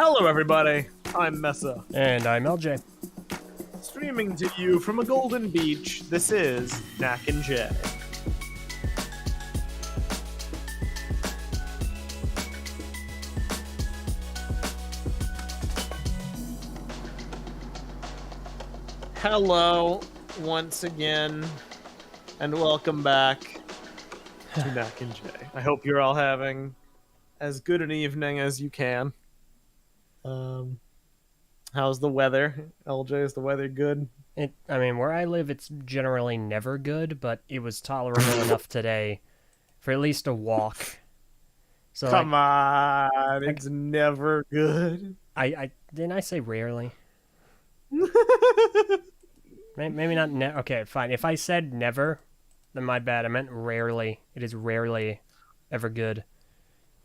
Hello, everybody. I'm Meso. And I'm Eljay. Streaming to you from a golden beach, this is Knack and Jay. Hello, once again, and welcome back to Knack and Jay. I hope you're all having as good an evening as you can. How's the weather? LJ, is the weather good? Where I live, it's generally never good, but it was tolerable enough today for at least a walk. So Come on, it's never good. I didn't I say rarely? Maybe not. Okay, fine. If I said never, then my bad. I meant rarely. It is rarely ever good.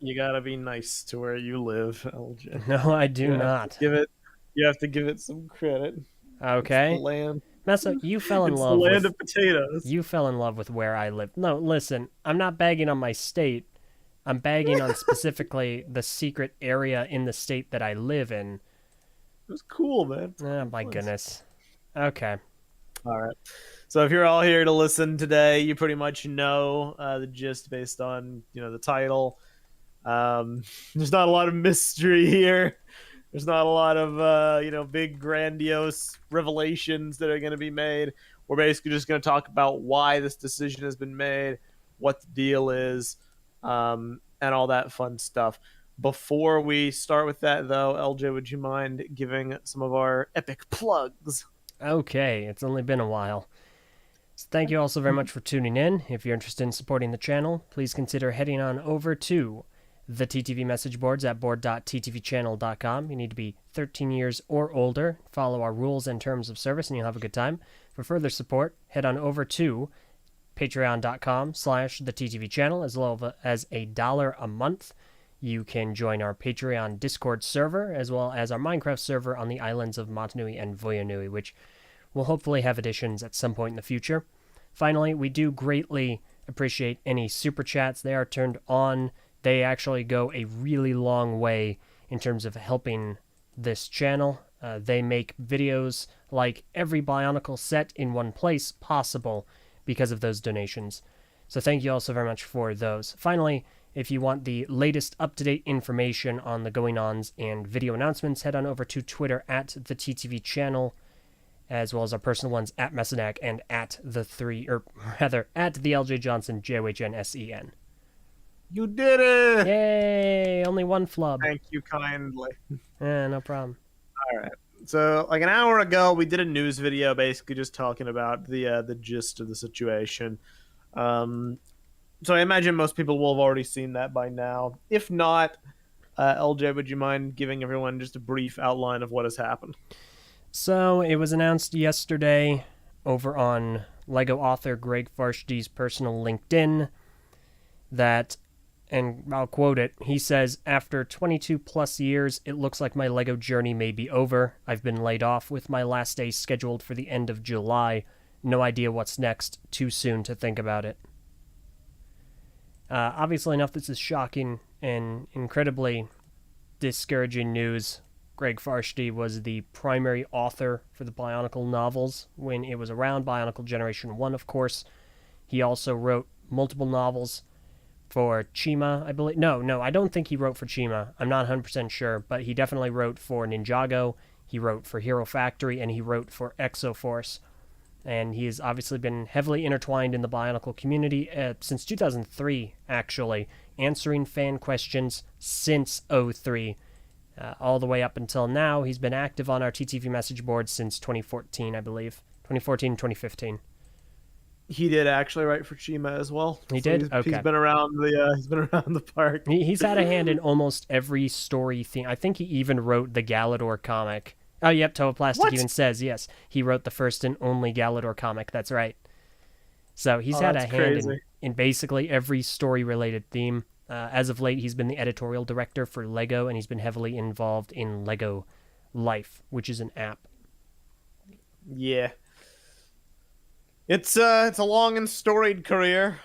You gotta be nice to where you live, LJ. No, I do not. You have to give it some credit. Okay. It's the land. Messa, you fell in it's love the land with of potatoes. You fell in love with where I live. No, listen. I'm not bagging on my state. I'm bagging on specifically the secret area in the state that I live in. It was cool, man. Oh my goodness. Okay. All right. So if you're all here to listen today, you pretty much know the gist based on the title. There's not a lot of mystery here. There's not a lot of big grandiose revelations that are going to be made. We're basically just going to talk about why this decision has been made, what the deal is, and all that fun stuff. Before we start with that, though, LJ, would you mind giving some of our epic plugs? Okay, it's only been a while. So thank you also very much for tuning in. If you're interested in supporting the channel, please consider heading on over to the TTV message boards at board.ttvchannel.com. You need to be 13 years or older, follow our rules and terms of service, and you'll have a good time. For further support, head on over to patreon.com/theTTVchannel, as low as $1 a month. You can join our Patreon Discord server, as well as our Minecraft server on the islands of Motunui and Voyonui, which will hopefully have additions at some point in the future. Finally, we do greatly appreciate any super chats. They are turned on. They actually go a really long way in terms of helping this channel. They make videos like every Bionicle set in one place possible because of those donations. So thank you all so very much for those. Finally, if you want the latest up-to-date information on the going-ons and video announcements, head on over to Twitter at the TTV channel, as well as our personal ones at Messanak and at the LJ Johnson, JOHNSEN. You did it! Yay! Only one flub. Thank you kindly. No problem. All right. So, like an hour ago, we did a news video basically just talking about the gist of the situation. So I imagine most people will have already seen that by now. If not, LJ, would you mind giving everyone just a brief outline of what has happened? So it was announced yesterday over on LEGO author Greg Farshtey's personal LinkedIn that, and I'll quote it, he says, "After 22 plus years, it looks like my LEGO journey may be over. I've been laid off with my last day scheduled for the end of July. No idea what's next. Too soon to think about it." Obviously enough, this is shocking and incredibly discouraging news. Greg Farshtey was the primary author for the Bionicle novels when it was around, Bionicle Generation 1, of course. He also wrote multiple novels for Chima, I believe. No, I don't think he wrote for Chima. I'm not 100% sure, but he definitely wrote for Ninjago, he wrote for Hero Factory, and he wrote for Exoforce. And he has obviously been heavily intertwined in the Bionicle community since 2003, actually, answering fan questions since 2003. All the way up until now, he's been active on our TTV message board since 2014, I believe. 2014, 2015. He did actually write for Chima as well. He did? Okay. He's been around the park. He's had a hand in almost every story theme. I think he even wrote the Galador comic. Oh, yep, Toaplastic even says, yes, he wrote the first and only Galador comic. That's right. So he's had a hand in basically every story-related theme. As of late, he's been the editorial director for LEGO, and he's been heavily involved in LEGO Life, which is an app. Yeah. It's a long and storied career.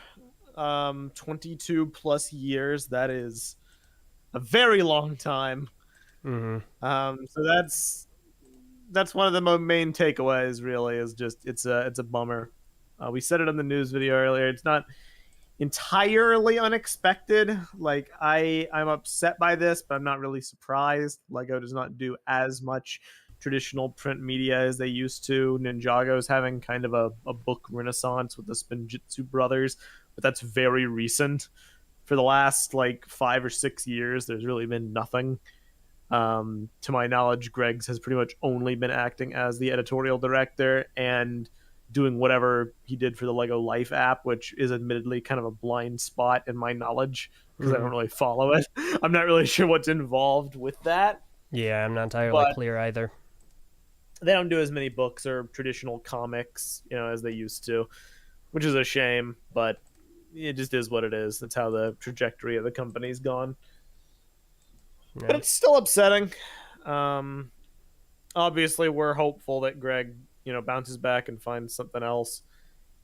22 plus years. That is a very long time. Mm-hmm. So that's one of the main takeaways. Really, is just it's a bummer. We said it in the news video earlier. It's not entirely unexpected. Like I'm upset by this, but I'm not really surprised. Lego does not do as much traditional print media as they used to. Ninjago is having kind of a book renaissance with the Spinjitzu brothers, but that's very recent. For the last like 5 or 6 years, there's really been nothing. To my knowledge, Greg's has pretty much only been acting as the editorial director and doing whatever he did for the Lego Life app, which is admittedly kind of a blind spot in my knowledge because I Mm-hmm. don't really follow it. I'm not really sure what's involved with that, Yeah, I'm not entirely but clear either. they don't do as many books or traditional comics, as they used to, which is a shame, but it just is what it is. That's how the trajectory of the company's gone. But No. it's still upsetting. Um, Obviously, we're hopeful that Greg, bounces back and finds something else.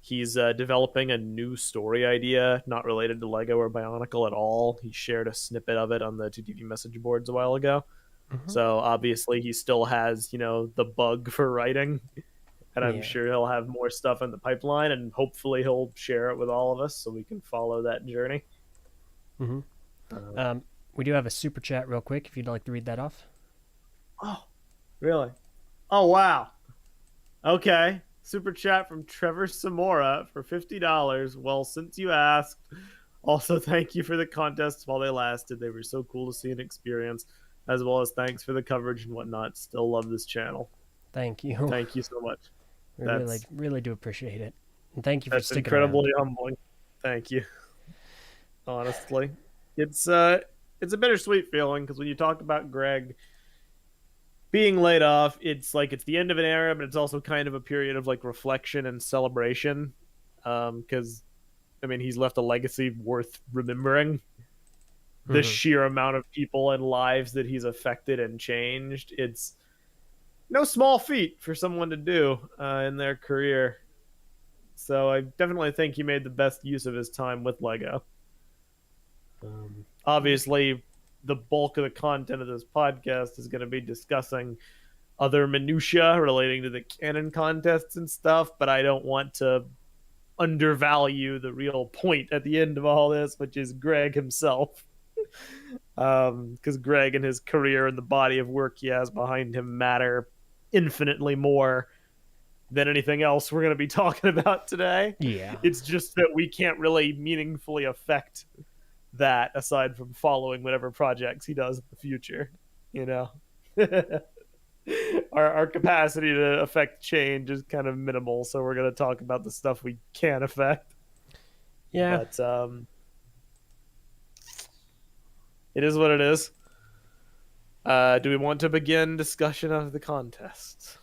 He's developing a new story idea, not related to Lego or Bionicle at all. He shared a snippet of it on the 2TV message boards a while ago. Mm-hmm. So obviously, he still has, the bug for writing, and I'm Yeah. sure he'll have more stuff in the pipeline, and hopefully he'll share it with all of us so we can follow that journey. Mm-hmm. Uh, Um, we do have a super chat real quick if you'd like to read that off. oh, really? Oh, wow. Okay. Super chat from Trevor Samora for $50. Well, since you asked, also thank you for the contests while they lasted. They were so cool to see and experience, as well as thanks for the coverage and whatnot. Still love this channel. Thank you. Thank you so much. We really, That's really do appreciate it. And thank you for that's sticking around. incredibly humbling. Thank you. Honestly, it's a bittersweet feeling because when you talk about Greg being laid off, it's like it's the end of an era, but it's also kind of a period of like reflection and celebration. Because I mean, he's left a legacy worth remembering. The Mm-hmm. sheer amount of people and lives that he's affected and changed, it's no small feat for someone to do in their career. So I definitely think he made the best use of his time with Lego. Obviously, the bulk of the content of this podcast is going to be discussing other minutia relating to the canon contests and stuff, but I don't want to undervalue the real point at the end of all this, which is Greg himself. Because Greg and his career and the body of work he has behind him matter infinitely more than anything else we're going to be talking about today. Yeah. It's just that we can't really meaningfully affect that aside from following whatever projects he does in the future, you know. Our capacity to affect change is kind of minimal, so we're going to talk about the stuff we can affect. Yeah. But it is what it is. Do we want to begin discussion of the contest?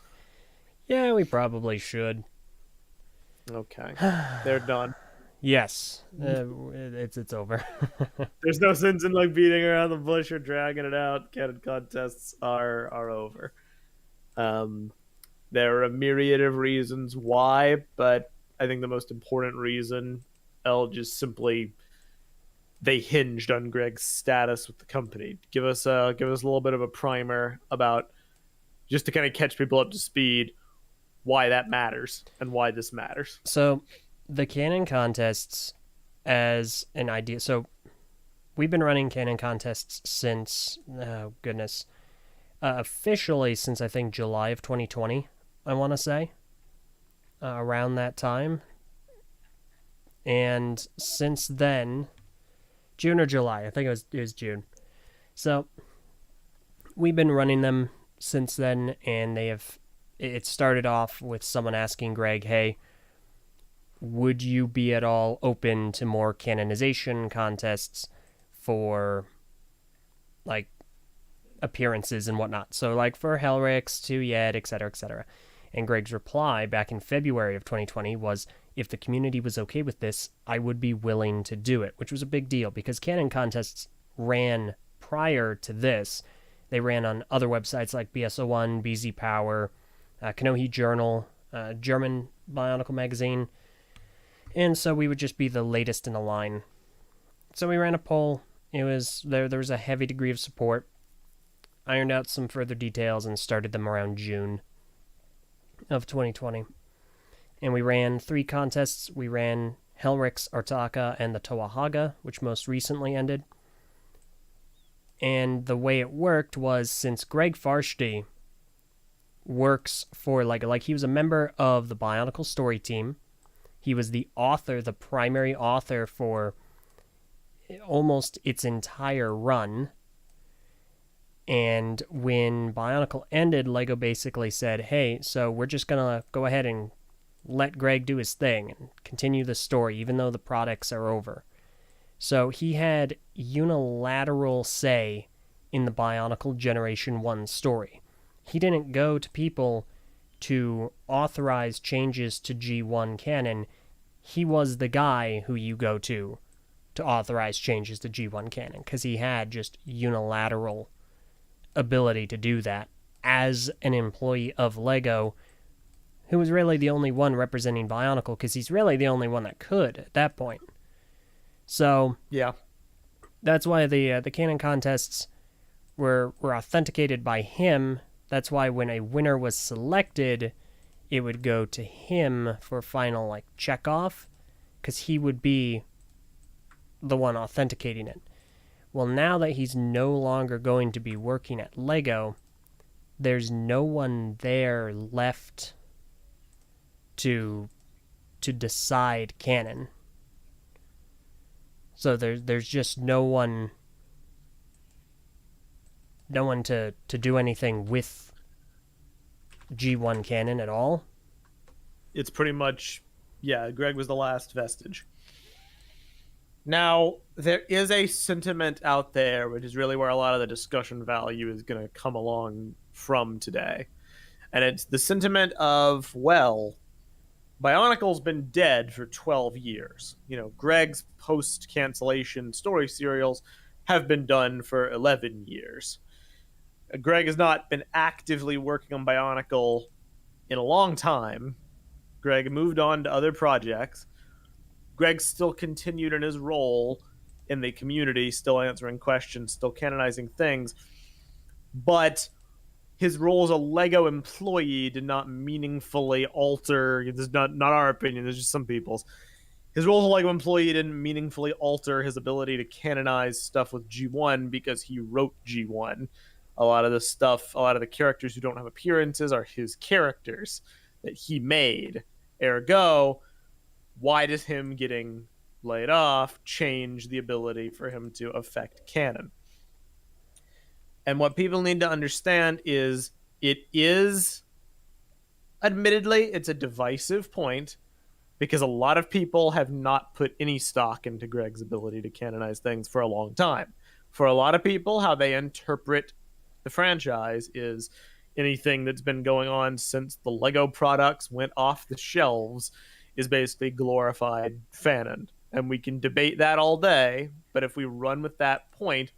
Yeah, we probably should. Okay, they're done. Yes. It's over. There's no sense in like beating around the bush or dragging it out. Canon contests are over. There are a myriad of reasons why, but I think the most important reason, just simply they hinged on Greg's status with the company. Give us a little bit of a primer about just to kind of catch people up to speed why that matters and why this matters. So, the canon contests as an idea. So, we've been running canon contests since, oh goodness, officially since I think July of 2020, I want to say. Around that time. And since then, June or July, I think it was June. So, we've been running them since then, and it started off with someone asking Greg, hey, would you be at all open to more canonization contests for, like, appearances and whatnot? So, like, for Hellrix, 2 Yet, etc., etc. And Greg's reply back in February of 2020 was, if the community was okay with this, I would be willing to do it, which was a big deal because canon contests ran prior to this. They ran on other websites like BSO1, BZ Power, Kanohi Journal, German Bionicle magazine, and so we would just be the latest in the line. So we ran a poll. It was there was a heavy degree of support. ironed out some further details and started them around June of 2020. And we ran 3 contests. We ran Helrix, Artaka, and the Toahaga, which most recently ended. And the way it worked was, since Greg Farshtey works for like he was a member of the Bionicle story team. He was the author, the primary author for almost its entire run. And when Bionicle ended, LEGO basically said, hey, so we're just going to go ahead and let Greg do his thing and continue the story, even though the products are over. So he had unilateral say in the Bionicle Generation 1 story. He didn't go to people to authorize changes to G1 canon. He was the guy who you go to authorize changes to G1 canon, because he had just unilateral ability to do that as an employee of LEGO, who was really the only one representing Bionicle, because he's really the only one that could at that point. So Yeah. that's why the canon contests were authenticated by him. That's why when a winner was selected, it would go to him for final check off, because he would be the one authenticating it. Well, now that he's no longer going to be working at LEGO, there's no one there left to decide canon. So there's just no one to do anything with G1 canon at all. It's pretty much, yeah, Greg was the last vestige. Now, there is a sentiment out there, which is really where a lot of the discussion value is going to come along from today. And it's the sentiment of, well, Bionicle's been dead for 12 years. You know, Greg's post-cancellation story serials have been done for 11 years. Greg has not been actively working on Bionicle in a long time. Greg moved on to other projects. Greg still continued in his role in the community, still answering questions, still canonizing things. But his role as a LEGO employee did not meaningfully alter. This is not our opinion, it's just some people's. His role as a LEGO employee didn't meaningfully alter his ability to canonize stuff with G1 because he wrote G1. A lot of the stuff, a lot of the characters who don't have appearances are his characters that he made. Ergo, why does him getting laid off change the ability for him to affect canon? And what people need to understand is admittedly, it's a divisive point, because a lot of people have not put any stock into Greg's ability to canonize things for a long time. For a lot of people, how they interpret the franchise is anything that's been going on since the LEGO products went off the shelves is basically glorified fanon. And we can debate that all day, but if we run with that point,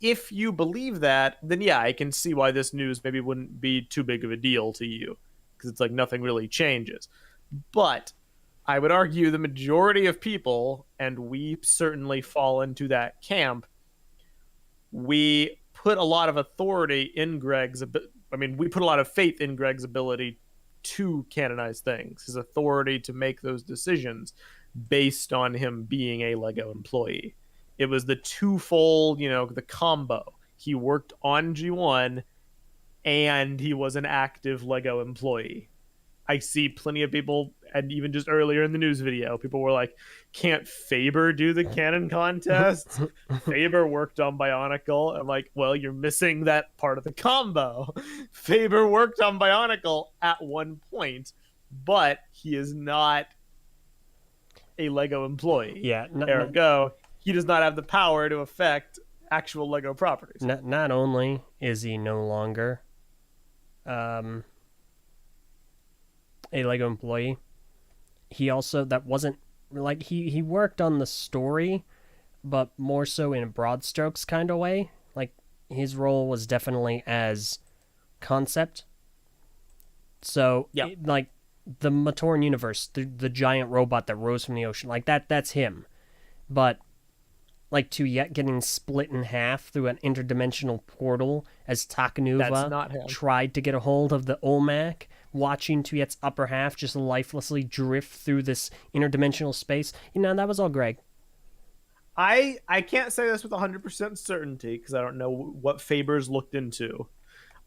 if you believe that, then yeah, I can see why this news maybe wouldn't be too big of a deal to you, because it's like nothing really changes. But I would argue the majority of people, and we certainly fall into that camp, we put a lot of authority in we put a lot of faith in Greg's ability to canonize things, his authority to make those decisions based on him being a LEGO employee. It was the twofold, the combo. He worked on G1 and he was an active LEGO employee. I see plenty of people, and even just earlier in the news video, people were like, can't Faber do the canon contest? Faber worked on Bionicle. I'm like, well, you're missing that part of the combo. Faber worked on Bionicle at one point, but he is not a LEGO employee. Yeah. Ergo, he does not have the power to affect actual LEGO properties. Not only is he no longer a LEGO employee, he also, that wasn't he worked on the story, but more so in a broad strokes kind of way. His role was definitely as concept. So yeah, the Matoran universe, the giant robot that rose from the ocean, that's him. But like Tuyet getting split in half through an interdimensional portal as That's Takanuva not him. tried to get a hold of the Olmec, watching Tuyet's upper half just lifelessly drift through this interdimensional space. That was all Greg. I can't say this with 100% certainty because I don't know what Faber's looked into.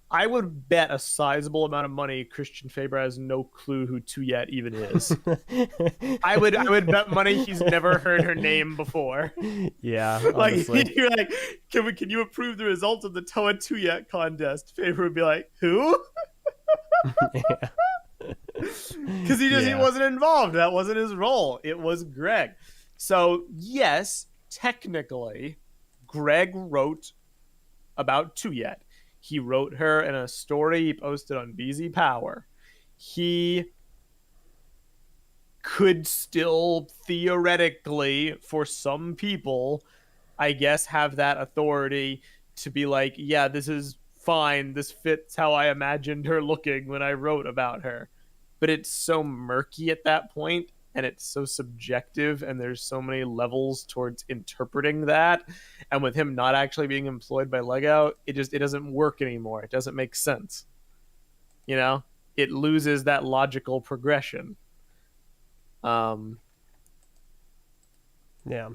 I would bet a sizable amount of money Christian Faber has no clue who Tuyet even is. I would bet money he's never heard her name before. Yeah, Like honestly. you're like, can you approve the results of the Toa Tuyet contest? Faber would be like, who? Yeah. Because he wasn't involved. That wasn't his role. It was Greg. So yes, technically, Greg wrote about Tuyet. He wrote her in a story he posted on BZ Power. He could still theoretically, for some people, I guess, have that authority to be like, yeah, this is fine. This fits how I imagined her looking when I wrote about her. But it's so murky at that point, and it's so subjective, and there's so many levels towards interpreting that. And with him not actually being employed by Lego, it doesn't work anymore. It doesn't make sense. It loses that logical progression. Yeah.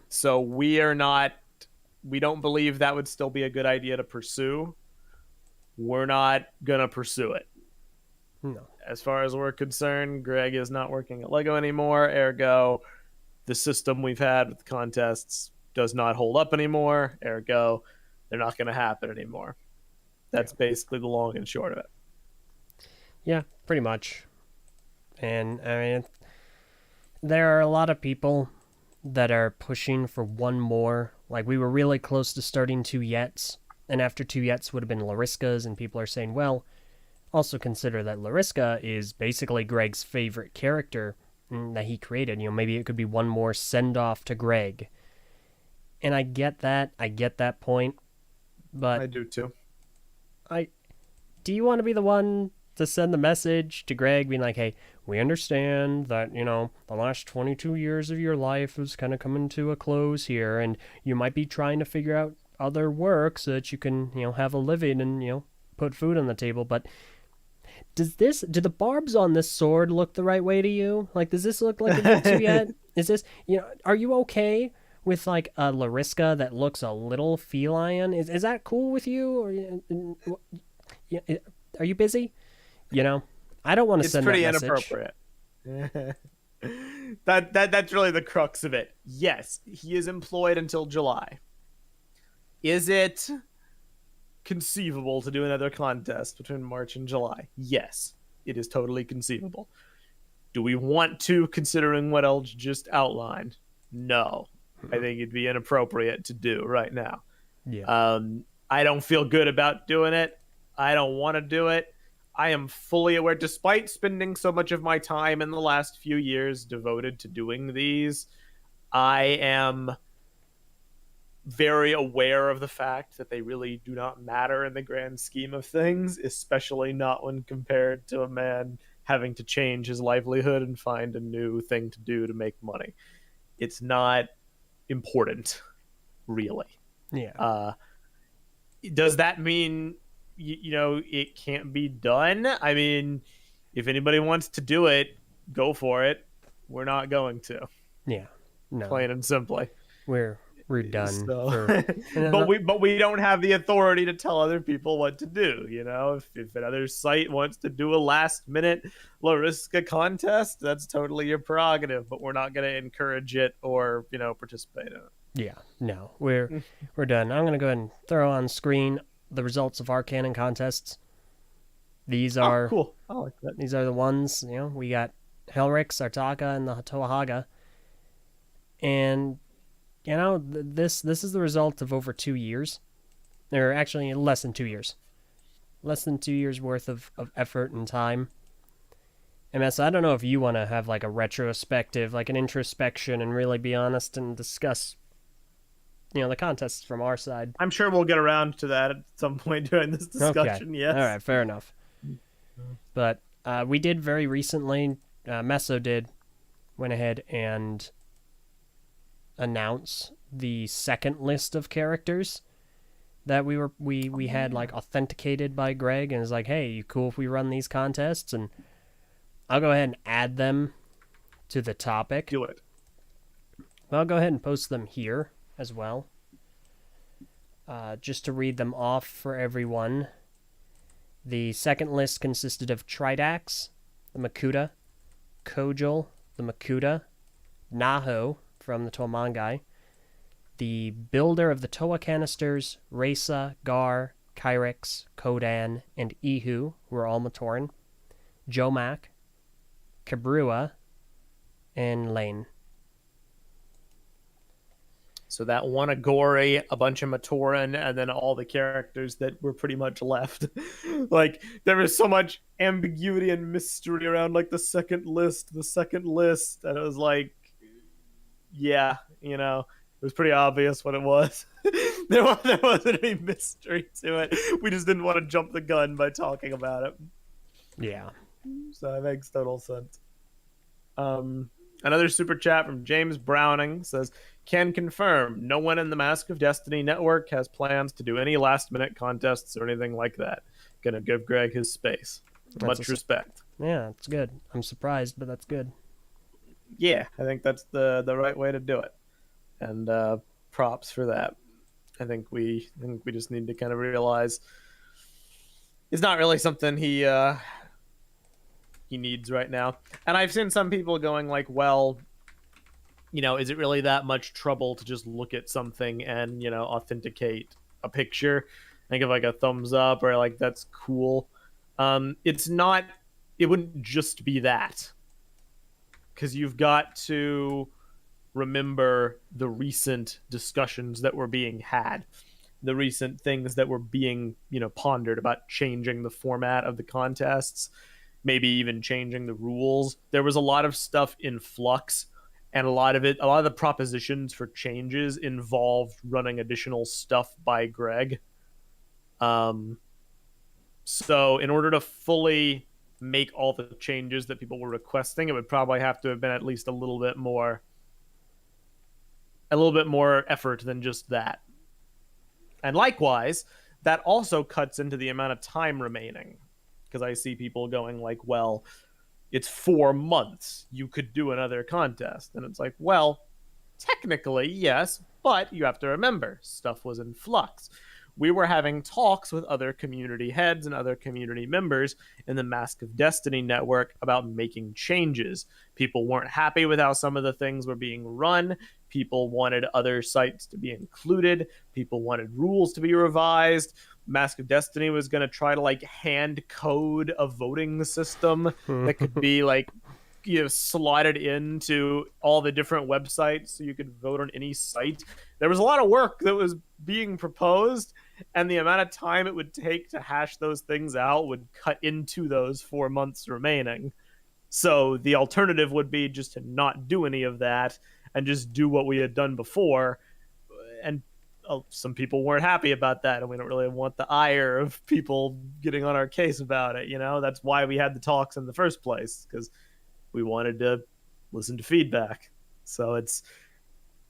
So we don't believe that would still be a good idea to pursue. We're not gonna pursue it. No. As far as we're concerned, Greg is not working at Lego anymore. Ergo, the system we've had with contests does not hold up anymore. Ergo, they're not going to happen anymore. That's basically the long and short of it. Yeah, pretty much. And I mean, there are a lot of people that are pushing for one more. Like, we were really close to starting Tuyets, and after Tuyets would have been Lariska's, and people are saying, well, also consider that Lariska is basically Greg's favorite character that he created. Maybe it could be one more send-off to Greg. And I get that. I get that point. But I do too. Do you want to be the one to send the message to Greg being like, hey, we understand that, the last 22 years of your life is kind of coming to a close here, and you might be trying to figure out other work so that you can, have a living and, put food on the table, but do the barbs on this sword look the right way to you? Like, does this look like a good to yet? Is this, are you okay with like a Lariska that looks a little feline? Is that cool with you? Or are you busy? I don't want to send that message. It's pretty inappropriate. That's really the crux of it. Yes, he is employed until July. Is it conceivable to do another contest between March and July? Yes, it is totally conceivable. Do we want to, considering what Eljay just outlined? No. I think it'd be inappropriate to do right now. Yeah. I don't feel good about doing it. I don't want to do it. I am fully aware, despite spending so much of my time in the last few years devoted to doing these, I am very aware of the fact that they really do not matter in the grand scheme of things, especially not when compared to a man having to change his livelihood and find a new thing to do to make money. It's not important, really. Yeah. Does that mean it can't be done? I mean, if anybody wants to do it, go for it. We're not going to. Yeah. No. Plain and simply. We're done. So, but we don't have the authority to tell other people what to do. If another site wants to do a last minute Lariska contest, that's totally your prerogative. But we're not going to encourage it or participate in it. Yeah, no, we're done. I'm gonna go ahead and throw on screen the results of our canon contests. These are cool. I like that. These are the ones. We got Helrix, Artaka, and the Toahaga, and this is the result of over 2 years, or actually less than 2 years, less than 2 years worth of effort and time. And Meso, I don't know if you want to have like a retrospective, like an introspection, and really be honest and discuss the contests from our side. I'm sure we'll get around to that at some point during this discussion. Okay. Yes. All right, fair enough. But we did very recently, Meso went ahead and announce the second list of characters that we had like authenticated by Greg, and is like, hey, you cool if we run these contests? And I'll go ahead and add them to the topic. Do it. I'll go ahead and post them here as well. Just to read them off for everyone. The second list consisted of Tridax, the Makuta, Kojal, the Makuta, Naho from the Tomangai, the builder of the Toa canisters, Resa, Gar, Kyrex, Kodan, and Ihu, who are all Matoran, Jomak, Kabrua, and Lane. So that one Agori, a bunch of Matoran, and then all the characters that were pretty much left. Like, there was so much ambiguity and mystery around, like, the second list. And it was like, yeah, you know, it was pretty obvious what it was. there wasn't any mystery to it. We just didn't want to jump the gun by talking about it. Yeah. So that makes total sense. Another super chat from James Browning says, can confirm no one in the Mask of Destiny network has plans to do any last-minute contests or anything like that. Gonna give Greg his space. Much respect. Yeah, it's good. I'm surprised, but that's good. Yeah, I think that's the right way to do it. And props for that. I think we just need to kind of realize it's not really something he needs right now. And I've seen some people going like, well, you know, is it really that much trouble to just look at something and, you know, authenticate a picture and give like a thumbs up or like, that's cool? It's not, it wouldn't just be that, because you've got to remember the recent discussions that were being had, the recent things that were being, you know, pondered about changing the format of the contests, maybe even changing the rules. There was a lot of stuff in flux, and a lot of the propositions for changes involved running additional stuff by Greg. So in order to fully make all the changes that people were requesting, it would probably have to have been at least a little bit more effort than just that. And likewise, that also cuts into the amount of time remaining, because I see people going like, well, it's 4 months, you could do another contest. And it's like, well, technically, yes, but you have to remember, stuff was in flux. We were having talks with other community heads and other community members in the Mask of Destiny network about making changes. People weren't happy with how some of the things were being run. People wanted other sites to be included. People wanted rules to be revised. Mask of Destiny was going to try to like hand code a voting system that could be like, you know, slotted into all the different websites so you could vote on any site. There was a lot of work that was being proposed, and the amount of time it would take to hash those things out would cut into those 4 months remaining. So the alternative would be just to not do any of that and just do what we had done before. And some people weren't happy about that, and we don't really want the ire of people getting on our case about it. You know, that's why we had the talks in the first place, because we wanted to listen to feedback. So it's,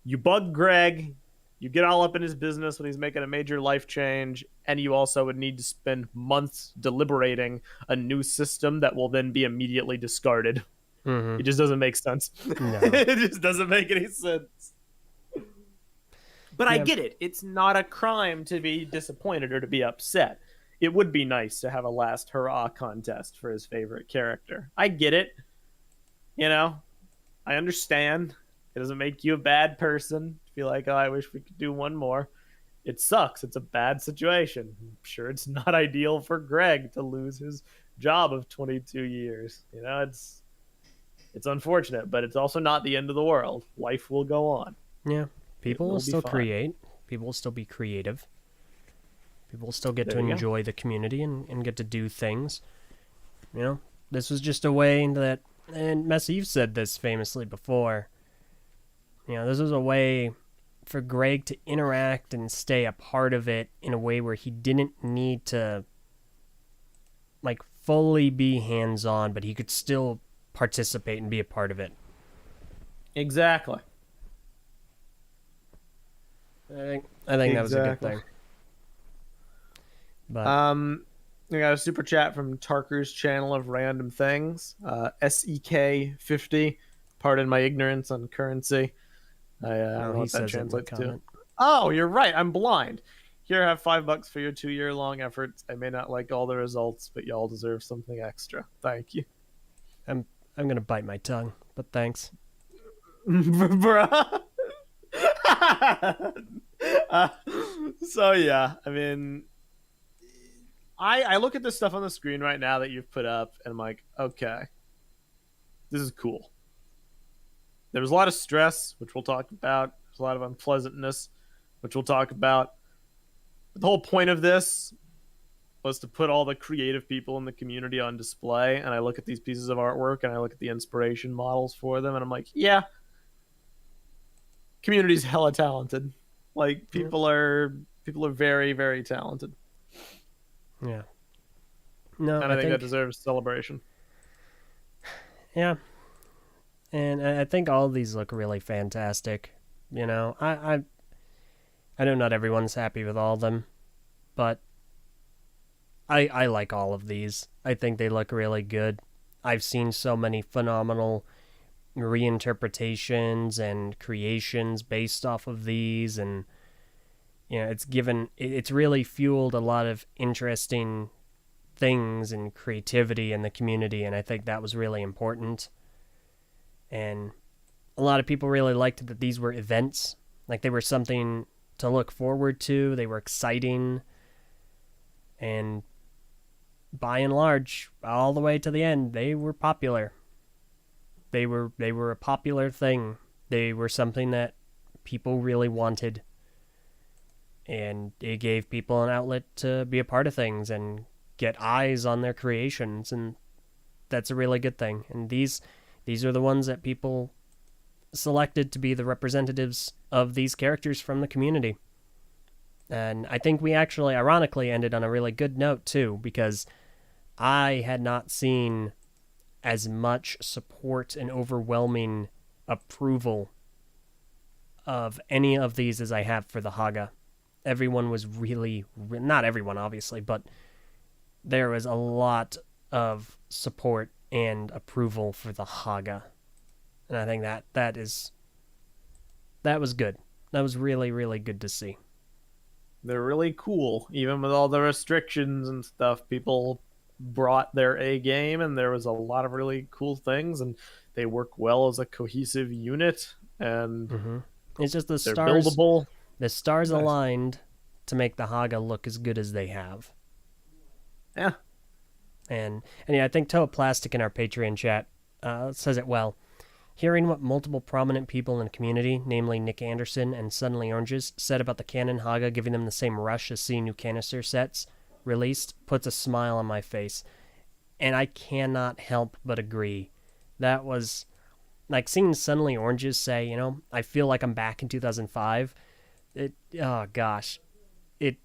you bug Greg, you get all up in his business when he's making a major life change, and you also would need to spend months deliberating a new system that will then be immediately discarded. Mm-hmm. It just doesn't make sense. No. It just doesn't make any sense. But Yeah. I get it. It's not a crime to be disappointed or to be upset. It would be nice to have a last hurrah contest for his favorite character. I get it. You know, I understand. It doesn't make you a bad person to be like, oh, I wish we could do one more. It sucks. It's a bad situation. I'm sure it's not ideal for Greg to lose his job of 22 years. You know, it's unfortunate, but it's also not the end of the world. Life will go on. Yeah. People will still fine. create. People will still be creative. People will still get There to you enjoy the community and get to do things. You know, this was just a way that, and Meso, you've said this famously before, you know, this was a way for Greg to interact and stay a part of it in a way where he didn't need to, like, fully be hands-on, but he could still participate and be a part of it. Exactly. I think that was a good Exactly. thing. But Um, we got a super chat from Tarker's channel of random things. SEK50. Pardon my ignorance on currency. I don't no, know he what that says it in the translates to. comment. Oh, you're right. I'm blind. Here, have $5 for your 2 year long efforts. I may not like all the results, but y'all deserve something extra. Thank you, I'm gonna bite my tongue, but thanks. bruh. uh, so yeah, I mean, I look at this stuff on the screen right now that you've put up, and I'm like, okay, this is cool. There was a lot of stress, which we'll talk about. There's a lot of unpleasantness, which we'll talk about. But the whole point of this was to put all the creative people in the community on display. And I look at these pieces of artwork and I look at the inspiration models for them, and I'm like, yeah, community's hella talented. Like Yeah. people are very, very talented. Yeah. No, And I I think that think deserves celebration. yeah, and I think all of these look really fantastic. You know, I know not everyone's happy with all of them, but I like all of these. I think they look really good. I've seen so many phenomenal reinterpretations and creations based off of these, and it's really fueled a lot of interesting things and creativity in the community, and I think that was really important. And a lot of people really liked that these were events, like they were something to look forward to. They were exciting, and by and large, all the way to the end, they were popular. They were a popular thing. They were something that people really wanted, and it gave people an outlet to be a part of things and get eyes on their creations, and that's a really good thing. And these are the ones that people selected to be the representatives of these characters from the community. And I think we actually ironically ended on a really good note too, because I had not seen as much support and overwhelming approval of any of these as I have for the Haga. Everyone was really, not everyone obviously, but there was a lot of support and approval for the Haga. And I think that was good. That was really, really good to see. They're really cool, even with all the restrictions and stuff. People brought their A game, and there was a lot of really cool things, and they work well as a cohesive unit, and Mm-hmm. It's just they're buildable. the stars Nice. aligned to make the Haga look as good as they have. Yeah. And yeah, I think Toa Plastic in our Patreon chat says it well. Hearing what multiple prominent people in the community, namely Nick Anderson and Suddenly Oranges, said about the Canon Haga giving them the same rush as seeing new canister sets released puts a smile on my face. And I cannot help but agree. That was like seeing Suddenly Oranges say, I feel like I'm back in 2005. Oh gosh. It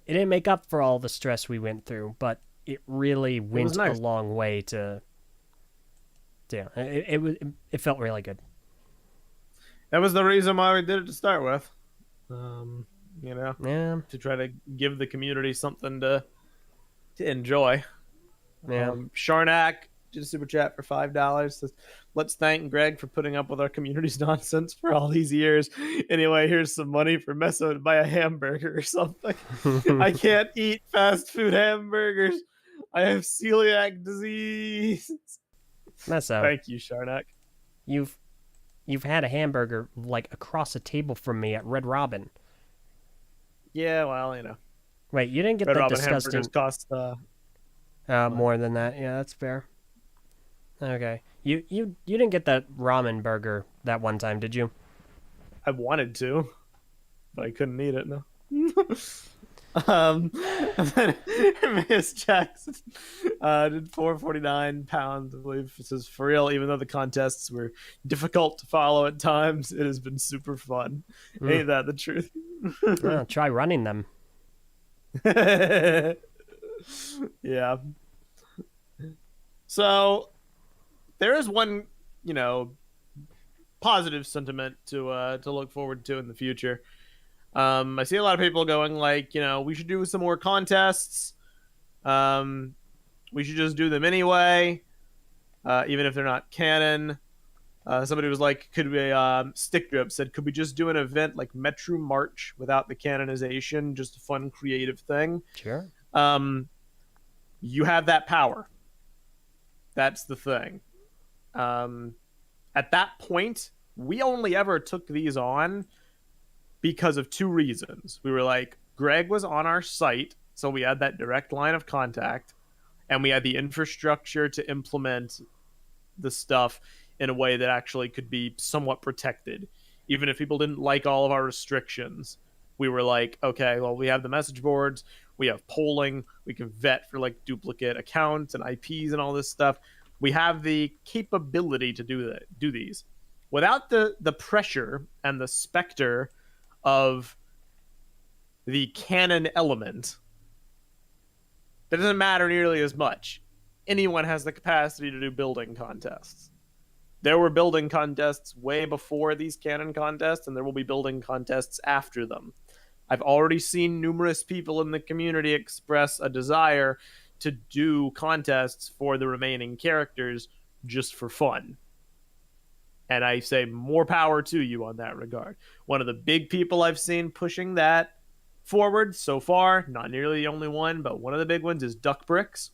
didn't make up for all the stress we went through, but it really It was went a nice. long way to yeah, it felt really good. That was the reason why we did it to start with. Um, you know, Yeah, to try to give the community something to enjoy. yeah. Sharnak did a super chat for $5. Says, let's thank Greg for putting up with our community's nonsense for all these years. Anyway, here's some money for Meso to buy a hamburger or something. I can't eat fast food hamburgers. I have celiac disease. Meso, Thank you, Sharnak. you've you've had a hamburger like across a table from me at Red Robin. Yeah, well, you know, Wait, you didn't get Red that Robin hamburgers disgusting cost what? more than that. Yeah, that's fair. Okay. You didn't get that ramen burger that one time, did you? I wanted to, but I couldn't eat it. No. And then Miss Jackson did 449 pounds. I believe it says for real. Even though the contests were difficult to follow at times, it has been super fun. Mm. Ain't that the truth? Oh, try running them. Yeah. So there is one, positive sentiment to look forward to in the future. I see a lot of people going like, we should do some more contests. Um, we should just do them anyway, even if they're not canon. Somebody was like, could we, Stick Drip said, could we just do an event like Metro March without the canonization? Just a fun, creative thing. Sure. You have that power. That's the thing. At that point, we only ever took these on because of two reasons. We were like, Greg was on our site, so we had that direct line of contact, and we had the infrastructure to implement the stuff in a way that actually could be somewhat protected. Even if people didn't like all of our restrictions, we were like, okay, well, we have the message boards, we have polling, we can vet for like duplicate accounts and IPs and all this stuff. We have the capability to do these without the pressure and the specter of the canon element. That doesn't matter nearly as much. Anyone has the capacity to do building contests. There were building contests way before these canon contests, and there will be building contests after them. I've already seen numerous people in the community express a desire to do contests for the remaining characters just for fun. And I say more power to you on that regard. One of the big people I've seen pushing that forward so far, not nearly the only one, but one of the big ones is Duck Bricks.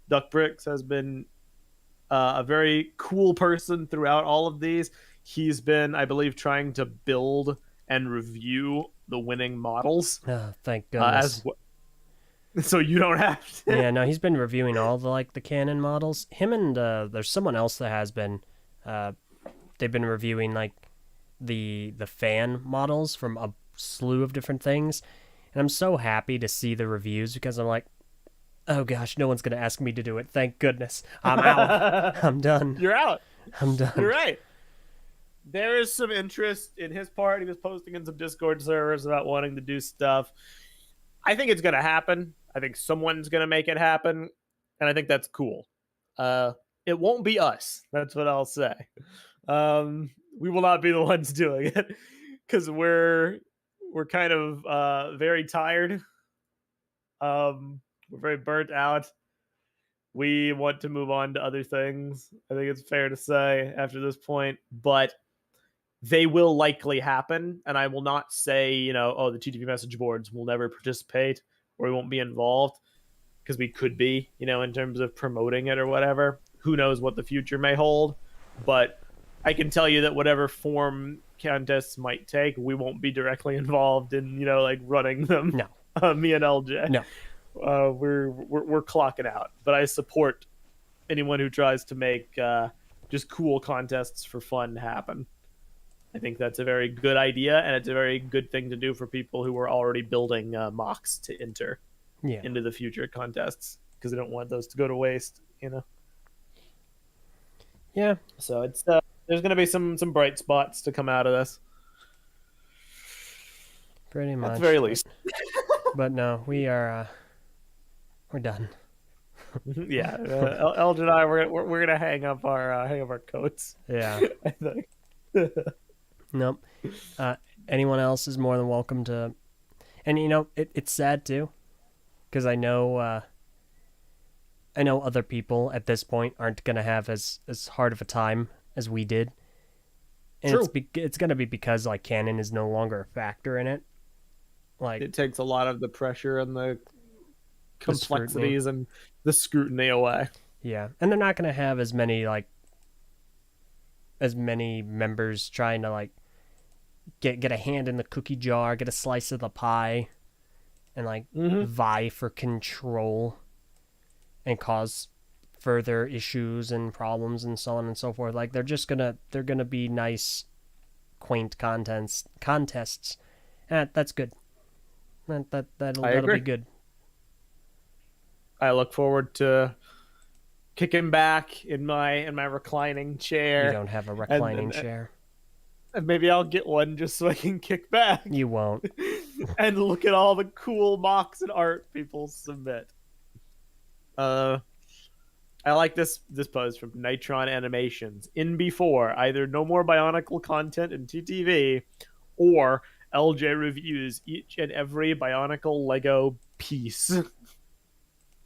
Duck Bricks has been a very cool person throughout all of these. He's been, I believe, trying to build and review the winning models. Oh, thank goodness. So you don't have to. Yeah, no, he's been reviewing all the canon models. Him and there's someone else that has been. They've been reviewing like the fan models from a slew of different things, and I'm so happy to see the reviews because I'm like, oh gosh, no one's gonna ask me to do it. Thank goodness, I'm out. I'm done. You're out. I'm done. You're right. There is some interest in his part. He was posting in some Discord servers about wanting to do stuff. I think it's gonna happen. I think someone's gonna make it happen, and I think that's cool. It won't be us. That's what I'll say. We will not be the ones doing it because we're kind of very tired. We're very burnt out. We want to move on to other things. I think it's fair to say after this point, but they will likely happen. And I will not say, oh, the TTV message boards will never participate or we won't be involved, because we could be, in terms of promoting it or whatever. Who knows what the future may hold, but I can tell you that whatever form contests might take, we won't be directly involved in, like running them. No. Me and LJ. No. We're clocking out, but I support anyone who tries to make just cool contests for fun happen. I think that's a very good idea, and it's a very good thing to do for people who are already building mocks to enter into the future contests, because I don't want those to go to waste. Yeah. So it's there's going to be some bright spots to come out of this. Pretty much. At the very least. But no, we're done. Yeah, Eldred and I we're gonna hang up our coats. Yeah. I think. Nope. Anyone else is more than welcome to, and it's sad too, because I know other people at this point aren't gonna have as hard of a time as we did, and True. it's gonna be because like canon is no longer a factor in it. Like it takes a lot of the pressure and the complexities and the scrutiny away. Yeah, and they're not gonna have as many members trying to like get a hand in the cookie jar, get a slice of the pie, and like vie for control and cause further issues and problems and so on and so forth. Like they're gonna be nice, quaint contests. That's good. That'll be good. I look forward to kicking back in my reclining chair. You don't have a reclining chair. And maybe I'll get one just so I can kick back. You won't. And look at all the cool mocks and art people submit. I like this post from Nitron Animations. In before, either no more Bionicle content in TTV, or Eljay reviews each and every Bionicle Lego piece.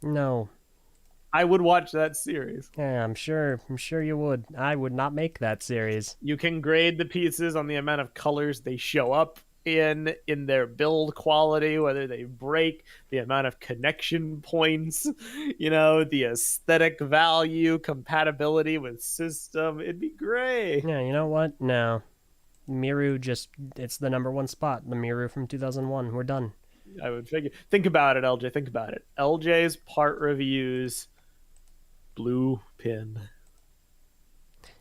No. I would watch that series. Yeah, I'm sure you would. I would not make that series. You can grade the pieces on the amount of colors they show up in their build quality, whether they break, the amount of connection points, the aesthetic value, compatibility with system. It'd be great. Yeah, you know what? No. Miru it's the number one spot. The Miru from 2001. We're done. I would figure. Think about it, Eljay. Think about it. Eljay's part reviews blue pin.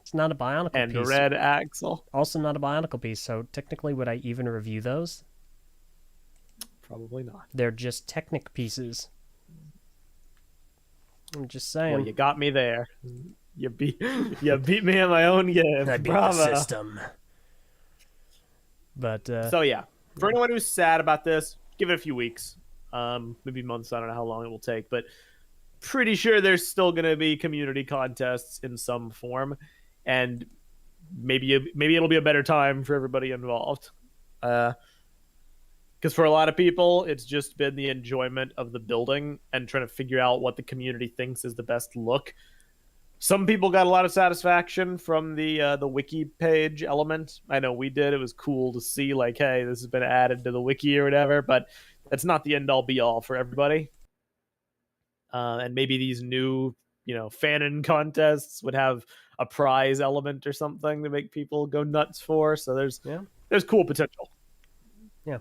It's not a Bionicle and piece. Red axle. Also not a Bionicle piece, so technically would I even review those? Probably not. They're just Technic pieces. I'm just saying. Well, you got me there. You beat me in my own game. I beat Bravo. the system. But so yeah, for anyone who's sad about this, give it a few weeks, maybe months. I don't know how long it will take, but pretty sure there's still going to be community contests in some form, and maybe it'll be a better time for everybody involved. Because for a lot of people, it's just been the enjoyment of the building and trying to figure out what the community thinks is the best look. Some people got a lot of satisfaction from the wiki page element. I know we did. It was cool to see, like, hey, this has been added to the wiki or whatever, but that's not the end-all be-all for everybody. And maybe these new, fanon contests would have a prize element or something to make people go nuts for. So there's cool potential. Yeah.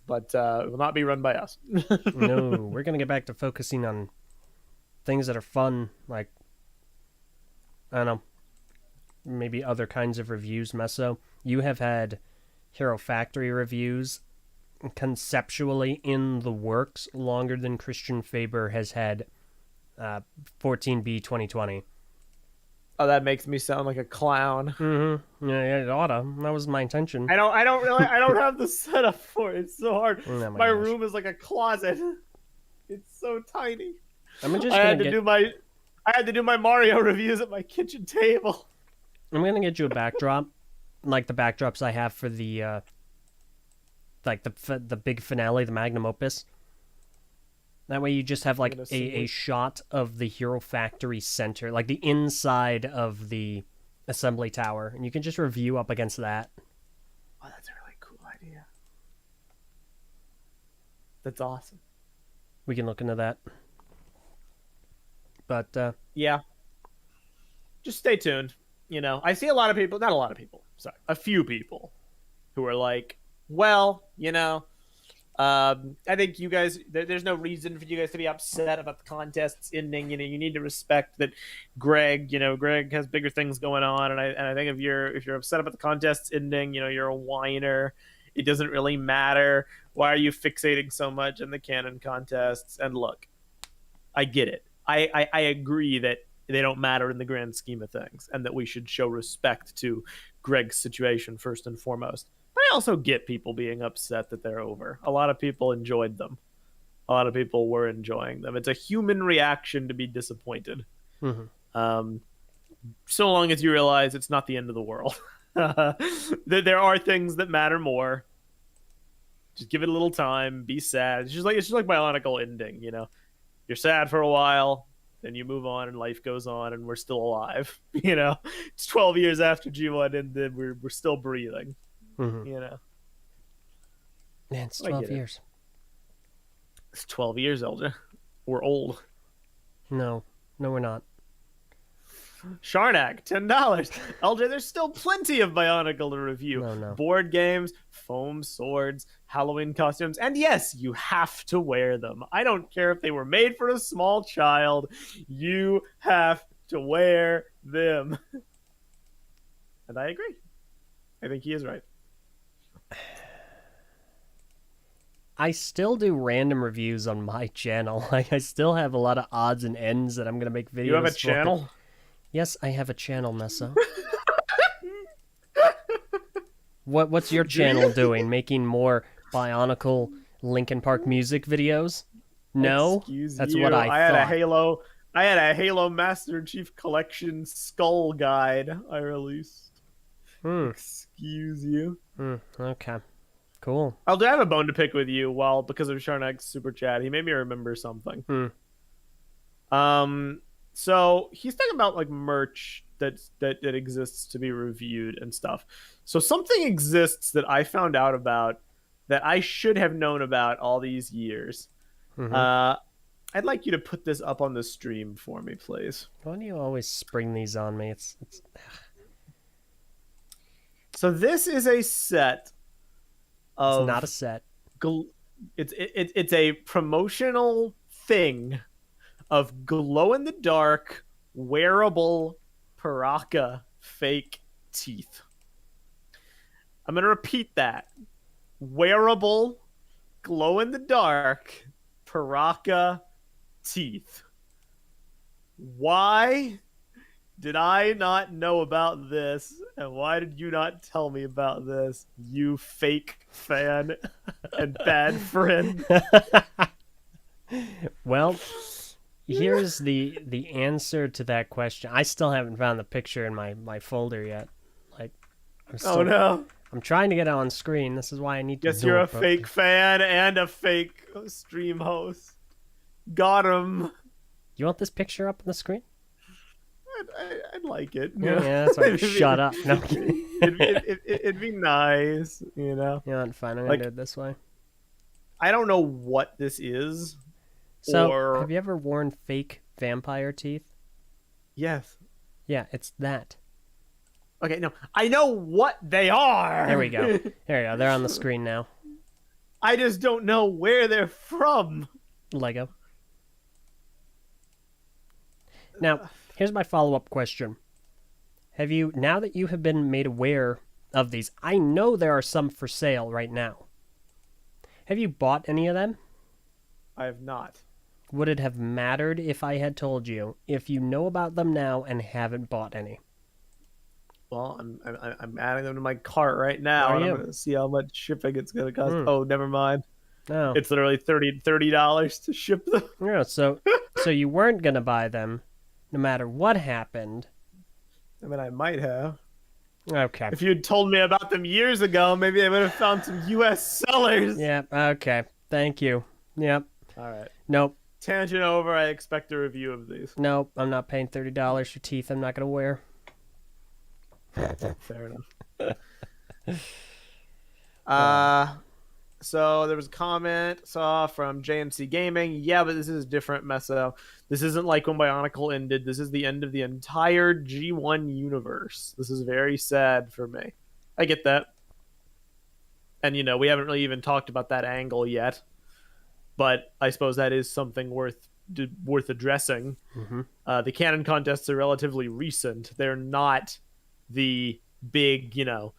But it will not be run by us. No, we're going to get back to focusing on things that are fun, like, I don't know, maybe other kinds of reviews. Meso, you have had Hero Factory reviews conceptually in the works longer than Christian Faber has had 14B 2020. Oh, that makes me sound like a clown. Mm-hmm. Yeah, it oughta. That was my intention. I don't have the setup for it. It's so hard. Oh, my room is like a closet. It's so tiny. I had to do my Mario reviews at my kitchen table. I'm gonna get you a backdrop, like the backdrops I have for the the big finale, the magnum opus. That way you just have like a shot of the Hero Factory center, like the inside of the assembly tower, and you can just review up against that. Oh, that's a really cool idea. That's awesome. We can look into that. But yeah, just stay tuned. I see a few people who are like, well, I think you guys, there's no reason for you guys to be upset about the contest's ending. You need to respect that Greg has bigger things going on. And I think if you're upset about the contest's ending, you're a whiner. It doesn't really matter. Why are you fixating so much on the canon contests? And look, I get it. I agree that they don't matter in the grand scheme of things, and that we should show respect to Greg's situation first and foremost. But I also get people being upset that they're over. A lot of people enjoyed them. A lot of people were enjoying them. It's a human reaction to be disappointed. Mm-hmm. So long as you realize it's not the end of the world. There are things that matter more. Just give it a little time. Be sad. It's just like Bionicle ending. You're sad for a while, then you move on, and life goes on, and we're still alive. It's 12 years after G1 ended. We're still breathing. Mm-hmm. Man, it's 12 years. It's 12 years, Eljay. We're old. No, we're not. Sharnak, $10. Eljay, there's still plenty of Bionicle to review. No. Board games, foam swords, Halloween costumes, and yes, you have to wear them. I don't care if they were made for a small child. You have to wear them. And I agree. I think he is right. I still do random reviews on my channel. I still have a lot of odds and ends that I'm going to make videos. You have a channel? Yes, I have a channel, Meso. What's your channel doing? Making more Bionicle Linkin Park music videos? No? Excuse That's you. what I thought. I had a Halo Master Chief Collection skull guide I released. Excuse you. Okay. Cool. I'll have a bone to pick with you. Well, because of Sharnak's super chat, he made me remember something. Hmm. So he's talking about like merch that exists to be reviewed and stuff. So something exists that I found out about that I should have known about all these years. Mm-hmm. I'd like you to put this up on the stream for me, please. Why do you always spring these on me? It's So this is a set of not a set. it's a promotional thing of glow in the dark wearable Paraka fake teeth. I'm going to repeat that. Wearable glow in the dark Paraka teeth. Why did I not know about this? And why did you not tell me about this, you fake fan and bad friend? Well, here's the answer to that question. I still haven't found the picture in my folder yet. Like, Oh no. I'm trying to get it on screen. This is why I need to. Guess you're a fake fan and a fake stream host. Got him. You want this picture up on the screen? I'd like it. Yeah, that's why. Shut up. No. It'd be nice, you know. Yeah, fine. I'm gonna do it this way. I don't know what this is. So, have you ever worn fake vampire teeth? Yes. Yeah, it's that. Okay, no, I know what they are. There we go. There we go. They're on the screen now. I just don't know where they're from. Lego. Now, here's my follow-up question. Have you, now that you have been made aware of these, I know there are some for sale right now. Have you bought any of them? I have not. Would it have mattered if I had told you if you know about them now and haven't bought any? Well, I'm adding them to my cart right now, and I'm going to see how much shipping it's going to cost. Oh, never mind. Oh. It's literally $30 to ship them. Yeah, so you weren't going to buy them no matter what happened. I mean, I might have. Okay. If you'd told me about them years ago, maybe I would have found some U.S. sellers. Yeah, okay. Thank you. Yep. All right. Nope. Tangent over. I expect a review of these. Nope. I'm not paying $30 for teeth I'm not going to wear. Fair enough. So there was a comment saw from JMC Gaming. Yeah, but this is different, Meso. This isn't like when Bionicle ended. This is the end of the entire G1 universe. This is very sad for me. I get that. And, you know, we haven't really even talked about that angle yet. But I suppose that is something worth addressing. Mm-hmm. The canon contests are relatively recent. They're not the big, you know,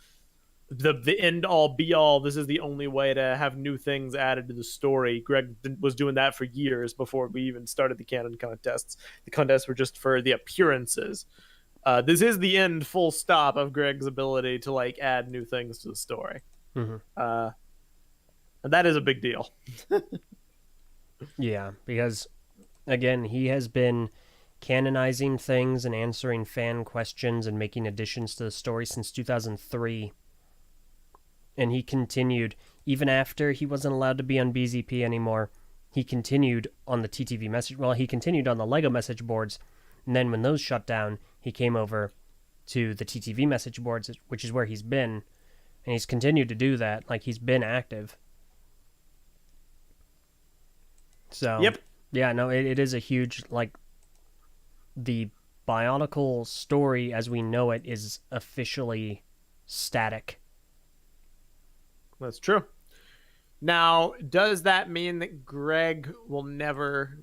the end all be all. This is the only way to have new things added to the story. Greg was doing that for years before we even started the canon contests. The contests were just for the appearances. This is the end, full stop, of Greg's ability to like add new things to the story. Mm-hmm. And that is a big deal. Yeah, because again, he has been canonizing things and answering fan questions and making additions to the story since 2003. And he continued, even after he wasn't allowed to be on BZP anymore, he continued on the TTV message. Well, he continued on the LEGO message boards. And then when those shut down, he came over to the TTV message boards, which is where he's been. And he's continued to do that. Like, he's been active. So, yep. Yeah, no, it is a huge, like, the Bionicle story as we know it is officially static. That's true. Now, does that mean that Greg will never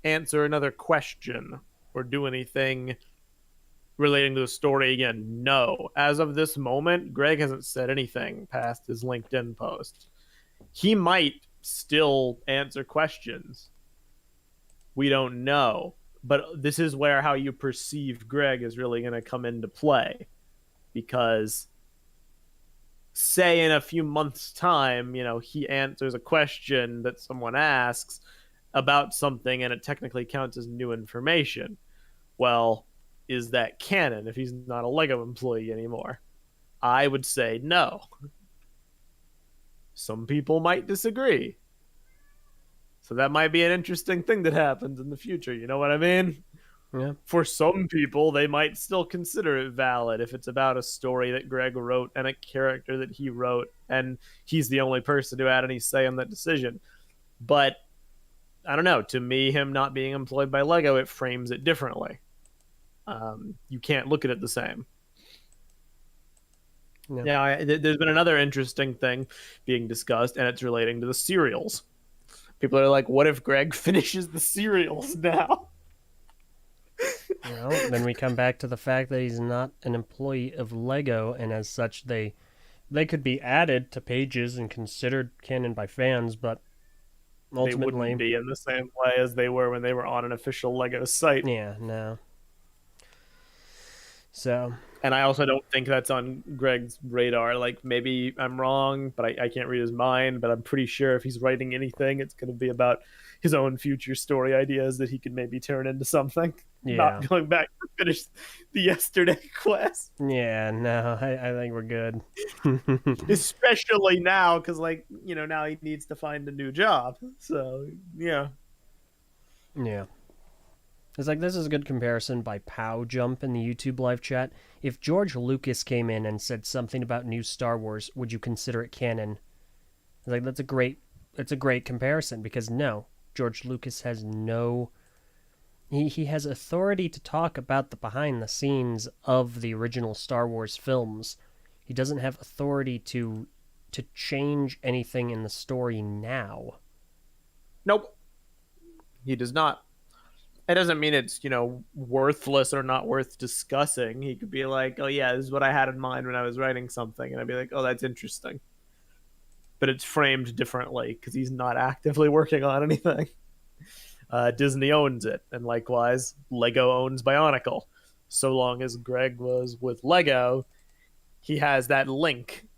answer another question or do anything relating to the story again? No. As of this moment, Greg hasn't said anything past his LinkedIn post. He might still answer questions. We don't know. But this is where how you perceive Greg is really going to come into play. Because say in a few months' time, you know, he answers a question that someone asks about something and it technically counts as new information. Well, is that canon if he's not a LEGO employee anymore? I would say no. Some people might disagree. So that might be an interesting thing that happens in the future. You know what I mean? Yeah. For some people, they might still consider it valid if it's about a story that Greg wrote and a character that he wrote, and he's the only person who had any say in that decision. But I don't know. To me, him not being employed by Lego, it frames it differently. You can't look at it the same. Yeah. Yeah, there's been another interesting thing being discussed, and it's relating to the serials. People are like, what if Greg finishes the serials now? Well, then we come back to the fact that he's not an employee of Lego, and as such, they could be added to pages and considered canon by fans, but They ultimately, wouldn't be in the same way as they were when they were on an official Lego site. yeah, no. So, And I also don't think that's on Greg's radar. Like, maybe I'm wrong, but I can't read his mind. But I'm pretty sure if he's writing anything, it's going to be about his own future story ideas that he could maybe turn into something. yeah. Not going back to finish the yesterday quest. Yeah, no, I think we're good. Especially now, because, like, you know, now he needs to find a new job. So, yeah. Yeah. It's like, this is a good comparison by Pow Jump in the YouTube live chat. If George Lucas came in and said something about new Star Wars, would you consider it canon? It's like, that's a great comparison, because no, George Lucas has no... He has authority to talk about the behind the scenes of the original Star Wars films. He doesn't have authority to change anything in the story now. Nope. He does not. It doesn't mean it's, you know, worthless or not worth discussing. He could be like, oh yeah, this is what I had in mind when I was writing something, and I'd be like, oh, that's interesting. But it's framed differently because he's not actively working on anything. Disney owns it, and likewise, Lego owns Bionicle. So long as Greg was with Lego, he has that link.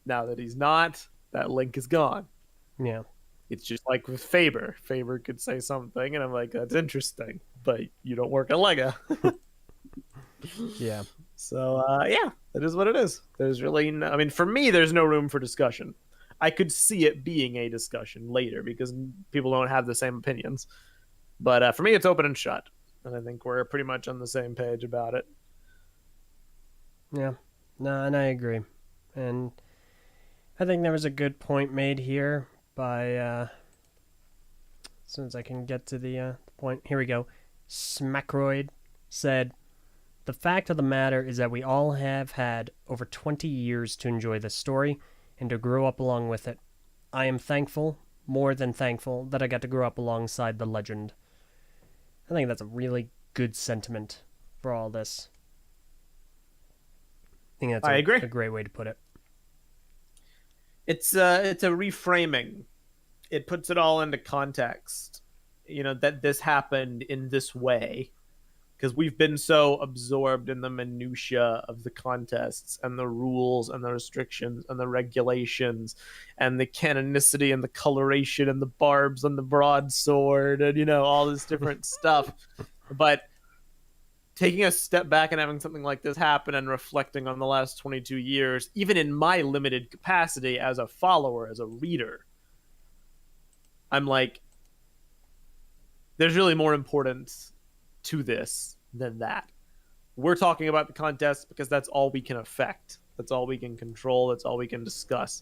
Now that he's not, that link is gone. Yeah. It's just like with Faber. Faber could say something, and I'm like, that's interesting, but you don't work at Lego. Yeah. So, yeah, that is what it is. There's really no, I mean, for me, there's no room for discussion. I could see it being a discussion later because people don't have the same opinions. But for me, it's open and shut. And I think we're pretty much on the same page about it. Yeah. No, and I agree. And I think there was a good point made here by, as soon as I can get to the point, here we go. Smackroid said, the fact of the matter is that we all have had over 20 years to enjoy this story and to grow up along with it. I am thankful, more than thankful, that I got to grow up alongside the legend. I think that's a really good sentiment for all this. I think that's I agree. a great way to put it. It's a reframing. It puts it all into context. You know, that this happened in this way. Because we've been so absorbed in the minutia of the contests and the rules and the restrictions and the regulations and the canonicity and the coloration and the barbs and the broadsword and, you know, all this different stuff. But taking a step back and having something like this happen and reflecting on the last 22 years, even in my limited capacity as a follower, as a reader, I'm like, there's really more importance to this than that. We're talking about the contest because that's all we can affect. That's all we can control. That's all we can discuss.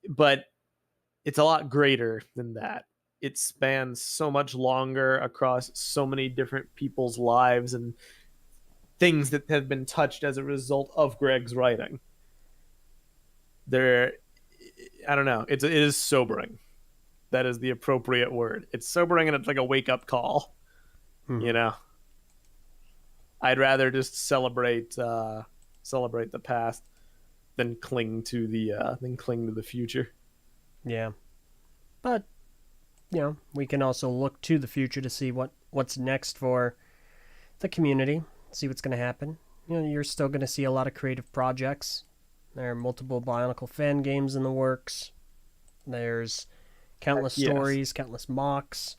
But it's a lot greater than that. It spans so much longer across so many different people's lives and things that have been touched as a result of Greg's writing. I don't know. It is sobering. That is the appropriate word. It's sobering, and it's like a wake-up call. You know, I'd rather just celebrate the past than cling to the future. Yeah, but you know, we can also look to the future to see what's next for the community. See what's going to happen. You know, you're still going to see a lot of creative projects. There are multiple Bionicle fan games in the works. There's countless stories, countless mocks.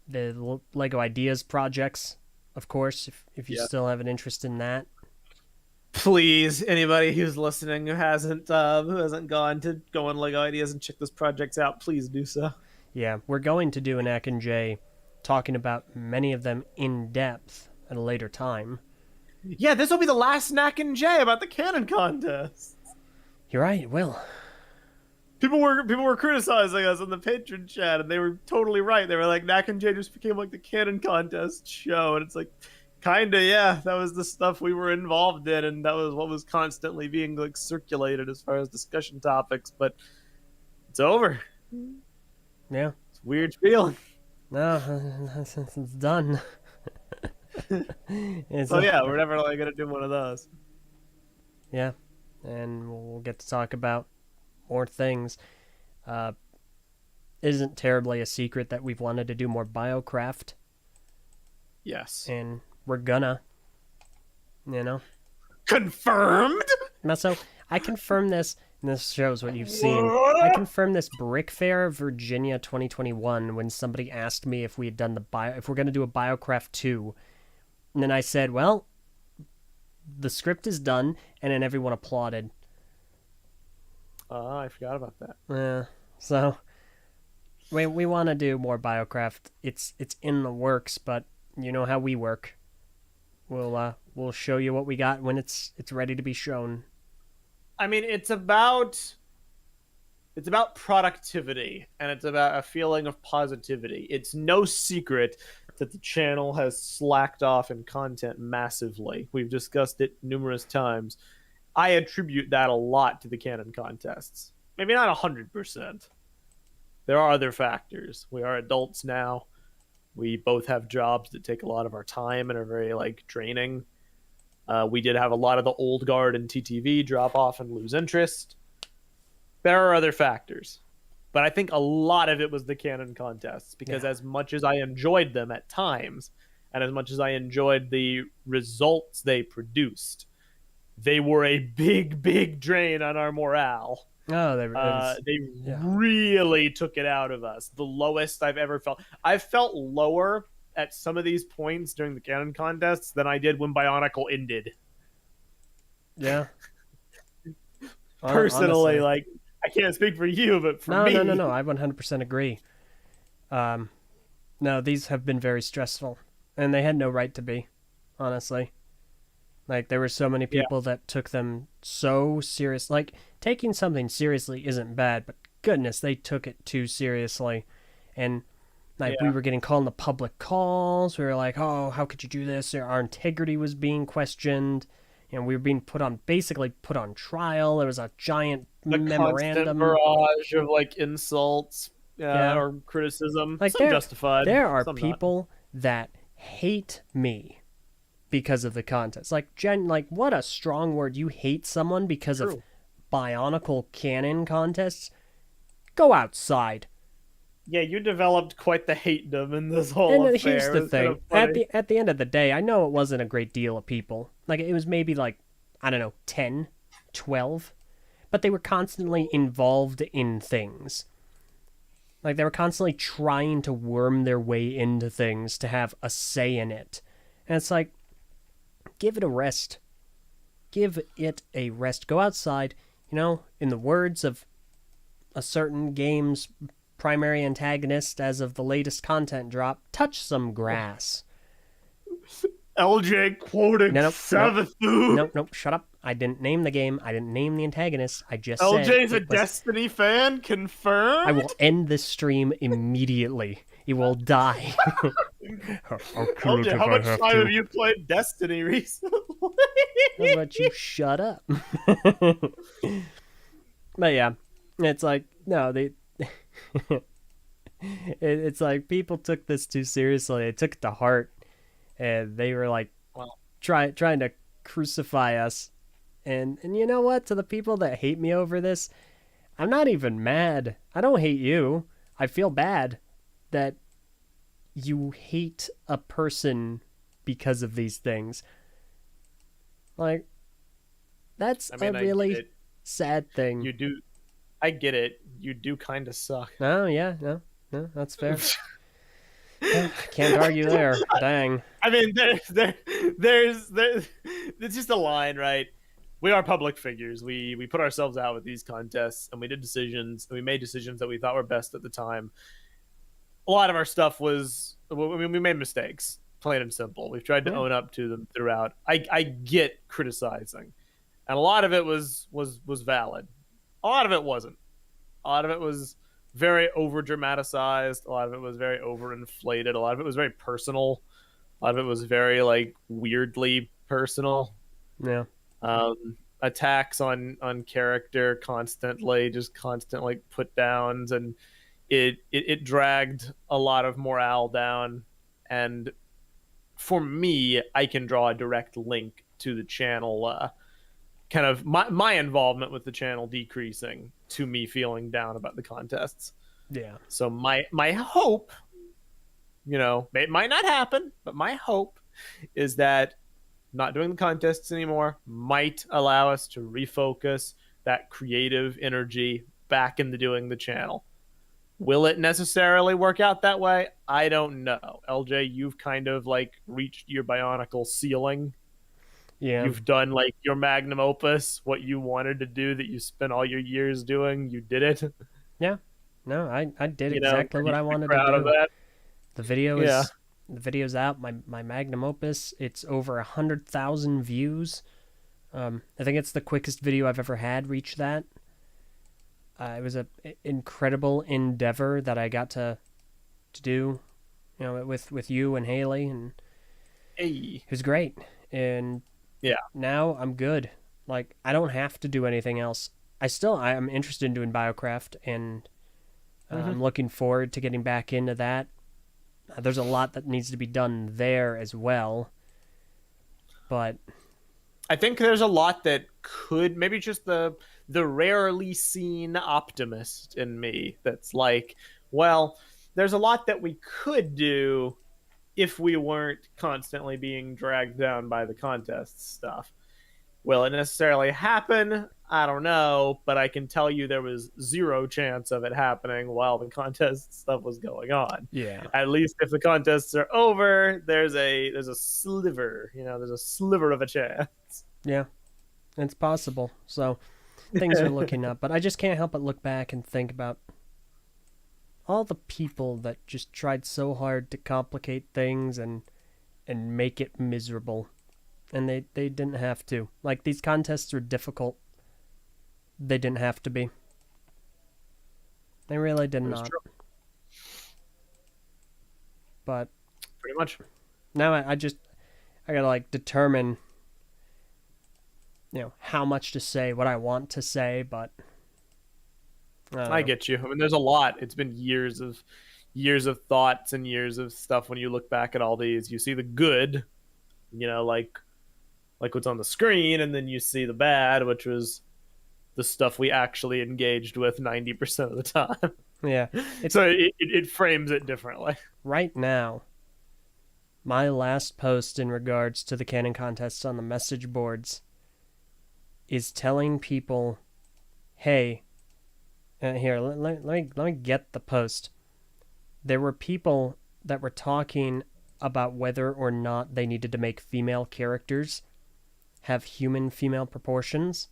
The Lego Ideas projects, of course, if you still have an interest in that. Please, anybody who's listening who hasn't gone to Go on Lego Ideas and check those projects out, please do so. Yeah, we're going to do an Ak and J talking about many of them in depth at a later time. Yeah, this will be the last Knack and Jay about the Canon contest. You're right, it will. People were criticizing us in the patron chat, and they were totally right. They were like, Knack and Jay just became like the Canon contest show, and it's like, kinda, yeah. That was the stuff we were involved in, and that was what was constantly being like circulated as far as discussion topics. But it's over. Yeah. It's a weird feeling. No, it's done. So yeah, we're never like gonna do one of those. Yeah, and we'll get to talk about more things. Isn't terribly a secret that we've wanted to do more Biocraft, Yes. and we're gonna, Confirmed. So I confirmed this, and this shows what you've seen. I confirmed this Brick Fair Virginia 2021 when somebody asked me if we had done if we're gonna do a Biocraft 2, and then I said, well, the script is done, and then everyone applauded. I forgot about that. Yeah, so we want to do more Biocraft. It's in the works, but you know how we work. We'll show you what we got when it's ready to be shown. I mean, it's about productivity, and it's about a feeling of positivity. It's no secret that the channel has slacked off in content massively. We've discussed it numerous times. I attribute that a lot to the Canon contests. Maybe not 100%. There are other factors. We are adults now. We both have jobs that take a lot of our time and are very like draining. We did have a lot of the old guard and TTV drop off and lose interest. There are other factors. But I think a lot of it was the Canon contests, because as much as I enjoyed them at times, and as much as I enjoyed the results they produced, they were a big, big drain on our morale. Oh, they really took it out of us. The lowest I've ever felt. I've felt lower at some of these points during the Canon contests than I did when Bionicle ended. Yeah. Personally, honestly. like, I can't speak for you, but for me... No, I 100% agree. No, these have been very stressful, and they had no right to be, honestly. Like, there were so many people that took them so serious. Like, taking something seriously isn't bad, but goodness, they took it too seriously. And, like, we were getting called in the public calls. We were like, oh, how could you do this? Our integrity was being questioned. And we were being basically put on trial. There was a giant memorandum. Constant barrage of, like, insults or criticism. Like, some justified. There are some people that hate me because of the contest. Like, what a strong word. You hate someone because of Bionicle Canon contests? Go outside. Yeah, you developed quite the hate-dom in this whole affair. Here's the thing. At the end of the day, I know it wasn't a great deal of people. Like, it was maybe, like, I don't know, 10, 12. But they were constantly involved in things. Like, they were constantly trying to worm their way into things to have a say in it. And it's like, give it a rest. Give it a rest. Go outside. You know, in the words of a certain game's primary antagonist as of the latest content drop, touch some grass. LJ quoting Savathû. Nope, shut up. I didn't name the game. I didn't name the antagonist. I just LJ's said... LJ's a Destiny fan? Confirmed? I will end this stream immediately. It will die. LJ, how much time have you played Destiny recently? How about you shut up? But yeah, it's like, no, it's like people took this too seriously. They took it to heart, and they were like, trying to crucify us. And you know what? To the people that hate me over this, I'm not even mad. I don't hate you. I feel bad that you hate a person because of these things. Like, that's a really sad thing. You do. I get it. You do kind of suck. Oh, yeah. No, that's fair. Can't argue there. Dang. I mean, there's it's just a line, right? we are public figures. We put ourselves out with these contests, and we did decisions, and we made decisions that we thought were best at the time. A lot of our stuff was, I mean, we made mistakes, plain and simple. We've tried to Yeah. own up to them throughout. I get criticizing, and a lot of it was valid. A lot of it wasn't. A lot of it was very over dramatized. A lot of it was very overinflated. A lot of it was very personal. A lot of it was very like weirdly personal. Yeah. Attacks on character constantly, just constant like put downs, and it dragged a lot of morale down. And for me, I can draw a direct link to the channel, kind of my involvement with the channel decreasing to me feeling down about the contests. Yeah. So my hope, it might not happen, but my hope is that not doing the contests anymore might allow us to refocus that creative energy back into doing the channel. Will it necessarily work out that way? I don't know. LJ, you've kind of like reached your Bionicle ceiling. Yeah. You've done like your magnum opus, what you wanted to do that you spent all your years doing. You did it. Yeah. No, I did exactly what I wanted to proud of do. that. The video Yeah. is the video's out. My magnum opus. It's over 100,000 views. I think it's the quickest video I've ever had reach that. It was a incredible endeavor that I got to do, with you and Haley, and Hey. it was great. And Yeah. now I'm good. Like, I don't have to do anything else. I am interested in doing Biocraft, and I'm looking forward to getting back into that. There's a lot that needs to be done there as well. But I think there's a lot that could, maybe just the rarely seen optimist in me that's like, well, there's a lot that we could do if we weren't constantly being dragged down by the contest stuff. Will it necessarily happen? I don't know, but I can tell you there was zero chance of it happening while the contest stuff was going on. yeah. At least if the contests are over, there's a sliver, there's a sliver of a chance. Yeah. It's possible. So things are looking up, but I just can't help but look back and think about all the people that just tried so hard to complicate things and make it miserable. And they didn't have to. Like, these contests are difficult. They didn't have to be. They really did not. True. But Pretty much. now I gotta like determine, how much to say, what I want to say, but I get you. I mean, there's a lot. It's been years of thoughts and years of stuff. When you look back at all these, you see the good, like what's on the screen, and then you see the bad, which was the stuff we actually engaged with 90% of the time. Yeah. So it frames it differently. Right now, my last post in regards to the Canon contests on the message boards is telling people, hey, here, let me get the post. There were people that were talking about whether or not they needed to make female characters have human female proportions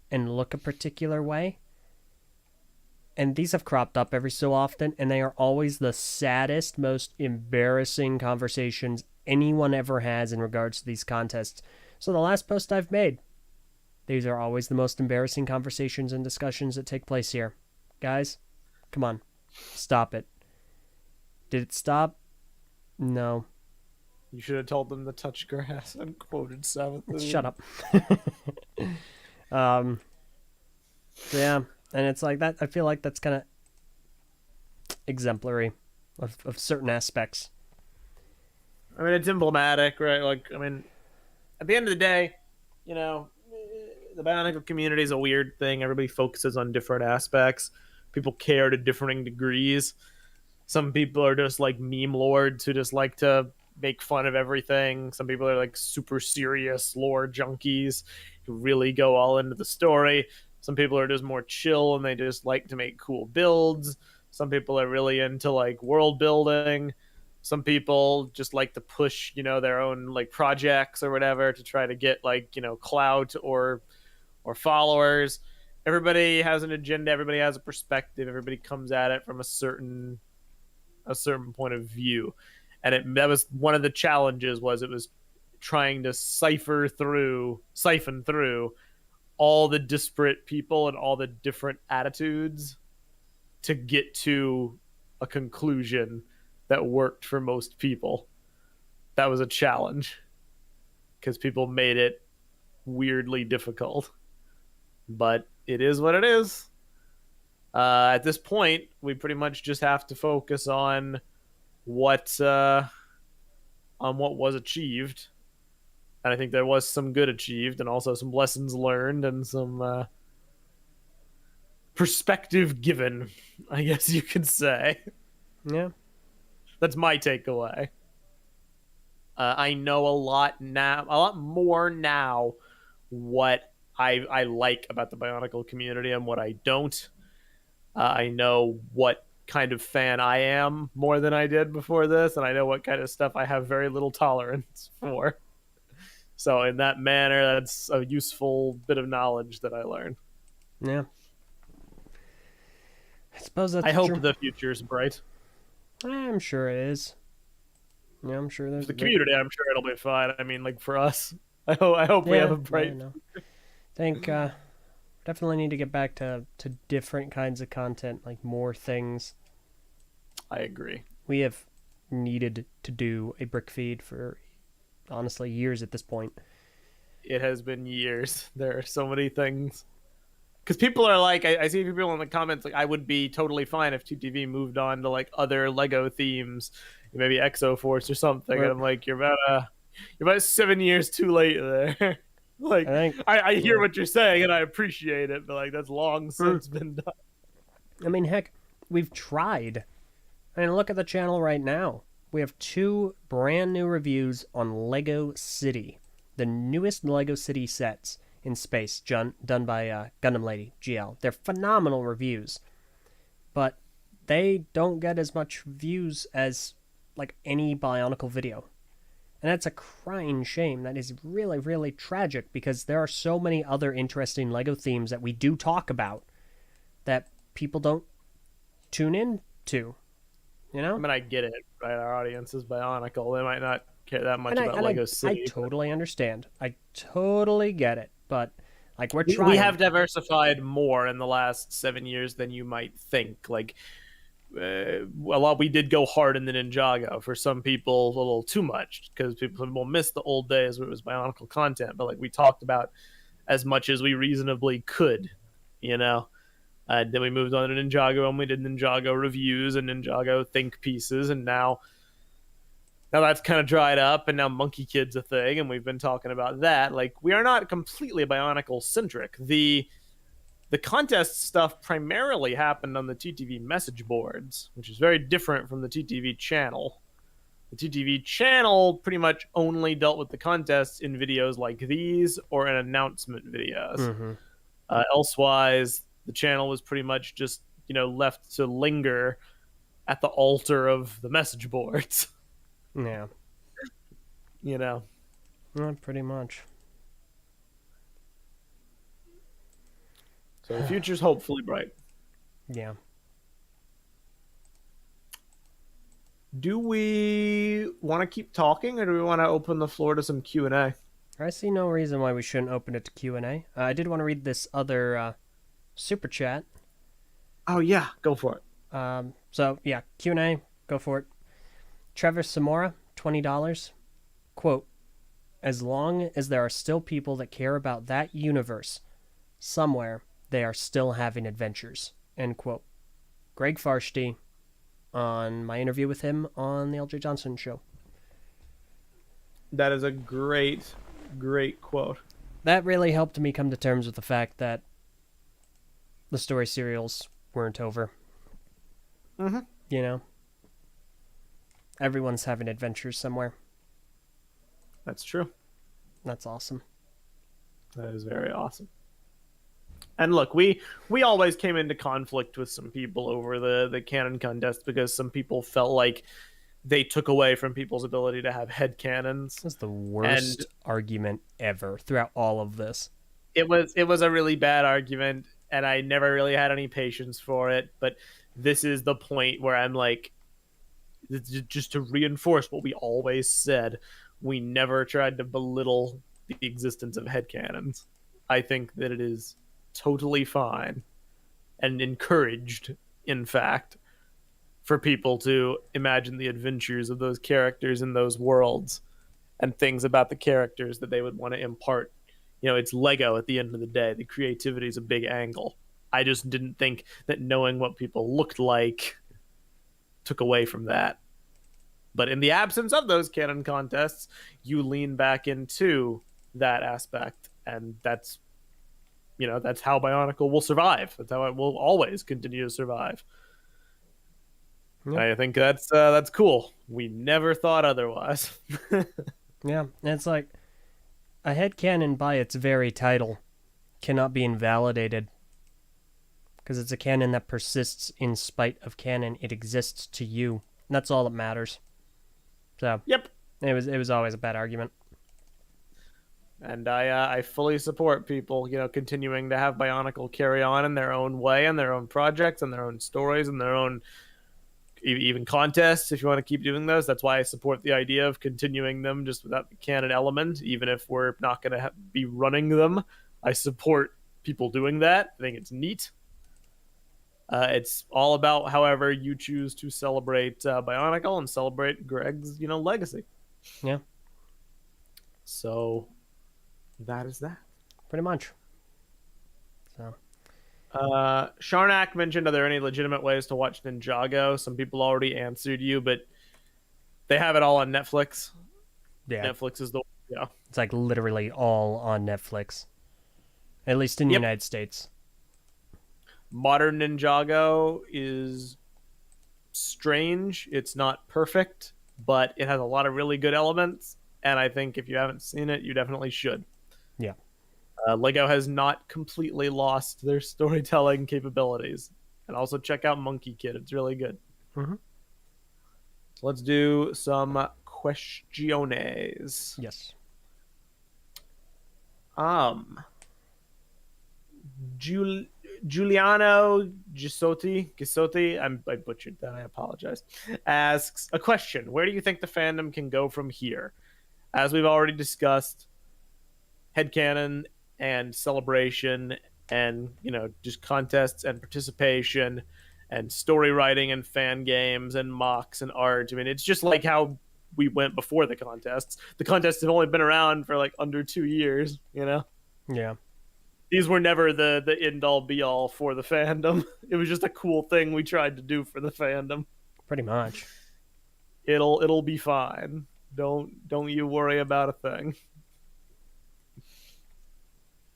and look a particular way. And these have cropped up every so often, and they are always the saddest, most embarrassing conversations anyone ever has in regards to these contests. So the last post I've made, these are always the most embarrassing conversations and discussions that take place here. Guys, come on. Stop it. Did it stop? No. You should have told them to touch grass and quoted Seventh. Shut up. Yeah, and it's like that. I feel like that's kind of exemplary of certain aspects. I mean, it's emblematic, right? Like, I mean, at the end of the day, the Bionicle community is a weird thing. Everybody focuses on different aspects. People care to differing degrees. Some people are just like meme lords who just like to make fun of everything. Some people are like super serious lore junkies who really go all into the story. Some people are just more chill and they just like to make cool builds. Some people are really into like world building. Some people just like to push, their own like projects or whatever to try to get like, clout or or followers. Everybody has an agenda. Everybody has a perspective. Everybody comes at it from a certain point of view, and that was one of the challenges. Was it was trying to siphon through all the disparate people and all the different attitudes to get to a conclusion that worked for most people. That was a challenge because people made it weirdly difficult, but it is what it is. At this point, we pretty much just have to focus on what was achieved, and I think there was some good achieved, and also some lessons learned, and some perspective given, I guess you could say. Yeah. That's my takeaway. I know a lot more now, what I like about the Bionicle community and what I don't. I know what kind of fan I am more than I did before this, and I know what kind of stuff I have very little tolerance for. So in that manner, that's a useful bit of knowledge that I learned. Yeah. I suppose that's I hope true. the future's bright. I'm sure it is. Yeah, I'm sure there's For the community, I'm sure it'll be fine. I mean, like, for us, I hope we have a bright. Yeah, no. I think definitely need to get back to different kinds of content, like more things. I agree. We have needed to do a brick feed for, honestly, years at this point. It has been years. There are so many things. Because people are like, I see people in the comments like, I would be totally fine if 2TV moved on to like other Lego themes, maybe Exo Force or something. And I'm like, you're about 7 years too late there. Like, I hear what you're saying and I appreciate it, but like, that's long since been done. I mean, heck, we've tried. I mean, look at the channel right now. We have 2 brand new reviews on Lego City, the newest Lego City sets in space, done by Gundam Lady GL. They're phenomenal reviews, but they don't get as much views as like any Bionicle video, and that's a crying shame. That is really, really tragic, because there are so many other interesting Lego themes that we do talk about that people don't tune in to. You know? I mean, I get it, right? Our audience is Bionicle. They might not care that much about Lego City. I totally understand. I totally get it. But like, we're trying. We have diversified more in the last 7 years than you might think. Like, a lot, we did go hard in the Ninjago. For some people, a little too much, because people will miss the old days where it was Bionicle content. But like, we talked about as much as we reasonably could, you know. Then we moved on to Ninjago, and we did Ninjago reviews and Ninjago think pieces, and now that's kind of dried up, and now Monkey Kid's a thing, and we've been talking about that. Like, we are not completely Bionicle centric. The contest stuff primarily happened on the TTV message boards, which is very different from the TTV channel. The TTV channel pretty much only dealt with the contests in videos like these or in announcement videos. Mm-hmm. Elsewise, the channel was pretty much just, left to linger at the altar of the message boards. Yeah. Pretty much. So the future's hopefully bright. Yeah. Do we want to keep talking, or do we want to open the floor to some Q&A? I see no reason why we shouldn't open it to Q&A. I did want to read this other super chat. Oh, yeah. Go for it. So, yeah, Q&A. Go for it. Trevor Samora, $20. Quote, as long as there are still people that care about that universe, somewhere they are still having adventures. End quote. Greg Farshtey, on my interview with him on the Eljay Johnson show. That is a great quote. That really helped me come to terms with the fact that the story serials weren't over. Mm-hmm. Everyone's having adventures somewhere. That's true. That's awesome. That is very awesome. And look, we always came into conflict with some people over the canon contest, because some people felt like they took away from people's ability to have head canons. That's the worst argument ever throughout all of this. it was a really bad argument, and I never really had any patience for it. But this is the point where I'm like, just to reinforce what we always said, we never tried to belittle the existence of headcanons. I think that it is totally fine and encouraged, in fact, for people to imagine the adventures of those characters in those worlds and things about the characters that they would want to impart. It's Lego at the end of the day. The creativity is a big angle. I just didn't think that knowing what people looked like took away from that. But in the absence of those canon contests, you lean back into that aspect, and that's how Bionicle will survive. That's how it will always continue to survive. Yep. I think that's cool. We never thought otherwise. Yeah, and it's like a headcanon by its very title cannot be invalidated because it's a canon that persists in spite of canon. It exists to you. And that's all that matters. So Yep. It was always a bad argument. And I fully support people, continuing to have Bionicle carry on in their own way and their own projects and their own stories and their own even contests. If you want to keep doing those, that's why I support the idea of continuing them just without the canon element, even if we're not going to be running them. I support people doing that. I think it's neat. It's all about however you choose to celebrate Bionicle and celebrate Greg's, legacy. Yeah. So that is that. Pretty much. So. Sharnak mentioned, are there any legitimate ways to watch Ninjago? Some people already answered you, but they have it all on Netflix. Yeah. Netflix is yeah. It's like literally all on Netflix. At least in the United States. Modern Ninjago is strange. It's not perfect, but it has a lot of really good elements, and I think if you haven't seen it, you definitely should. Yeah. Lego has not completely lost their storytelling capabilities. And also check out Monkey Kid. It's really good. Mm-hmm. So let's do some questiones. Yes. Giuliano Gisotti, I butchered that, I apologize, asks a question. Where do you think the fandom can go from here? As we've already discussed, headcanon and celebration and, just contests and participation and story writing and fan games and mocks and art. I mean, it's just like how we went before the contests. The contests have only been around for like under 2 years, Yeah. These were never the end all be all for the fandom. It was just a cool thing we tried to do for the fandom. Pretty much. It'll be fine. Don't you worry about a thing.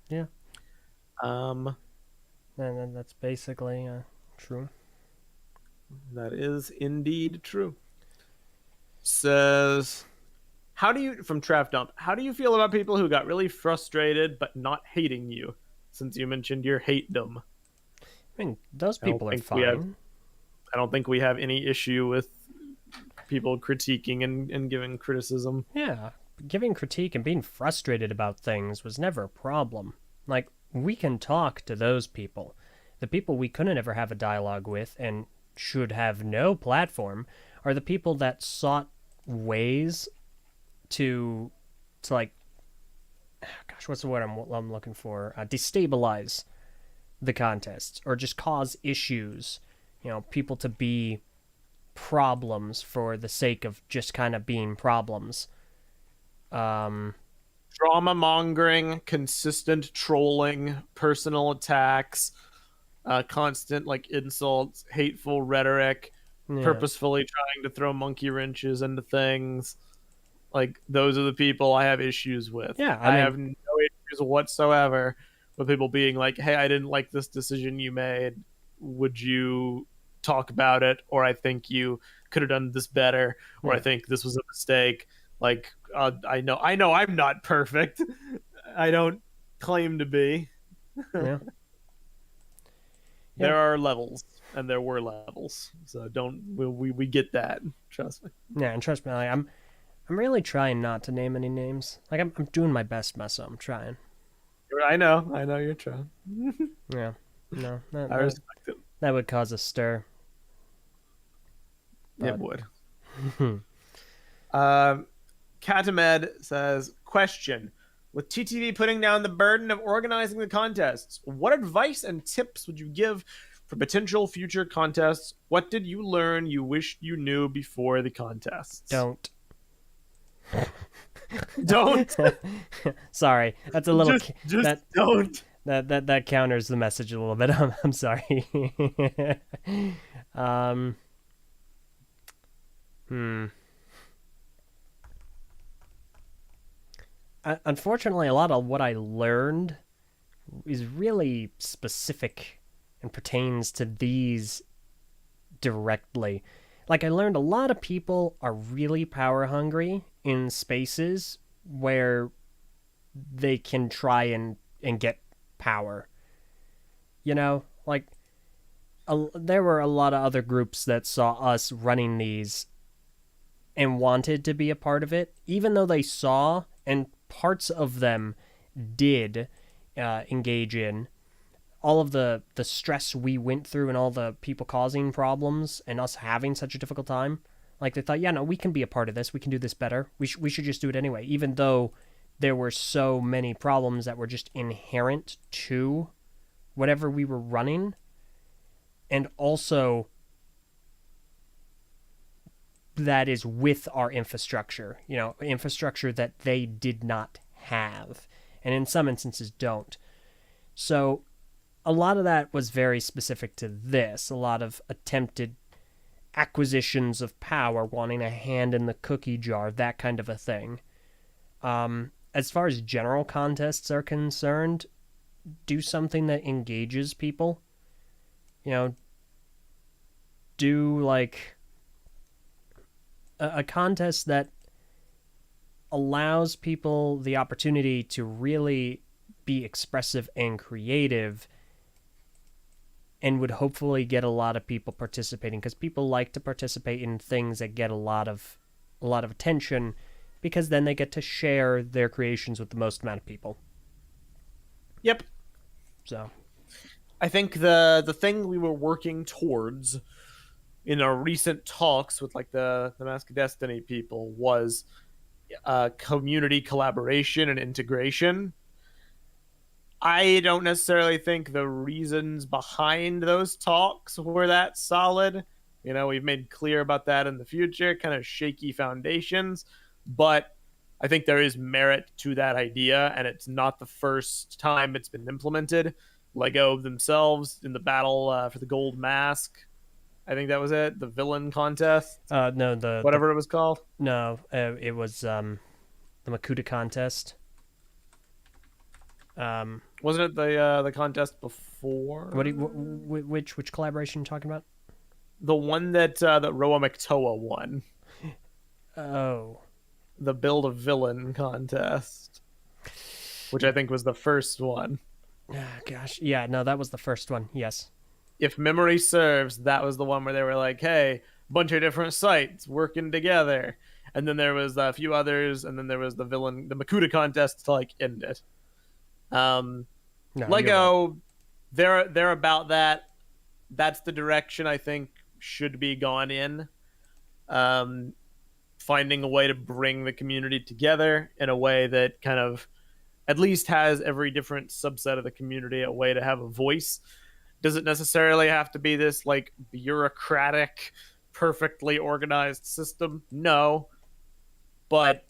Yeah. And that's basically true. That is indeed true. Says, from Trav Dump, how do you feel about people who got really frustrated but not hating you? Since you mentioned your hate-dom. I mean, those people are fine. I don't think we have any issue with people critiquing and giving criticism. Yeah, giving critique and being frustrated about things was never a problem. Like, we can talk to those people. The people we couldn't ever have a dialogue with and should have no platform are the people that sought ways to like, gosh, what's the word I'm looking for? Destabilize the contests or just cause issues. People to be problems for the sake of just kind of being problems. Drama mongering, consistent trolling, personal attacks, constant like insults, hateful rhetoric, purposefully trying to throw monkey wrenches into things. Like, those are the people I have issues with. Yeah, I have no issues whatsoever with people being like, hey, I didn't like this decision you made. Would you talk about it? Or I think you could have done this better. Or I think this was a mistake. Like, I know I'm not perfect. I don't claim to be. Yeah. There are levels, and there were levels. So we get that. Trust me. Yeah, and trust me, like, I'm really trying not to name any names. Like, I'm doing my best, Meso. I'm trying. I know you're trying. Yeah. No, I respect it. that would cause a stir. It But would. Um, Katamed says, question. With TTV putting down the burden of organizing the contests, what advice and tips would you give for potential future contests? What did you learn you wished you knew before the contests? don't. Don't. Sorry, that's a little Just that don't. that counters the message a little bit. I'm sorry. um. Hmm. Unfortunately, a lot of what I learned is really specific and pertains to these directly. Like, I learned a lot of people are really power hungry in spaces where they can try and get power. You know, like, there were a lot of other groups that saw us running these and wanted to be a part of it, even though they saw, and parts of them did engage in all of the stress we went through and all the people causing problems and us having such a difficult time. Like, they thought, yeah, no, we can be a part of this. We can do this better. We should just do it anyway, even though there were so many problems that were just inherent to whatever we were running. And also, that is with our infrastructure, infrastructure that they did not have, and in some instances don't. So a lot of that was very specific to this, a lot of attempted acquisitions of power, wanting a hand in the cookie jar, that kind of a thing. As far as general contests are concerned, do something that engages people. Do like a contest that allows people the opportunity to really be expressive and creative, and would hopefully get a lot of people participating, because people like to participate in things that get a lot of attention, because then they get to share their creations with the most amount of people. Yep. So I think the thing we were working towards in our recent talks with like the Mask of Destiny people was community collaboration and integration. I don't necessarily think the reasons behind those talks were that solid. We've made clear about that in the future, kind of shaky foundations, but I think there is merit to that idea, and it's not the first time it's been implemented. Lego themselves in the battle for the gold mask, I think that was it. The villain contest. No, whatever it was called. No, it was the Makuta contest. Wasn't it the contest before? Which collaboration are you talking about? The one that Roa McToa won. Oh, the Build a Villain contest, which I think was the first one. Gosh, yeah, no, that was the first one. Yes. If memory serves, that was the one where they were like, "Hey, bunch of different sites working together," and then there was a few others, and then there was the Makuta contest to like end it. No, Lego, right. they're about that. That's the direction I think should be gone in. Finding a way to bring the community together in a way that kind of at least has every different subset of the community a way to have a voice. Does it necessarily have to be this like bureaucratic, perfectly organized system? No. But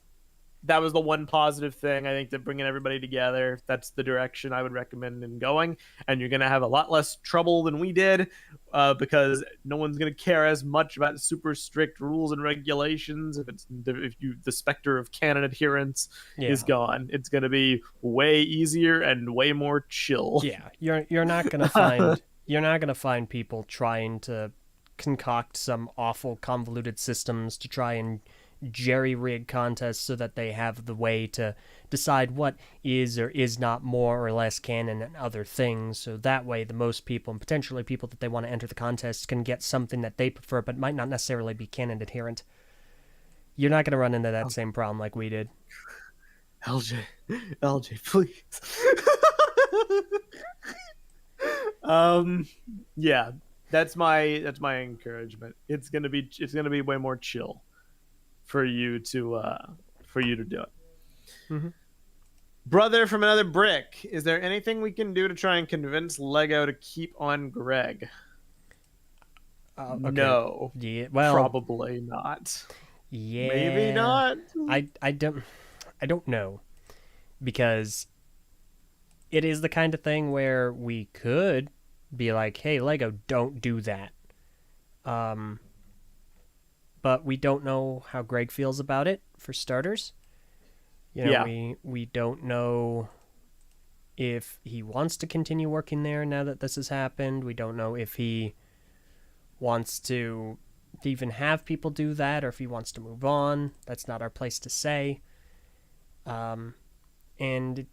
that was the one positive thing I think, that bringing everybody together, that's the direction I would recommend in going. And you're going to have a lot less trouble than we did, because no one's going to care as much about super strict rules and regulations. If the specter of canon adherence is gone, it's going to be way easier and way more chill. Yeah, you're not going to find people trying to concoct some awful convoluted systems to try and jerry-rig contests so that they have the way to decide what is or is not more or less canon and other things, so that way the most people, and potentially people that they want to enter the contest, can get something that they prefer but might not necessarily be canon adherent. You're not going to run into that same problem like we did. LJ, LJ, please. um, yeah, that's my encouragement. It's gonna be way more chill for you to do it. Hmm. Brother from another brick, is there anything we can do to try and convince Lego to keep on Greg? Okay. No, Yeah. Well, probably not. Maybe yeah. not. I don't know, because it is the kind of thing where we could be like, "Hey, Lego, don't do that." Um, but we don't know how Greg feels about it, for starters. Yeah, We don't know if he wants to continue working there now that this has happened. We don't know if he wants to even have people do that, or if he wants to move on. That's not our place to say. Um, and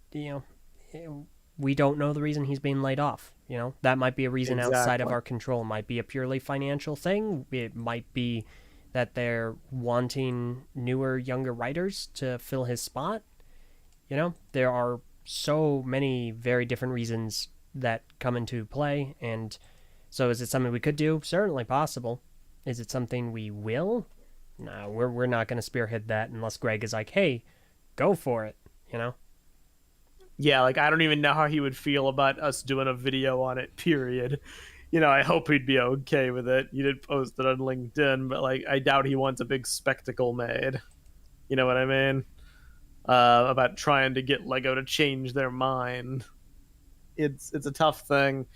we don't know the reason he's being laid off. That might be a reason outside of exactly. our control. It might be a purely financial thing. It might be that they're wanting newer, younger writers to fill his spot. There are so many very different reasons that come into play. And so, is it something we could do? Certainly possible. Is it something we will? No, we're not going to spearhead that unless Greg is like, "Hey, go for it." You know? Yeah, like I don't even know how he would feel about us doing a video on it, period. I hope he'd be okay with it. You did post it on LinkedIn, but like I doubt he wants a big spectacle made. You know what I mean? About trying to get Lego to change their mind. It's a tough thing,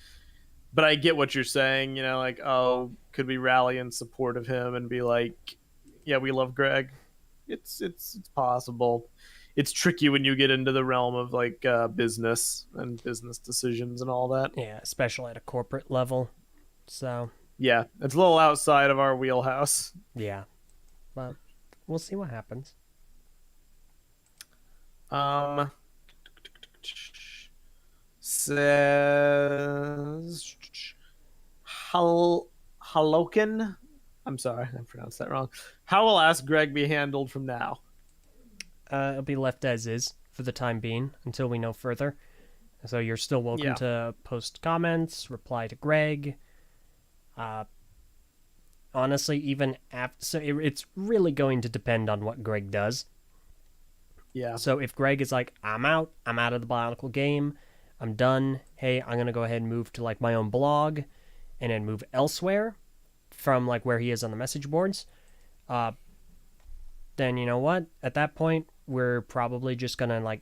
but I get what you're saying. Like, oh, could we rally in support of him and be like, yeah, we love Greg. It's possible. It's tricky when you get into the realm of like business and business decisions and all that. Yeah, especially at a corporate level. So, Yeah, it's a little outside of our wheelhouse. yeah. But we'll see what happens. Um, says Halokin. I'm sorry, I pronounced that wrong. How will Ask Greg be handled from now? It'll be left as is for the time being until we know further. So you're still welcome Yeah, to post comments, reply to Greg. Uh, Honestly, even after, so it's really going to depend on what Greg does. yeah, So if Greg is like, I'm out of the Bionicle game, I'm done. Hey, I'm gonna go ahead and move to like my own blog, and then move elsewhere from like where he is on the message boards. Uh, then you know what? At that point, we're probably just gonna like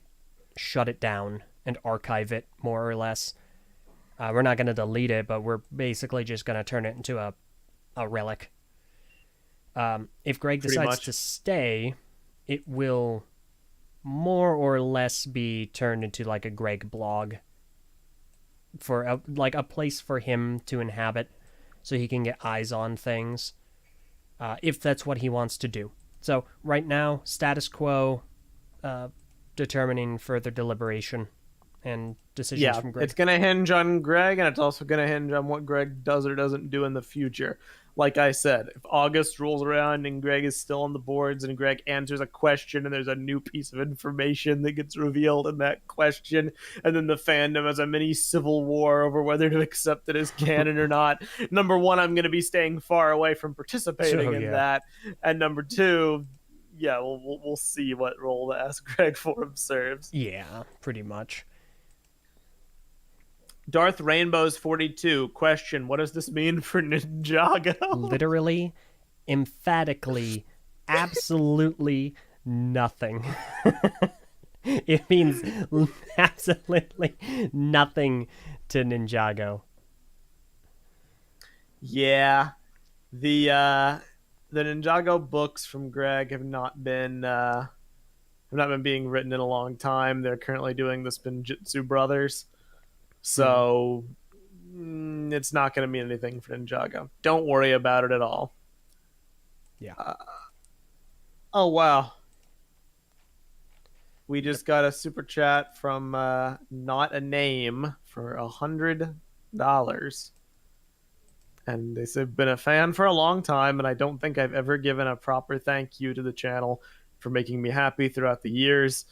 shut it down and archive it more or less. We're not gonna delete it, but we're basically just gonna turn it into a relic. If Greg pretty decides much. to stay, it will more or less be turned into like a Greg blog, for like a place for him to inhabit, so he can get eyes on things, if that's what he wants to do. So right now, status quo, uh, determining further deliberation and decisions Yeah, from it's Greg. going to hinge on Greg, and it's also going to hinge on what Greg does or doesn't do in the future. Like I said, if August rolls around and Greg is still on the boards and Greg answers a question and there's a new piece of information that gets revealed in that question, and then the fandom has a mini civil war over whether to accept it as canon or not, number one, I'm going to be staying far away from participating So in yeah, that. And number two, yeah, we'll see what role the Ask Greg forum serves. yeah, pretty much. Darth Rainbow's 42 question: what does this mean for Ninjago? Literally, emphatically, absolutely nothing. It means absolutely nothing to Ninjago. Yeah, the Ninjago books from Greg have not been being written in a long time. They're currently doing the Spinjitzu Brothers, Hmm. so it's not going to mean anything for Ninjago. Don't worry about it at all. Yeah. Uh, oh wow, we Yep. just got a super chat from not a name for $100. And they said, been a fan for a long time, and I don't think I've ever given a proper thank you to the channel for making me happy throughout the years.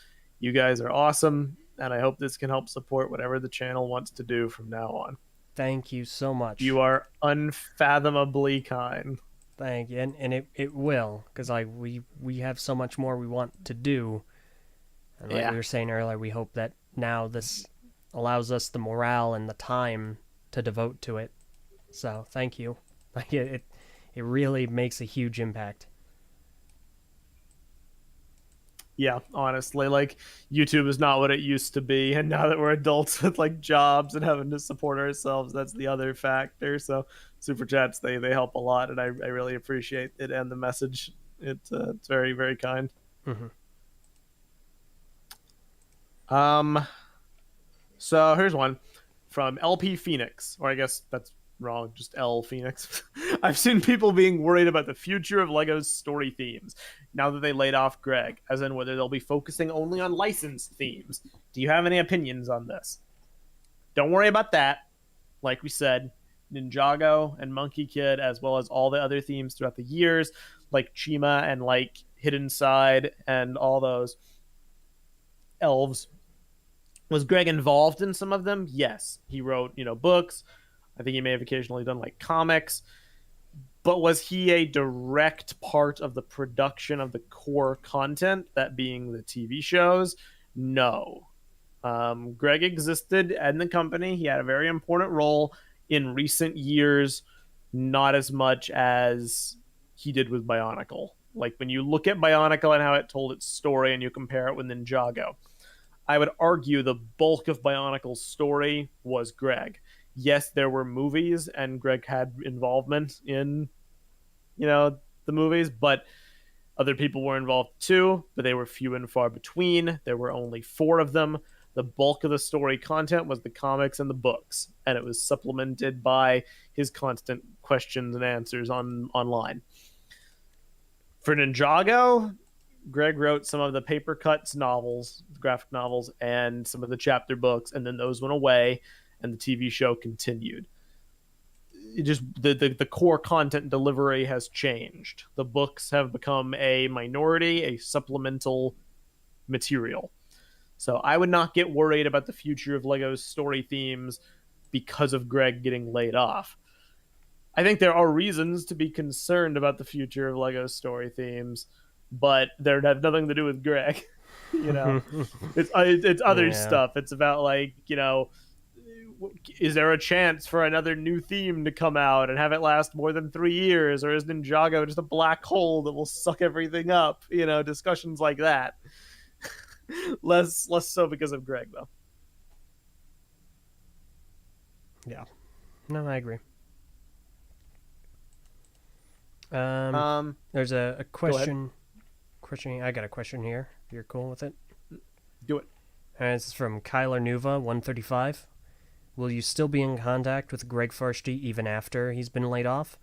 You guys are awesome, and I hope this can help support whatever the channel wants to do from now on. Thank you so much. You are unfathomably kind. Thank you, and it will, because like we have so much more we want to do, and like Yeah. we were saying earlier, we hope that now this allows us the morale and the time to devote to it. So thank you. Like it really makes a huge impact. Yeah, honestly, like YouTube is not what it used to be, and now that we're adults with like jobs and having to support ourselves, that's the other factor. So super chats they help a lot, and I really appreciate it and the message. It's very very kind. Hmm. Um, so here's one from LP Phoenix, or I guess that's wrong, just L Phoenix. I've seen people being worried about the future of Lego's story themes now that they laid off Greg, as in whether they'll be focusing only on licensed themes. Do you have any opinions on this? Don't worry about that. Like we said, Ninjago and Monkey Kid, as well as all the other themes throughout the years, like Chima and like Hidden Side and all those elves. Was Greg involved in some of them? Yes. He wrote, books. I think he may have occasionally done like comics. But was he a direct part of the production of the core content, that being the TV shows? No. Greg existed in the company. He had a very important role in recent years, not as much as he did with Bionicle. Like when you look at Bionicle and how it told its story and you compare it with Ninjago, I would argue the bulk of Bionicle's story was Greg. Yes, there were movies and Greg had involvement in, the movies, but other people were involved too, but they were few and far between. There were only 4 of them. The bulk of the story content was the comics and the books, and it was supplemented by his constant questions and answers online. For Ninjago, Greg wrote some of the paper cuts novels, graphic novels, and some of the chapter books, and then those went away, and the TV show continued. It just the core content delivery has changed. The books have become a minority, a supplemental material. So I would not get worried about the future of Lego's story themes because of Greg getting laid off. I think there are reasons to be concerned about the future of Lego's story themes, but they have nothing to do with Greg. It's other Yeah. stuff. It's about like is there a chance for another new theme to come out and have it last more than 3 years, or is Ninjago just a black hole that will suck everything up? Discussions like that. less so because of Greg though. Yeah. No, I agree. There's a question. I got a question here. If you're cool with it, Do it. This is from Kyler Nuva 135. Will you still be in contact with Greg Farshtey even after he's been laid off?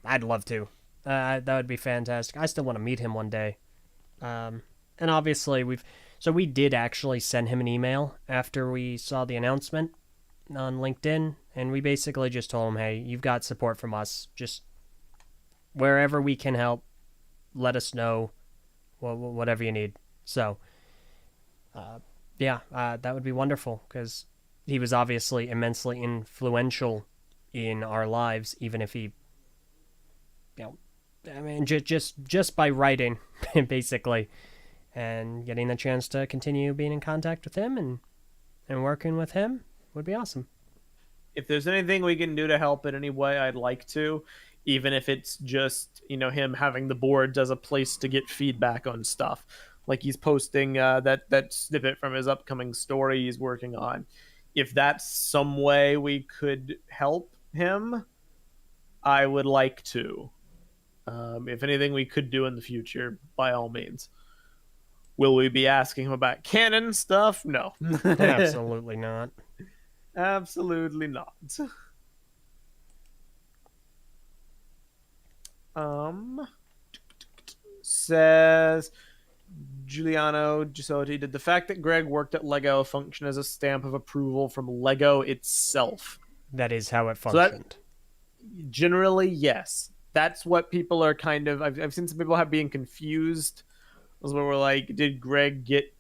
I'd love to. That would be fantastic. I still want to meet him one day. And obviously we did actually send him an email after we saw the announcement on LinkedIn, and we basically just told him, hey, you've got support from us. Just wherever we can help, let us know, whatever you need. So, that would be wonderful, because he was obviously immensely influential in our lives, even if he, just by writing, basically, and getting the chance to continue being in contact with him and working with him would be awesome. If there's anything we can do to help in any way, I'd like to, even if it's just, him having the boards as a place to get feedback on stuff. Like he's posting that snippet from his upcoming story he's working on. If that's some way we could help him, I would like to. If anything we could do in the future, by all means. Will we be asking him about canon stuff? No. Absolutely not. Absolutely not. Says Giuliano Gisotti, did the fact that Greg worked at Lego function as a stamp of approval from Lego itself? That is how it functioned. Generally, yes. That's what people are kind of. I've seen some people being confused was where we're like, did Greg get,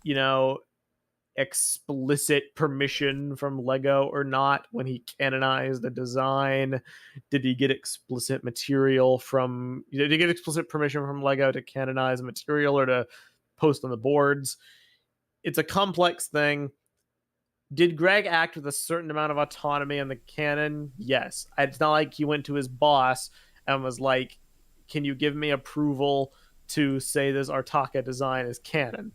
explicit permission from Lego or not when he canonized the design? Did he get explicit material from did he get explicit permission from Lego to canonize material or to post on the boards? It's a complex thing. Did Greg act with a certain amount of autonomy in the canon? Yes. It's not like he went to his boss and was like, can you give me approval to say this Artaka design is canon?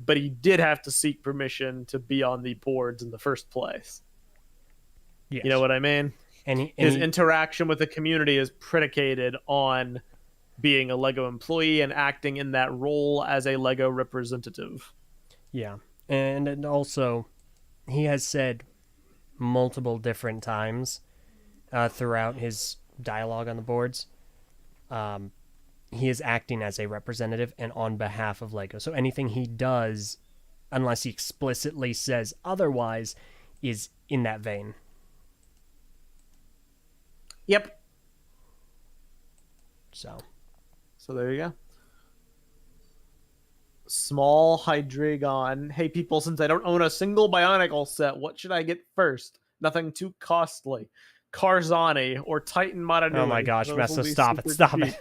But he did have to seek permission to be on the boards in the first place. Yes. You know what I mean? His interaction with the community is predicated on being a Lego employee and acting in that role as a Lego representative. Yeah. And also, he has said multiple different times throughout his dialogue on the boards, he is acting as a representative and on behalf of Lego. So anything he does, unless he explicitly says otherwise, is in that vein. Yep. So there you go. Small Hydreigon. Hey people, since I don't own a single Bionicle set, what should I get first? Nothing too costly. Karzani or Titan Madanui. Oh my gosh, Meso, stop it.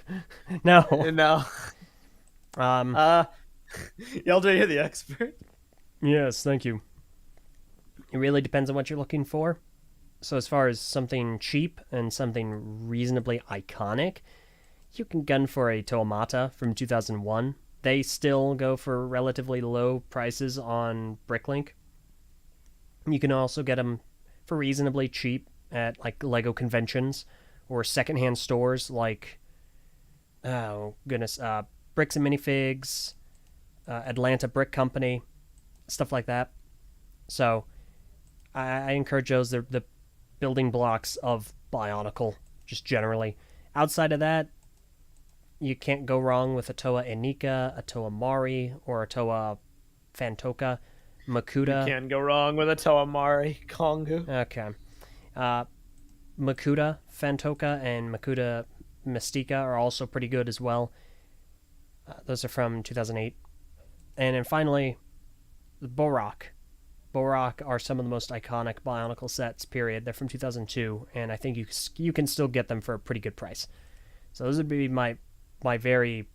No. No. Eljay, you're the expert. Yes, thank you. It really depends on what you're looking for. So as far as something cheap and something reasonably iconic, you can gun for a Toamata from 2001. They still go for relatively low prices on Bricklink. You can also get them for reasonably cheap at like Lego conventions or secondhand stores like, oh goodness, Bricks and Minifigs, Atlanta Brick Company, stuff like that. So I encourage those. They're the building blocks of Bionicle, just generally. Outside of that, you can't go wrong with a Toa Enika, a Toa Mari, or a Toa Fantoka. Makuta. You can't go wrong with a Toa Mari Kongu. Okay. Makuta Fantoka and Makuta Mystica are also pretty good as well. Those are from 2008. And then finally, Borak. Borak are some of the most iconic Bionicle sets, period. They're from 2002, and I think you can still get them for a pretty good price. So those would be my very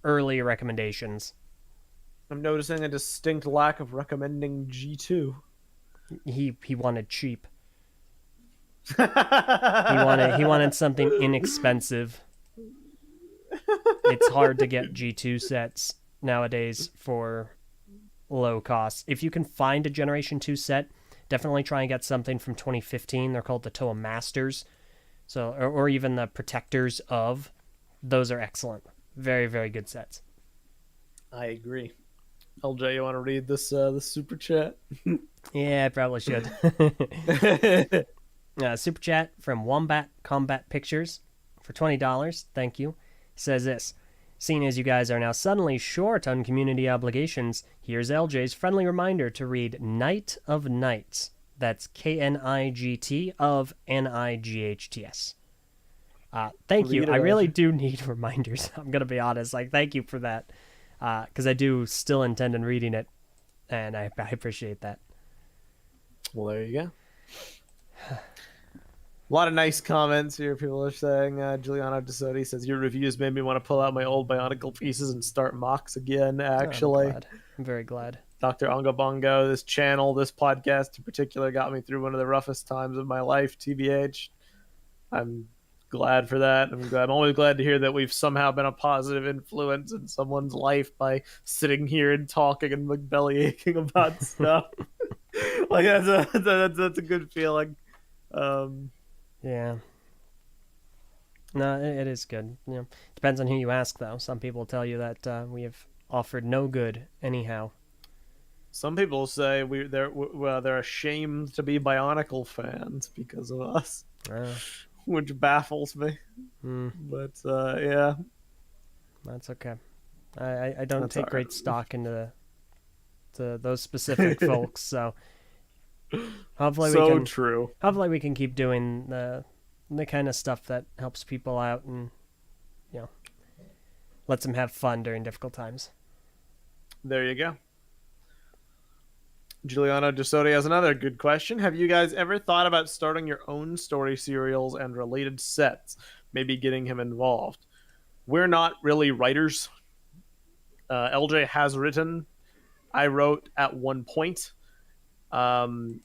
early recommendations. I'm noticing a distinct lack of recommending G2. He wanted cheap. he wanted something inexpensive. It's hard to get G2 sets nowadays for low costs. If you can find a Generation 2 set, definitely try and get something from 2015. They're called the Toa Masters. So, or even the Protectors of. Those are excellent. Very, very good sets. I agree. LJ, you want to read this super chat? Yeah, I probably should. Super chat from Wombat Combat Pictures for $20. Thank you. Says this. Seeing as you guys are now suddenly short on community obligations, here's LJ's friendly reminder to read Night of Nights. That's Knigt of Nights. Thank you. I really do need reminders. I'm going to be honest. Thank you for that. Because I do still intend on reading it. And I appreciate that. Well, there you go. A lot of nice comments here. People are saying, Giuliano DeSotti says, your reviews made me want to pull out my old Bionicle pieces and start mocks again, actually. I'm very glad. Dr. Ongo Bongo, this channel, this podcast in particular, got me through one of the roughest times of my life, TBH. I'm glad for that. I'm always glad to hear that we've somehow been a positive influence in someone's life by sitting here and talking and belly aching about stuff. That's a good feeling. Yeah. No, it is good. Depends on who you ask, though. Some people tell you that we have offered no good anyhow. Some people say they're ashamed to be Bionicle fans because of us, which baffles me. But yeah, that's okay. I don't take great stock into those specific folks, so hopefully Hopefully we can keep doing the kind of stuff that helps people out and lets him have fun during difficult times. There you go. Giuliano DeSoto has another good question. Have you guys ever thought about starting your own story serials and related sets? Maybe getting him involved. We're not really writers. LJ has written. I wrote at one point. Um,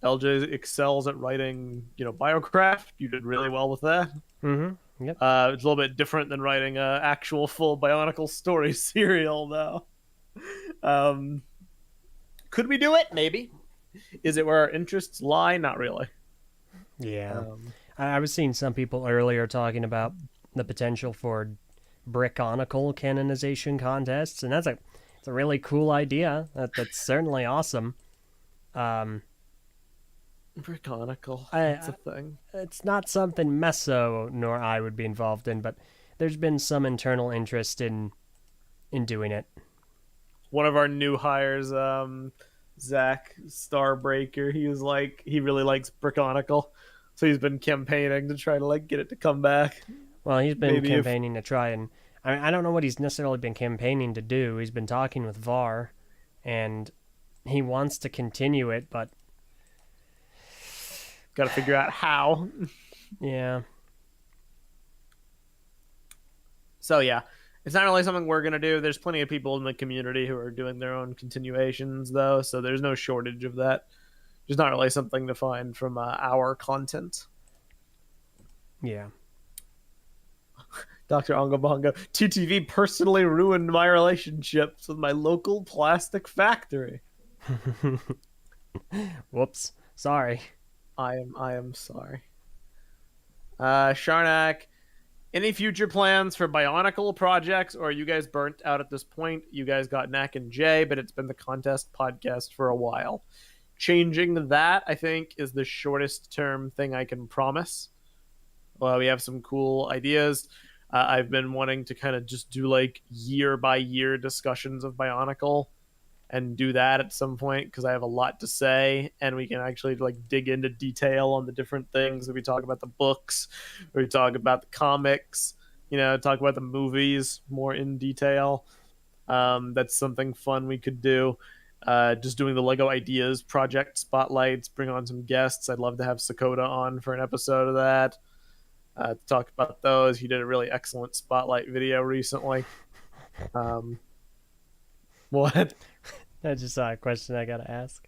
LJ excels at writing, Biocraft. You did really well with that. Mm-hmm. Yep. It's a little bit different than writing a actual full Bionicle story serial, though. Um, could we do it? Maybe. Is it where our interests lie? Not really. Yeah. I was seeing some people earlier talking about the potential for Brickonicle canonization contests, and it's a really cool idea. That's certainly awesome. Brickonicle. I, That's a thing. it's not something Meso nor I would be involved in, but there's been some internal interest in doing it. One of our new hires, Zach Starbreaker, he really likes Brickonicle. So he's been campaigning to try to get it to come back. Well, he's been Maybe campaigning to try and I don't know what he's necessarily been campaigning to do. He's been talking with VAR, and he wants to continue it, but got to figure out how. yeah. So yeah, it's not really something we're gonna do. There's plenty of people in the community who are doing their own continuations, though, so there's no shortage of that. Just not really something to find from our content. Yeah. Dr. Ongobongo, TTV personally ruined my relationships with my local plastic factory. Whoops. Sorry. I am sorry. Sharnak, any future plans for Bionicle projects, or are you guys burnt out at this point? You guys got Knack and Jay, but it's been the contest podcast for a while. Changing that, I think, is the shortest term thing I can promise. Well, we have some cool ideas. I've been wanting to kind of just do year by year discussions of Bionicle and do that at some point because I have a lot to say and we can actually dig into detail on the different things. We talk about the books, we talk about the comics, talk about the movies more in detail. That's something fun we could do. Just doing the Lego Ideas project spotlights, bring on some guests. I'd love to have Sakota on for an episode of that. To talk about those. He did a really excellent spotlight video recently. What? I just saw a question I gotta ask.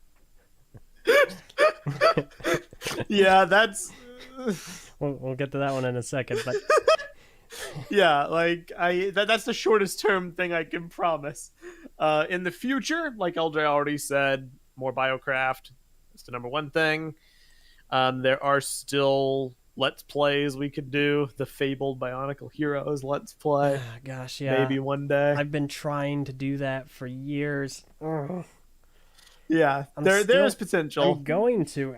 Yeah, that's. We'll get to that one in a second, but yeah, that's the shortest term thing I can promise. In the future, like LJ already said, more Biocraft. That's the number one thing. There are still Let's Plays we could do. The fabled Bionicle Heroes Let's Play. Gosh, yeah. Maybe one day. I've been trying to do that for years. Yeah, there's potential. I'm going to.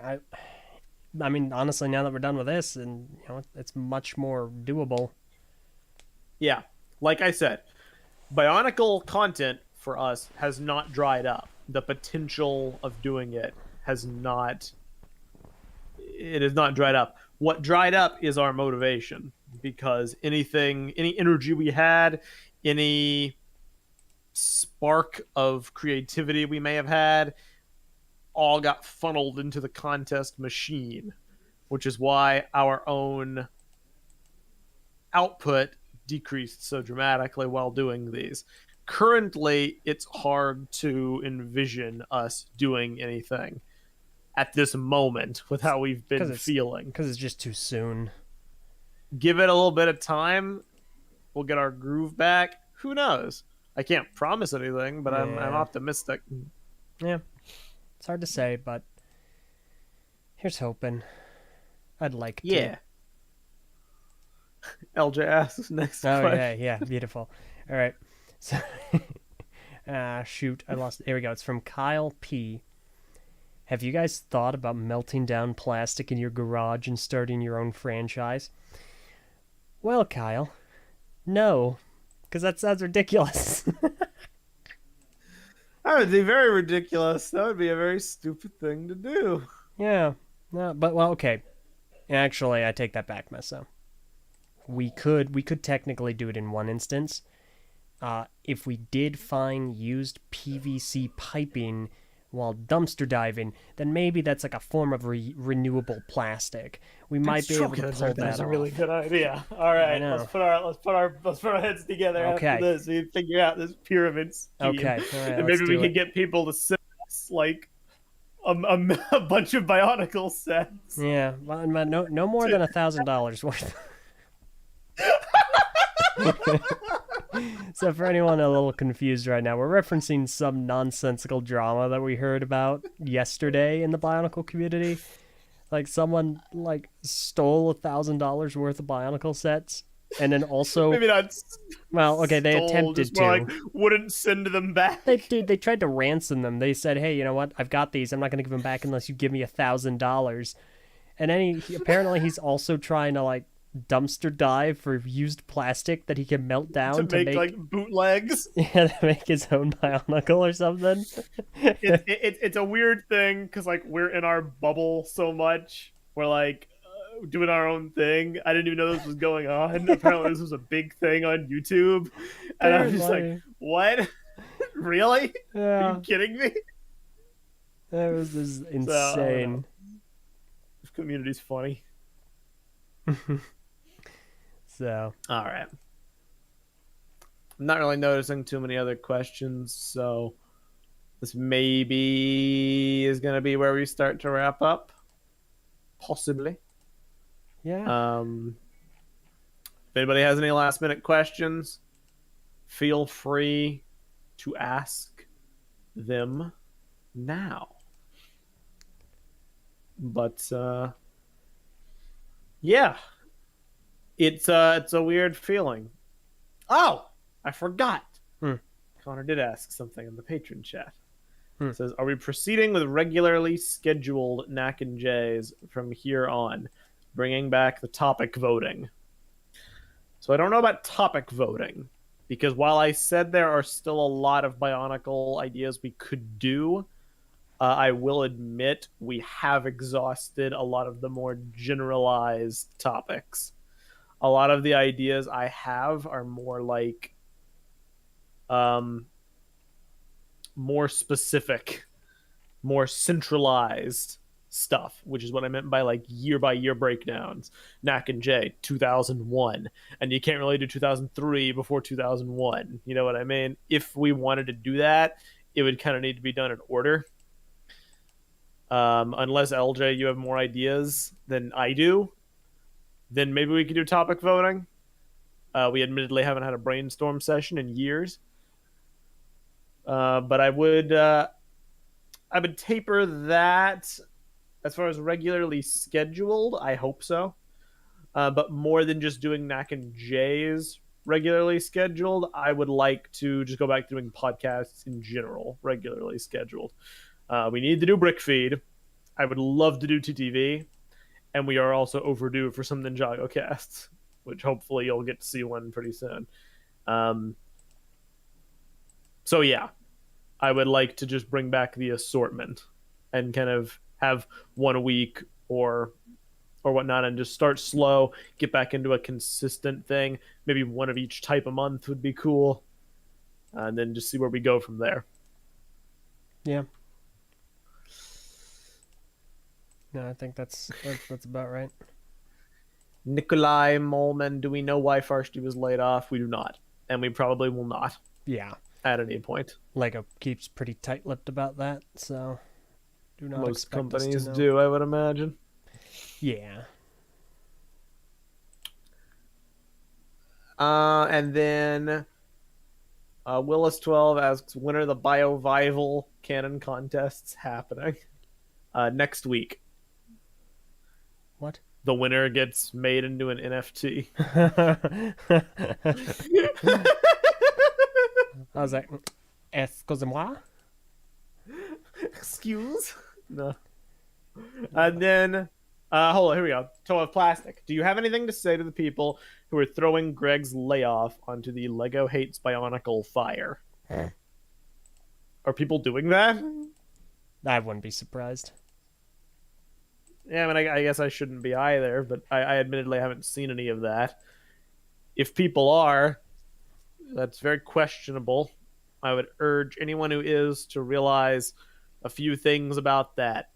I mean, honestly, now that we're done with this, and it's much more doable. Yeah, like I said, Bionicle content for us has not dried up. The potential of doing it has not. It has not dried up. What dried up is our motivation, because any energy we had, any spark of creativity we may have had, all got funneled into the contest machine, which is why our own output decreased so dramatically while doing these. Currently, it's hard to envision us doing anything at this moment with how we've been feeling. Because it's just too soon. Give it a little bit of time. We'll get our groove back. Who knows? I can't promise anything, but I'm optimistic. Yeah. It's hard to say, but here's hoping. I'd like to. Yeah. LJ asks next question. Yeah, beautiful. All right. So, shoot, I lost it. Here we go. It's from Kyle P. Have you guys thought about melting down plastic in your garage and starting your own franchise? Well, Kyle, no, because that sounds ridiculous. That would be very ridiculous. That would be a very stupid thing to do. Yeah, no, but well, okay. Actually, I take that back, Meso. we could technically do it in one instance. If we did find used PVC piping while dumpster diving, then maybe that's like a form of renewable plastic. We might be able to pull that That's a off. really good idea. All I right, know. let's put our heads together after Okay. this. We figure out this pyramid scheme, Okay. All right. and Let's maybe we do can it. get people to send us like a bunch of Bionicle sets. Yeah. No more than $1,000 worth. So for anyone a little confused right now, we're referencing some nonsensical drama that we heard about yesterday in the Bionicle community. Like someone like stole $1,000 worth of Bionicle sets, and then also Maybe not. well, okay, they Stole, attempted just more to. like wouldn't send them back. They tried to ransom them. They said, "Hey, you know what? I've got these. I'm not going to give them back unless you give me $1,000." And then apparently he's also trying to like dumpster dive for used plastic that he can melt down to make like bootlegs. Yeah, to make his own Bionicle or something. It's a weird thing because like we're in our bubble so much. We're like doing our own thing. I didn't even know this was going on. Apparently, this was a big thing on YouTube, and I'm just like, "What? Really? Yeah. Are you kidding me?" That was just insane. This community's funny. So, all right. I'm not really noticing too many other questions, so this maybe is going to be where we start to wrap up. Possibly. Yeah. If anybody has any last minute questions, feel free to ask them now. But yeah, it's a weird feeling. Oh, I forgot. Connor did ask something in the patron chat. It says, "Are we proceeding with regularly scheduled Knack and Jays from here on, bringing back the topic voting?" So I don't know about topic voting, because while I said there are still a lot of Bionicle ideas we could do, I will admit we have exhausted a lot of the more generalized topics. A lot of the ideas I have are more like more specific, more centralized stuff, which is what I meant by like year by year breakdowns. Knack and Jay 2001, and you can't really do 2003 before 2001. You know what I mean? If we wanted to do that, it would kind of need to be done in order. Unless LJ, you have more ideas than I do, then maybe we could do topic voting. We admittedly haven't had a brainstorm session in years, but I would taper that as far as regularly scheduled. I hope so, but more than just doing Knack and Jay's regularly scheduled, I would like to just go back to doing podcasts in general regularly scheduled. We need to do Brick Feed. I would love to do TTV, and we are also overdue for some Ninjago casts, which hopefully you'll get to see one pretty soon. So yeah, I would like to just bring back the assortment and kind of have one a week or whatnot, and just start slow, get back into a consistent thing. Maybe one of each type a month would be cool, and then just see where we go from there. Yeah. No, I think that's about right. Nikolai Molman, do we know why Farshtey was laid off? We do not, and we probably will not. Yeah. At any point. Lego keeps pretty tight-lipped about that, so do not most expect companies us to know. do, I would imagine. Yeah. And then Willis12 asks, when are the Bio-Vival canon contests happening? Next week. What? The winner gets made into an NFT. I was like, excusez-moi? Excuse? No. And then, hold on, here we go. Toe of Plastic. Do you have anything to say to the people who are throwing Greg's layoff onto the Lego Hates Bionicle fire? Are people doing that? I wouldn't be surprised. Yeah, I mean, I guess I shouldn't be either, but I admittedly haven't seen any of that. If people are, that's very questionable. I would urge anyone who is to realize a few things about that.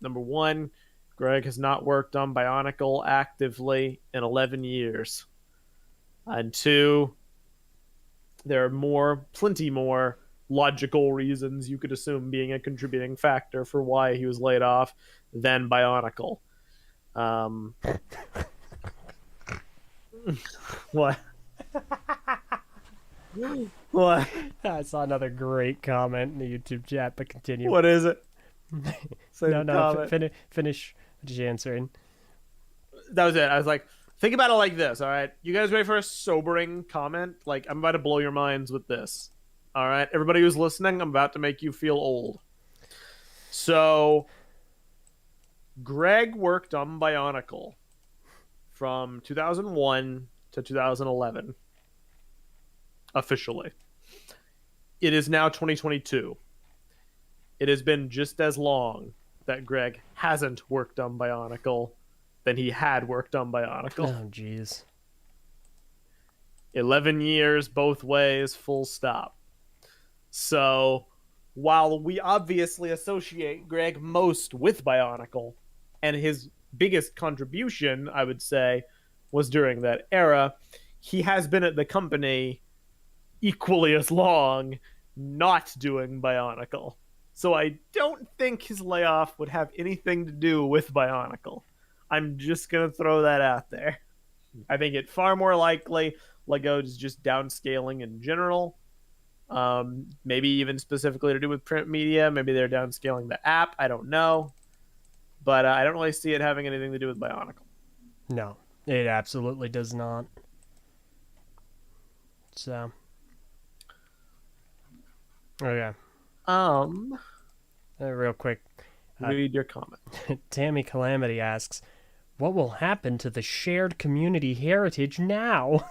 Number one, Greg has not worked on Bionicle actively in 11 years. And two, there are plenty more logical reasons you could assume being a contributing factor for why he was laid off than Bionicle. Um, what? What? I saw another great comment in the YouTube chat, but continue. What is it? Say No, finish just answering. That was it. I was like, think about it like this, all right? You guys ready for a sobering comment? Like, I'm about to blow your minds with this. All right? Everybody who's listening, I'm about to make you feel old. So, Greg worked on Bionicle from 2001 to 2011, officially. It is now 2022. It has been just as long that Greg hasn't worked on Bionicle than he had worked on Bionicle. Oh, jeez. 11 years both ways, full stop. So, while we obviously associate Greg most with Bionicle, and his biggest contribution, I would say, was during that era, he has been at the company equally as long not doing Bionicle. So I don't think his layoff would have anything to do with Bionicle. I'm just going to throw that out there. I think it far more likely Lego is just downscaling in general. Maybe even specifically to do with print media. Maybe they're downscaling the app. I don't know. But I don't really see it having anything to do with Bionicle. No, it absolutely does not. So, okay. Real quick. Read your comment. Tammy Calamity asks, what will happen to the shared community heritage now?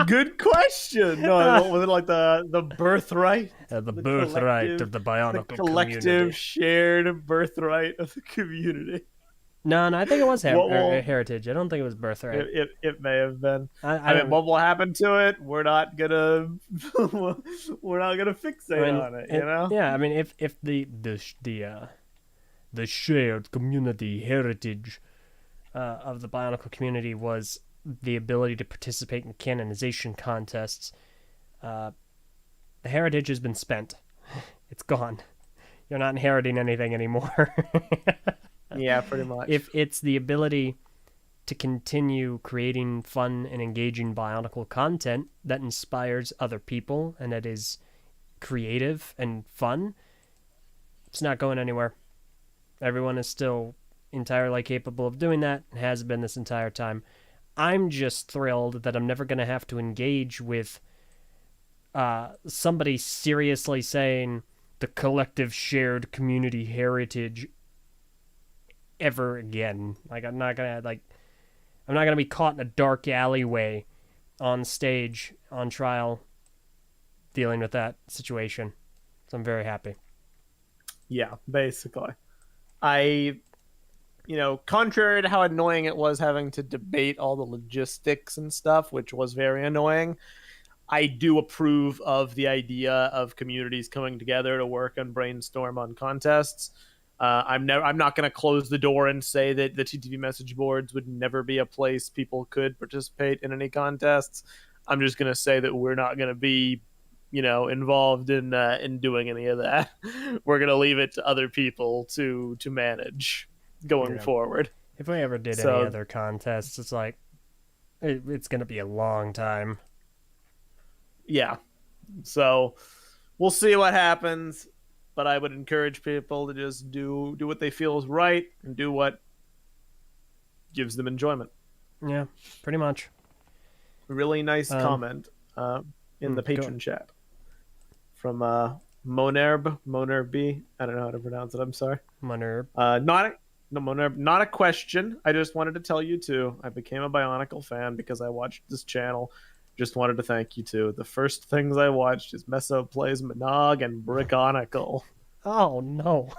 Good question. No, was it like the birthright? The birthright of the Bionicle the collective community. Shared birthright of the community. No, I think it was heritage. I don't think it was birthright. It may have been. I mean, what will happen to it? We're not gonna fixate on it. You know? Yeah, I mean, if the shared community heritage of the Bionicle community was the ability to participate in canonization contests, the heritage has been spent. It's gone. You're not inheriting anything anymore. Yeah, pretty much. If it's the ability to continue creating fun and engaging Bionicle content that inspires other people and that is creative and fun, it's not going anywhere. Everyone is still entirely capable of doing that and has been this entire time. I'm just thrilled that I'm never going to have to engage with somebody seriously saying the collective shared community heritage ever again. Like, I'm not gonna be caught in a dark alleyway on stage on trial dealing with that situation. So I'm very happy. Yeah, basically. Contrary to how annoying it was having to debate all the logistics and stuff, which was very annoying, I do approve of the idea of communities coming together to work and brainstorm on contests. I'm not going to close the door and say that the TTV message boards would never be a place people could participate in any contests. I'm just going to say that we're not going to be, involved in doing any of that. We're going to leave it to other people to manage going forward. If we ever did any other contests, it's like it's going to be a long time. Yeah. So we'll see what happens. But I would encourage people to just do what they feel is right and do what gives them enjoyment. Yeah, pretty much. Really nice comment in the patron chat from Monerb. I don't know how to pronounce it. I'm sorry. Monerb. Monerb. Not a question. I just wanted to tell you too. I became a Bionicle fan because I watched this channel. Just wanted to thank you too. The first things I watched is Meso Plays Monog and Brickonicle. Oh no!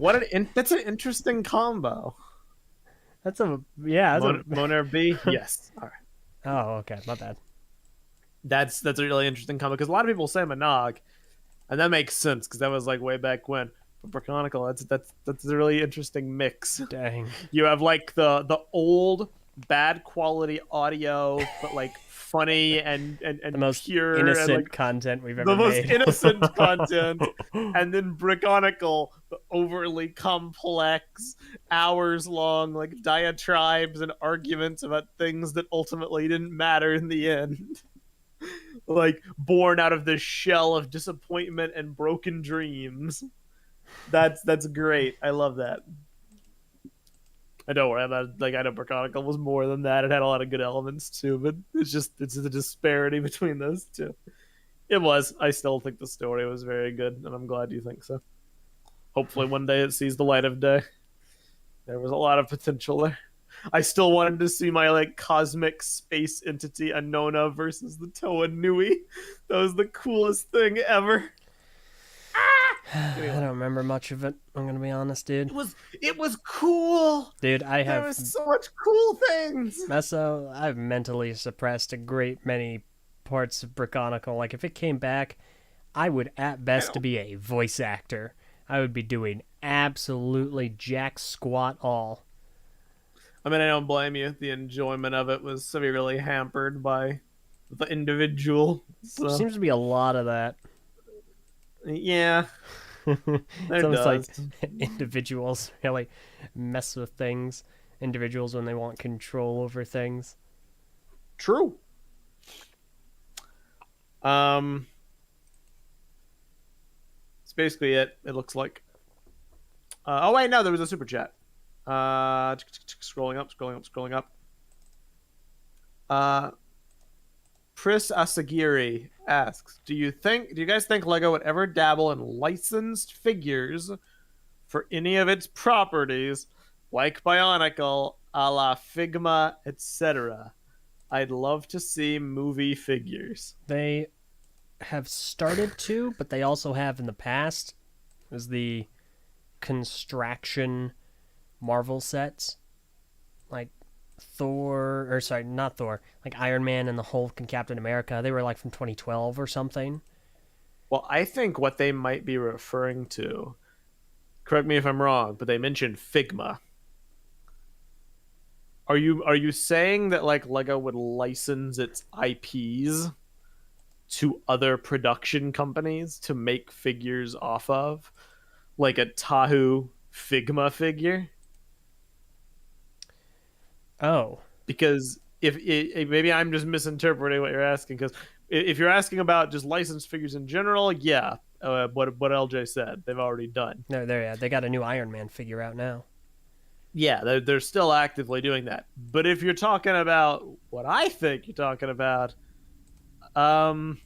That's an interesting combo. That's a Moner B. Yes. All right. Oh, okay, my bad. That's a really interesting comic because a lot of people say Monog, and that makes sense because that was like way back when. But Chronicle, that's a really interesting mix. Dang. You have like the old bad quality audio, but like funny The and most pure and like innocent content we've ever the most made. innocent content, and then Brickonicle, the overly complex, hours long like diatribes and arguments about things that ultimately didn't matter in the end. Like born out of this shell of disappointment and broken dreams. That's great. I love that. I don't worry about like I know Brickonicle was more than that. It had a lot of good elements too, but it's the disparity between those two. It was. I still think the story was very good, and I'm glad you think so. Hopefully one day it sees the light of day. There was a lot of potential there. I still wanted to see my like cosmic space entity Anona versus the Toa Nui. That was the coolest thing ever. I Anyway, don't remember much of it. I'm gonna be honest, dude. it was cool. Dude, I There have was so much cool things. Meso. I've mentally suppressed a great many parts of Brickonicle. Like if it came back, I would at I best know. be a voice actor. I would be doing absolutely jack squat all. I mean, I don't blame you. The enjoyment of it was severely hampered by the individual. So Seems to be a lot of that. yeah, It's there almost like does. individuals really mess with things. Individuals when they want control over things. True. Um, it's basically it. It looks like. Oh wait, no, there was a super chat. Scrolling up, scrolling up, scrolling up. Uh, Pris Asagiri asks, Do you guys think Lego would ever dabble in licensed figures for any of its properties, like Bionicle, a la Figma, etc.? I'd love to see movie figures. They have started to, but they also have in the past. It was the Construction Marvel sets, like Thor, or sorry, not Thor, like Iron Man and the Hulk and Captain America. They were like from 2012 or something. Well, I think what they might be referring to, correct me if I'm wrong, but they mentioned Figma. Are you saying that like Lego would license its IPs to other production companies to make figures off of? Like a Tahu Figma figure? Oh, Because if maybe I'm just misinterpreting what you're asking, because if you're asking about just licensed figures in general, yeah, what LJ said they've already done. no, there, yeah, they got a new Iron Man figure out now. Yeah, they're still actively doing that. But if you're talking about what I think you're talking about, um,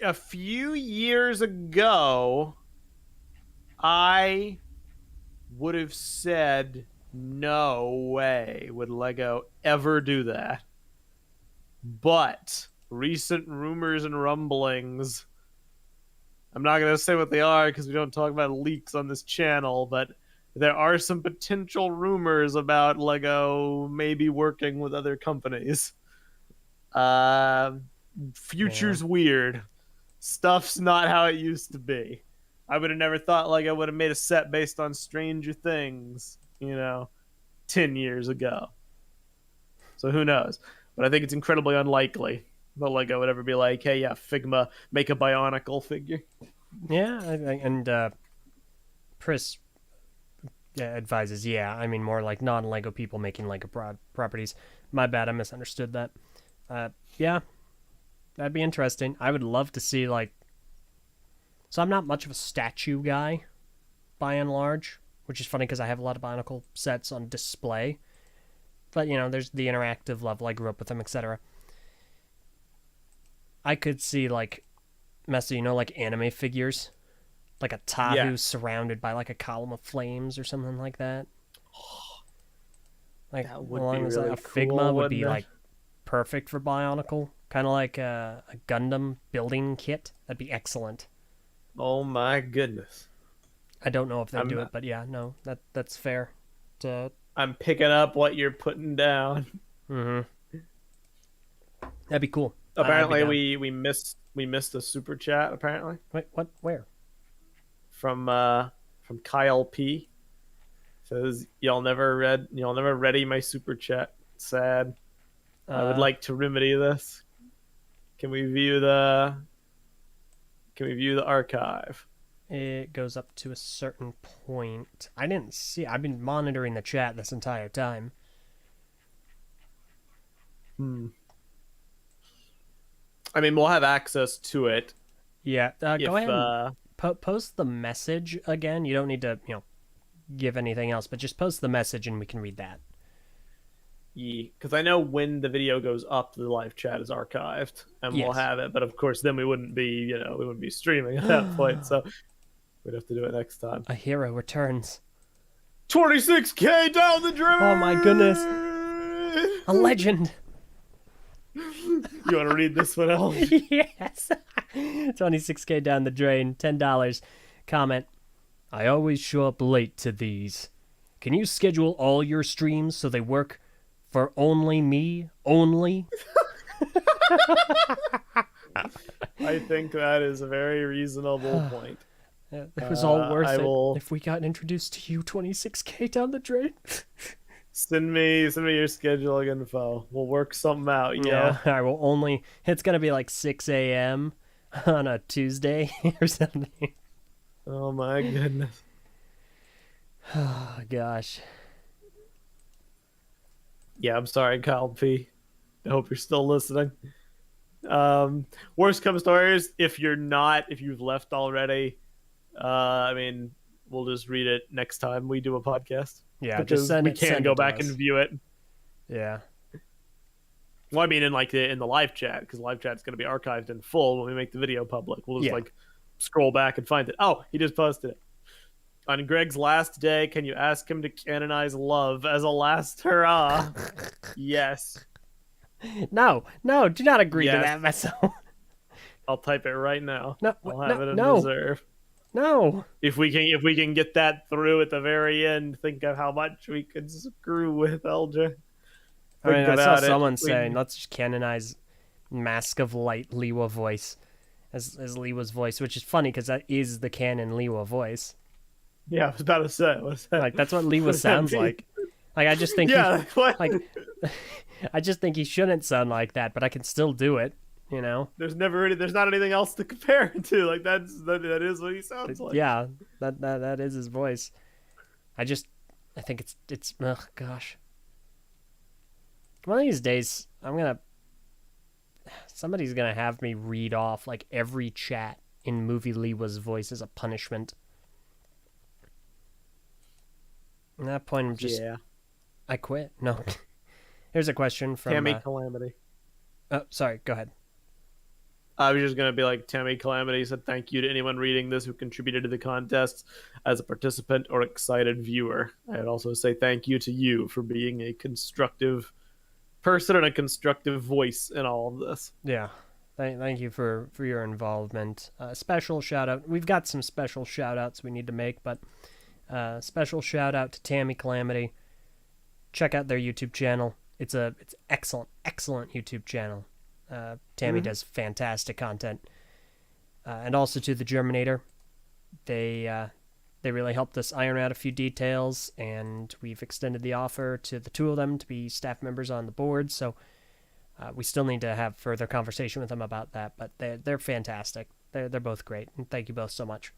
a few years ago, I would have said no way would Lego ever do that. But recent rumors and rumblings, I'm not going to say what they are because we don't talk about leaks on this channel, but there are some potential rumors about Lego maybe working with other companies. Uh, Yeah, future's weird. Stuff's not how it used to be. I would have never thought Lego would have made a set based on Stranger Things, 10 years ago. So who knows? But I think it's incredibly unlikely that Lego would ever be like, hey, yeah, Figma, make a Bionicle figure. yeah, and Pris advises, yeah, I mean more like non-Lego people making Lego properties. My bad, I misunderstood that. Yeah, that'd be interesting. I would love to see like. So I'm not much of a statue guy, by and large, which is funny because I have a lot of Bionicle sets on display. But there's the interactive level. I grew up with them, etc. I could see like Messi, like anime figures, like a Tahu Yes. surrounded by like a column of flames or something like that. Like That would be along as a really Figma cool, would wouldn't be it? like perfect for Bionicle, kind of like a Gundam building kit. That'd be excellent. Oh my goodness. I don't know if they I'm do it, but yeah, no, that's fair to I'm picking up what you're putting down. Mm-hmm. That'd be cool. I'd be Apparently, down. we missed a super chat. Apparently, Wait, what? Where? from Kyle P. Says y'all never ready my super chat. Sad. I would Uh, like to remedy this. Can we view the archive? it goes up to a certain point. I didn't see. I've been monitoring the chat this entire time. Hmm. I mean, we'll have access to it Yeah, if go ahead and post the message again. You don't need to, give anything else, but just post the message and we can read that. because I know when the video goes up, the live chat is archived, and we'll Yes. have it. But of course, then we wouldn't be streaming at that point, so we'd have to do it next time. A hero returns. 26K down the drain. Oh my goodness. A legend. You want to read this one out? Yes. 26K down the drain. $10. Comment. I always show up late to these. Can you schedule all your streams so they work for only me? Only? I think that is a very reasonable point. It was all worth it if we got introduced to you. 26K down the drain. Send me your scheduling info. We'll work something out. Yeah, I will only. It's gonna be like 6 a.m. on a Tuesday or something. Oh my goodness. Oh gosh. Yeah, I'm sorry, Kyle P. I hope you're still listening. Worst comes to worst, if you've left already, I mean, we'll just read it next time we do a podcast. Yeah, Because just send we it. can Send go it to back us. and view it. Yeah. Well, I mean, in the live chat, because live chat's going to be archived in full when we make the video public. We'll just scroll back and find it. Oh, he just posted it. On Greg's last day, can you ask him to canonize love as a last hurrah? Yes. No, do not agree to Yes. that, Meso. I'll type it right now. No, I'll have it in no. reserve. No. If we can get that through at the very end, think of how much we could screw with Eljay. I mean, I saw about it. someone saying, let's just canonize Mask of Light Liwa voice as Liwa's voice, which is funny because that is the canon Liwa voice. Yeah, I was about to say. What's that? Like, that's what Liwa sounds like. Like, I just think I just think he shouldn't sound like that, but I can still do it, There's not anything else to compare it to. Like that is what he sounds like. Yeah, that is his voice. I think it's ugh, gosh. One of these days, somebody's gonna have me read off like every chat in Movie Liwa's voice as a punishment. At that point, I'm just I quit. No. Here's a question from Tammy Calamity. Oh, sorry. Go ahead. I was just going to be like, Tammy Calamity said thank you to anyone reading this who contributed to the contest as a participant or excited viewer. I'd also say thank you to you for being a constructive person and a constructive voice in all of this. Yeah. Thank you for your involvement. Special shout out. We've got some special shout outs we need to make, but special shout out to Tammy Calamity. Check out their YouTube channel. It's excellent YouTube channel. Tammy does fantastic content. And also to the Germinator. They really helped us iron out a few details, and we've extended the offer to the two of them to be staff members on the board, so we still need to have further conversation with them about that, but they're fantastic. They're both great, and thank you both so much.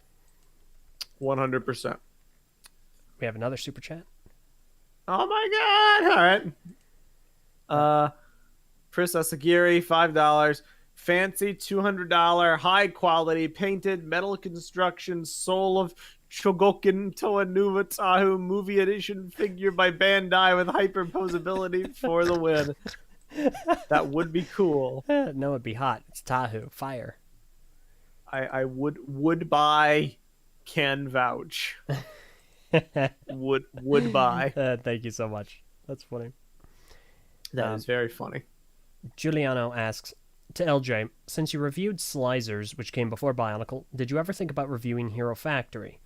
100%. We have another super chat. Oh my god! All right. Chris Asagiri, $5. Fancy $200 high quality painted metal construction Soul of Chogokin Toa Nuva Tahu movie edition figure by Bandai with hyperposability for the win. That would be cool. No, it'd be hot. It's Tahu. Fire. I would buy, can vouch. would buy. Thank you so much. That's funny. That is very funny. Giuliano asks, to Eljay, since you reviewed Slicers, which came before Bionicle, did you ever think about reviewing Hero Factory?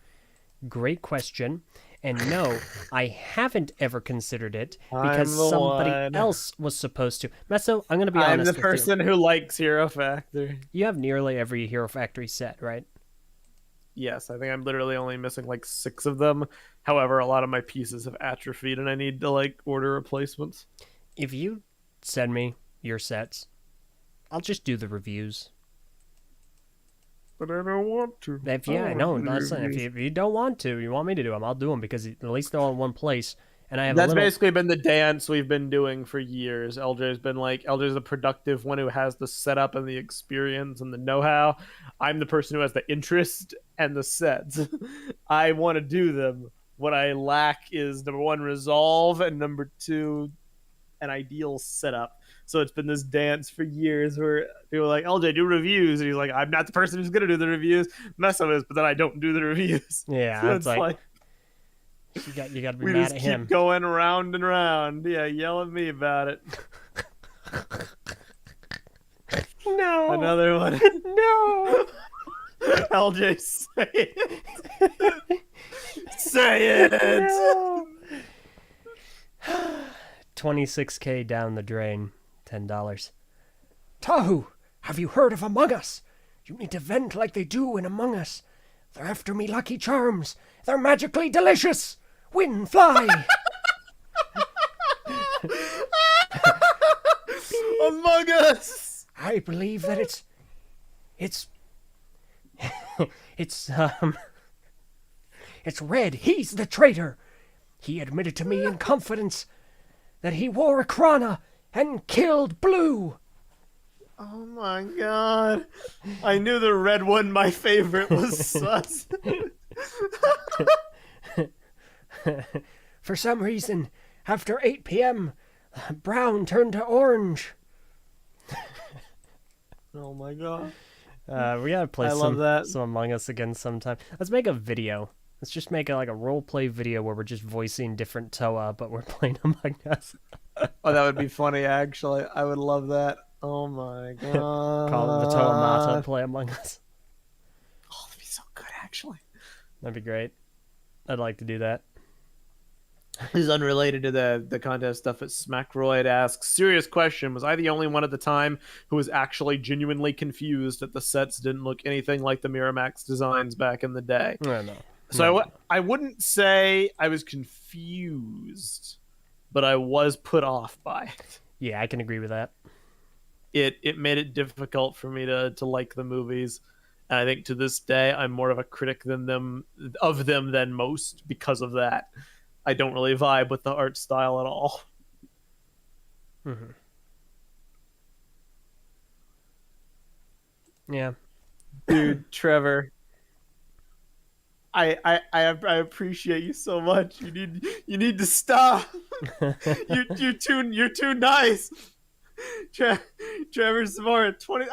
Great question. And no, I haven't ever considered it I'm because the somebody one. else was supposed to. Meso, I'm going to be I'm honest the with you. person who likes Hero Factory. You have nearly every Hero Factory set, right? Yes, I think I'm literally only missing like 6 of them. However, a lot of my pieces have atrophied and I need to like order replacements. If you send me your sets, I'll just do the reviews. But I don't want to. If I yeah, don't no, want to do listen, if reviews. you don't want to, you want me to do them, I'll do them because at least they're all in one place. And I have a That's little. basically been the dance we've been doing for years. LJ's the productive one who has the setup and the experience and the know-how. I'm the person who has the interest and the sets. I want to do them. What I lack is number 1, resolve, and number 2, an ideal setup. So it's been this dance for years where people are like, LJ, do reviews. And he's like, I'm not the person who's going to do the reviews. Meso is, but then I don't do the reviews. Yeah, So it's like you got to be we mad just at keep him. going round and round. Yeah, yell at me about it. No, Another one. no. LJ, say it. Say it. No. 26K down the drain. $10. Tahu, have you heard of Among Us? You need to vent like they do in Among Us. They're after me Lucky Charms. They're magically delicious. Win, fly. Among Us. I believe that it's it's Red. He's the traitor. He admitted to me in confidence that he wore a Krana and killed Blue. Oh my god. I knew the red one, my favorite, was sus. For some reason, after 8 p.m., brown turned to orange. Oh my god. We gotta play I love that. some Among Us again sometime. Let's make a video. Let's just make like a role play video where we're just voicing different Toa, but we're playing Among Us. Oh, that would be funny, actually. I would love that. Oh my god. Call it the Toa Mata, play Among Us. Oh, that'd be so good, actually. That'd be great. I'd like to do that. This is unrelated to the contest stuff. But Smackroyd asks, serious question, was I the only one at the time who was actually genuinely confused that the sets didn't look anything like the Miramax designs back in the day? No. So I wouldn't say I was confused, but I was put off by it. Yeah, I can agree with that. It made it difficult for me to like the movies. And I think to this day I'm more of a critic than most because of that. I don't really vibe with the art style at all. Mm-hmm. Yeah. Dude, Trevor, I appreciate you so much. You need to stop. You're too nice. Trevor Samora 20.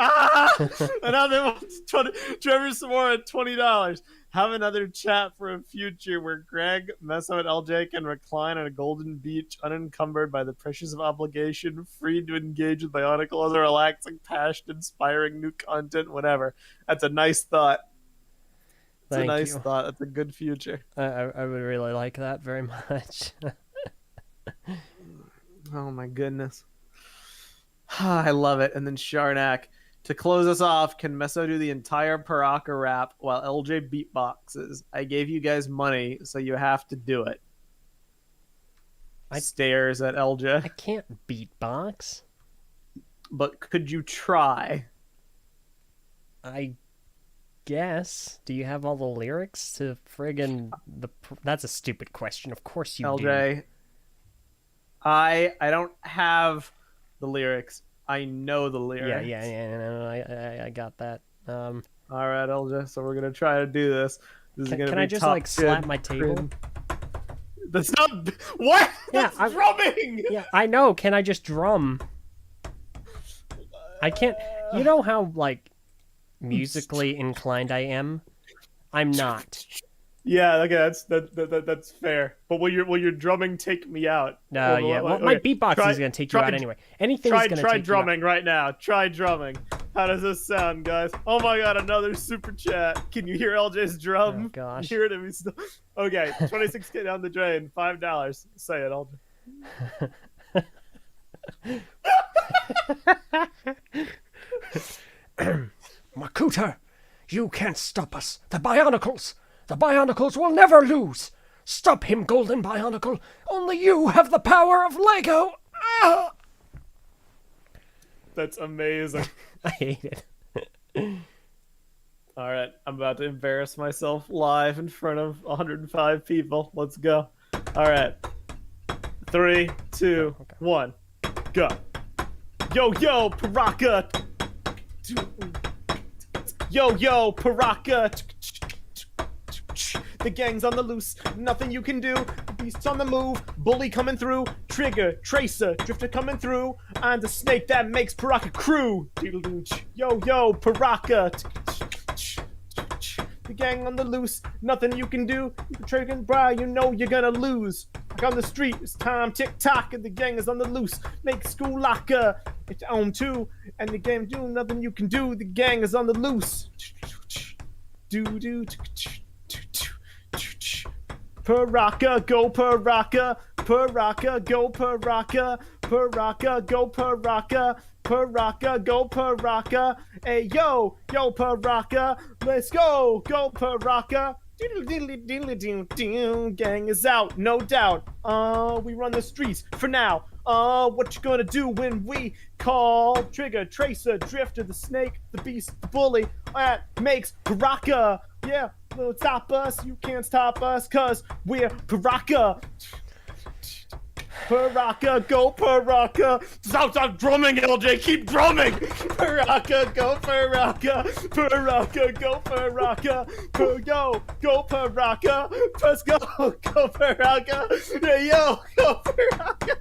Another one. 20. Trevor Samora $20. Have another chat for a future where Greg, Meso, and LJ can recline on a golden beach, unencumbered by the pressures of obligation, free to engage with Bionicle as a relaxing, passion-inspiring new content whenever. That's a nice thought. It's a nice thought. That's a good future. I would really like that very much. Oh my goodness. I love it. And then Sharnak, to close us off, can Meso do the entire Paraka rap while LJ beatboxes? I gave you guys money, so you have to do it. Stares at LJ. I can't beatbox. But could you try? I guess. Do you have all the lyrics to friggin' the... That's a stupid question. Of course you do. LJ, I don't have the lyrics. I know the lyrics. Yeah. I got that. All right, LJ. So we're gonna try to do this. Can I just like slap my table? That's not what. Yeah, That's drumming. Yeah, I know. Can I just drum? I can't. You know how like musically inclined I am. I'm not. Yeah, okay, that's fair. But will your drumming take me out? No, yeah. Well, my beatboxing is gonna take you out anyway. Anything is gonna take try you out. drumming right now. Try drumming. How does this sound, guys? Oh my god, another super chat. Can you hear LJ's drum? Oh, gosh. Hear it if he's still... Okay, 26K down the drain, $5. Say it, LJ. Makuta, you can't stop us. The Bionicles! The Bionicles will never lose! Stop him, Golden Bionicle! Only you have the power of Lego! Ah! That's amazing. I hate it. All right, I'm about to embarrass myself live in front of 105 people. Let's go. All right. 3, 2, 1, go. Yo, yo, Paraka. Yo, yo, Paraka. The gang's on the loose, nothing you can do. The beast's on the move, bully coming through. Trigger, tracer, drifter coming through. I'm the snake that makes Paraka crew. Yo, yo, Paraka. The gang on the loose, nothing you can do. You trigger, bro, you know you're gonna lose. Like on the street, it's time, tick-tock, and the gang is on the loose. Make school locker, it's on too. And the game do nothing you can do. The gang is on the loose. Do. Paraka, go Paraka, Paraka, go Paraka, Paraka, go Paraka, Paraka, go Paraka. Hey yo, yo Paraka, let's go Paraka. Gang is out, no doubt. We run the streets for now. What you gonna do when we call Trigger, Tracer, Drifter, the Snake, the Beast, the Bully? That makes Paraka. Yeah, don't stop us. You can't stop us, cause we're Paraka. Paraka, go Paraka. Stop drumming, LJ. Keep drumming. Paraka, go Paraka. Paraka, go Paraka. Go Paraka. Let's go Paraka. Hey, yo, go Paraka.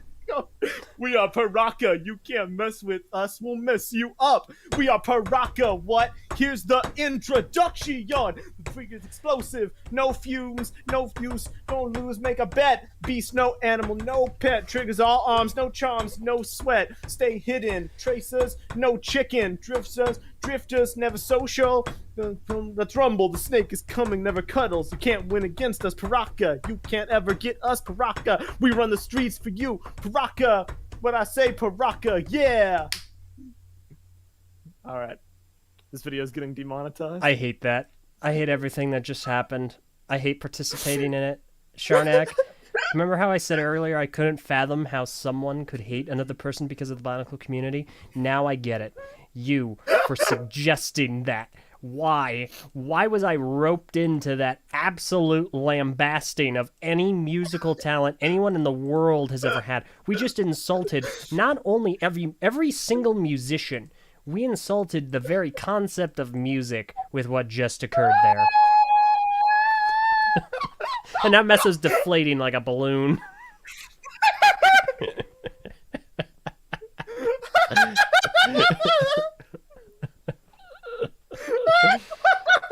We are Paraka. You can't mess with us. We'll mess you up. We are Paraka. What? Here's the introduction. The trigger's explosive. No fumes. No fuse. Don't lose. Make a bet. Beast, no animal, no pet. Triggers all arms. No charms. No sweat. Stay hidden. Tracers. No chicken. Drifters. Never social. Let's rumble. The snake is coming. Never cuddles. You can't win against us. Paraka. You can't ever get us. Paraka. We run the streets for you. Paraka. When I say Paraka, yeah. All right. This video is getting demonetized. I hate that. I hate everything that just happened. I hate participating in it. Sharnak, remember how I said earlier I couldn't fathom how someone could hate another person because of the Bionicle community? Now I get it. You, for suggesting that. Why? Why was I roped into that absolute lambasting of any musical talent anyone in the world has ever had? We just insulted not only every single musician, we insulted the very concept of music with what just occurred there. And that mess is deflating like a balloon.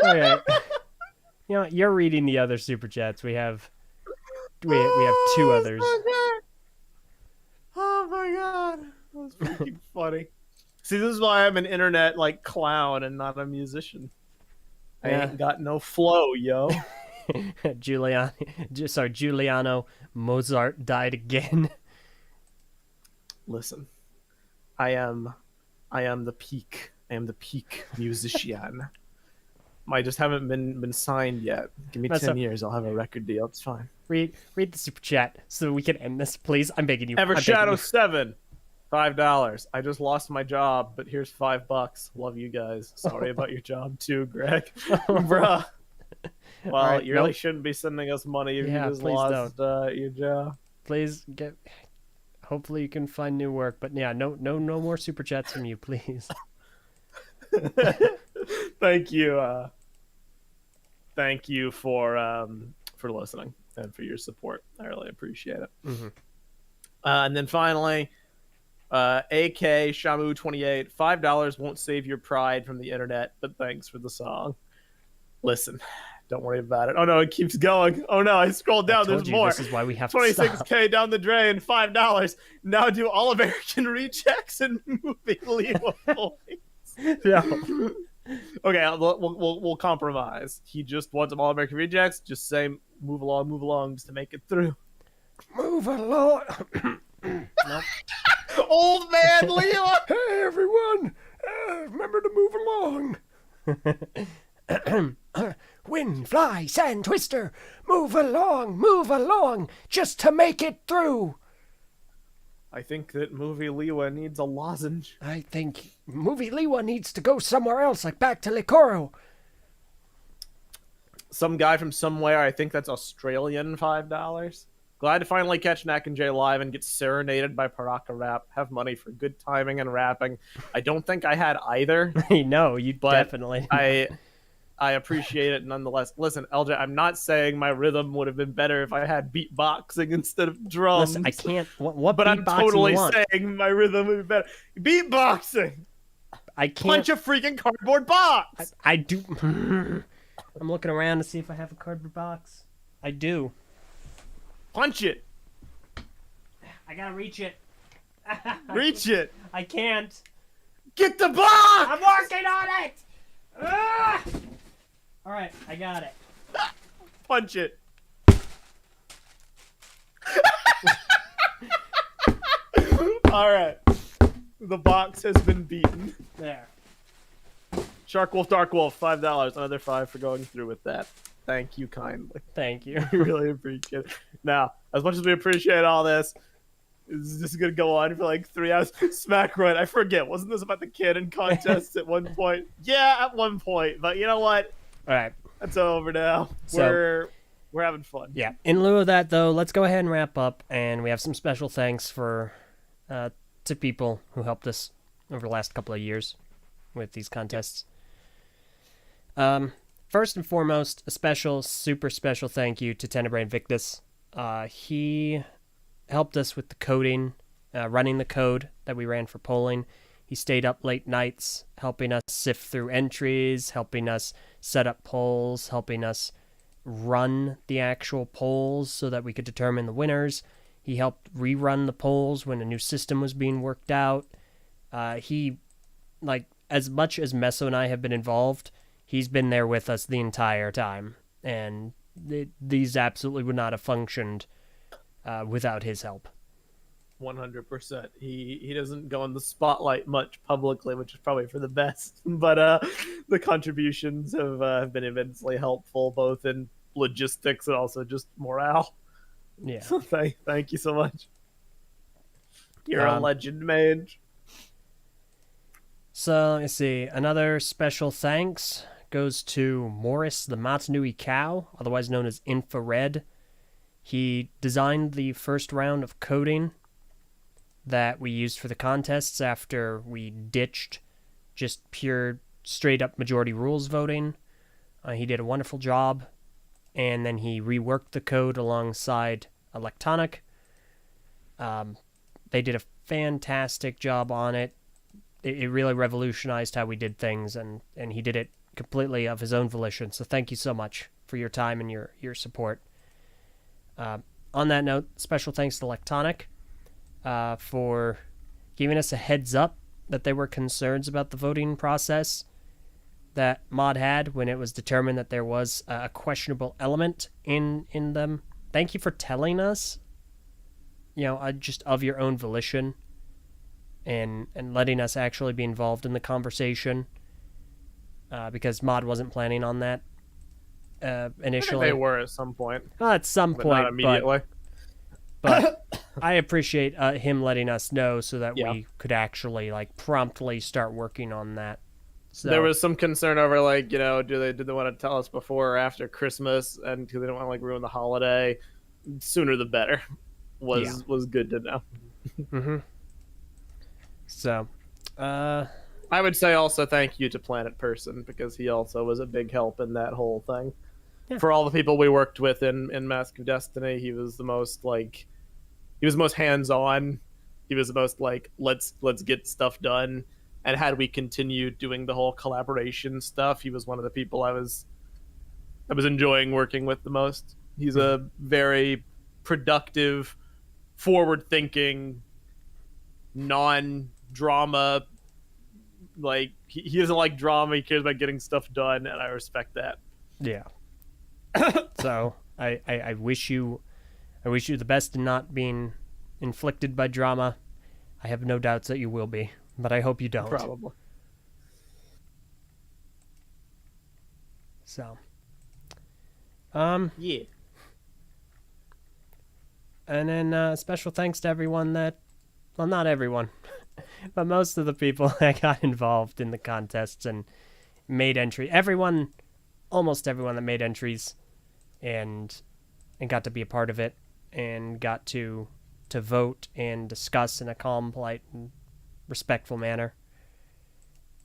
Okay. You know, you're reading the other super chats. We have two others. Oh my god. That was freaking funny. See, this is why I'm an internet like clown and not a musician. I ain't got no flow, yo. Giuliano Mozart died again. Listen. I am the peak. I am the peak musician. I just haven't been signed yet. Give me 10 years, I'll have a record deal. It's fine. Read the super chat so we can end this, please. I'm begging you. Evershadow 7, $5. I just lost my job, but here's $5. Love you guys. Sorry about your job too, Greg. Bruh. Well, right, you really shouldn't be sending us money if you just lost your job. Please get. Hopefully you can find new work, but yeah, no more super chats from you, please. Thank you. Thank you for listening and for your support. I really appreciate it. Mm-hmm. And then finally, AK Shamu 28, $5 won't save your pride from the internet, but thanks for the song. Listen, don't worry about it. Oh no, it keeps going. Oh no, I scrolled down. There's more. This is why we have 26K down the drain. $5. Now do all American rejects and movie Leo voice. No. Okay, we'll compromise. He just wants them all American Rejects. Just say move along, just to make it through. Move along. Nope. Old man Leo. Hey, everyone. Remember to move along. Wind, fly, sand, twister. Move along, just to make it through. I think that movie Liwa needs a lozenge. I think movie Liwa needs to go somewhere else, like back to Licoro. Some guy from somewhere, I think that's Australian, $5. Glad to finally catch Nak and Jay live and get serenaded by Paraka Rap. Have money for good timing and rapping. I don't think I had either. No, you but definitely. I appreciate it nonetheless. Listen, LJ, I'm not saying my rhythm would have been better if I had beatboxing instead of drums. Listen, I can't. What but I'm beatboxing totally you want? saying my rhythm would be better. Beatboxing! I can't. Punch a freaking cardboard box! I do. I'm looking around to see if I have a cardboard box. I do. Punch it! I gotta reach it. Reach it! I can't. Get the box! I'm working on it. Ah! All right, I got it. Punch it. All right. The box has been beaten. There. Shark Wolf, Dark Wolf, $5. Another $5 for going through with that. Thank you kindly. Thank you. We really appreciate it. Now, as much as we appreciate all this, is this going to go on for like 3 hours? Smackroid, I forget. Wasn't this about the cannon contests at one point? Yeah, at one point. But you know what? All right. That's over now. So- We're having fun. Yeah. In lieu of that, though, let's go ahead and wrap up, and we have some special thanks for to people who helped us over the last couple of years with these contests. First and foremost, a super special thank you to Tenebrae Invictus. He helped us with the coding, running the code that we ran for polling. He stayed up late nights helping us sift through entries, helping us set up polls, helping us run the actual polls so that we could determine the winners. He helped rerun the polls when a new system was being worked out. He, like, as much as Meso and I have been involved, he's been there with us the entire time. And these absolutely would not have functioned without his help. 100%. He doesn't go in the spotlight much publicly, which is probably for the best. But the contributions have been immensely helpful, both in logistics and also just morale. Yeah. So thank you so much. You're a legend, mage. So let me see. Another special thanks goes to Morris the Motunui Cow, otherwise known as Infrared. He designed the first round of coding that we used for the contests after we ditched just pure straight up majority rules voting. He did a wonderful job, and then he reworked the code alongside Electronic. They did a fantastic job on it. It really revolutionized how we did things, and he did it completely of his own volition. So thank you so much for your time and your support. On that note, special thanks to Electronic for giving us a heads up that there were concerns about the voting process that Mod had when it was determined that there was a questionable element in them. Thank you for telling us, just of your own volition and letting us actually be involved in the conversation because Mod wasn't planning on that initially. I think they were at some point. At some point, not immediately. But I appreciate him letting us know so that Yeah. we could actually promptly start working on that. So There was some concern over did they want to tell us before or after Christmas, and because they don't want to ruin the holiday. Sooner the better was good to know. Mm-hmm. So, I would say also thank you to Planet Person, because he also was a big help in that whole thing. Yeah. For all the people we worked with in Mask of Destiny, he was the most hands-on. He was the most let's get stuff done. And had we continued doing the whole collaboration stuff, he was one of the people I was enjoying working with the most. He's a very productive, forward-thinking, non-drama like he doesn't like drama. He cares about getting stuff done, and I respect that. Yeah. So I wish you the best in not being inflicted by drama. I have no doubts that you will be, but I hope you don't. Probably. So, Yeah. and then special thanks to everyone that, well, not everyone, but most of the people that got involved in the contests and made entry. Almost everyone that made entries, and got to be a part of it, and got to vote and discuss in a calm, polite, and respectful manner.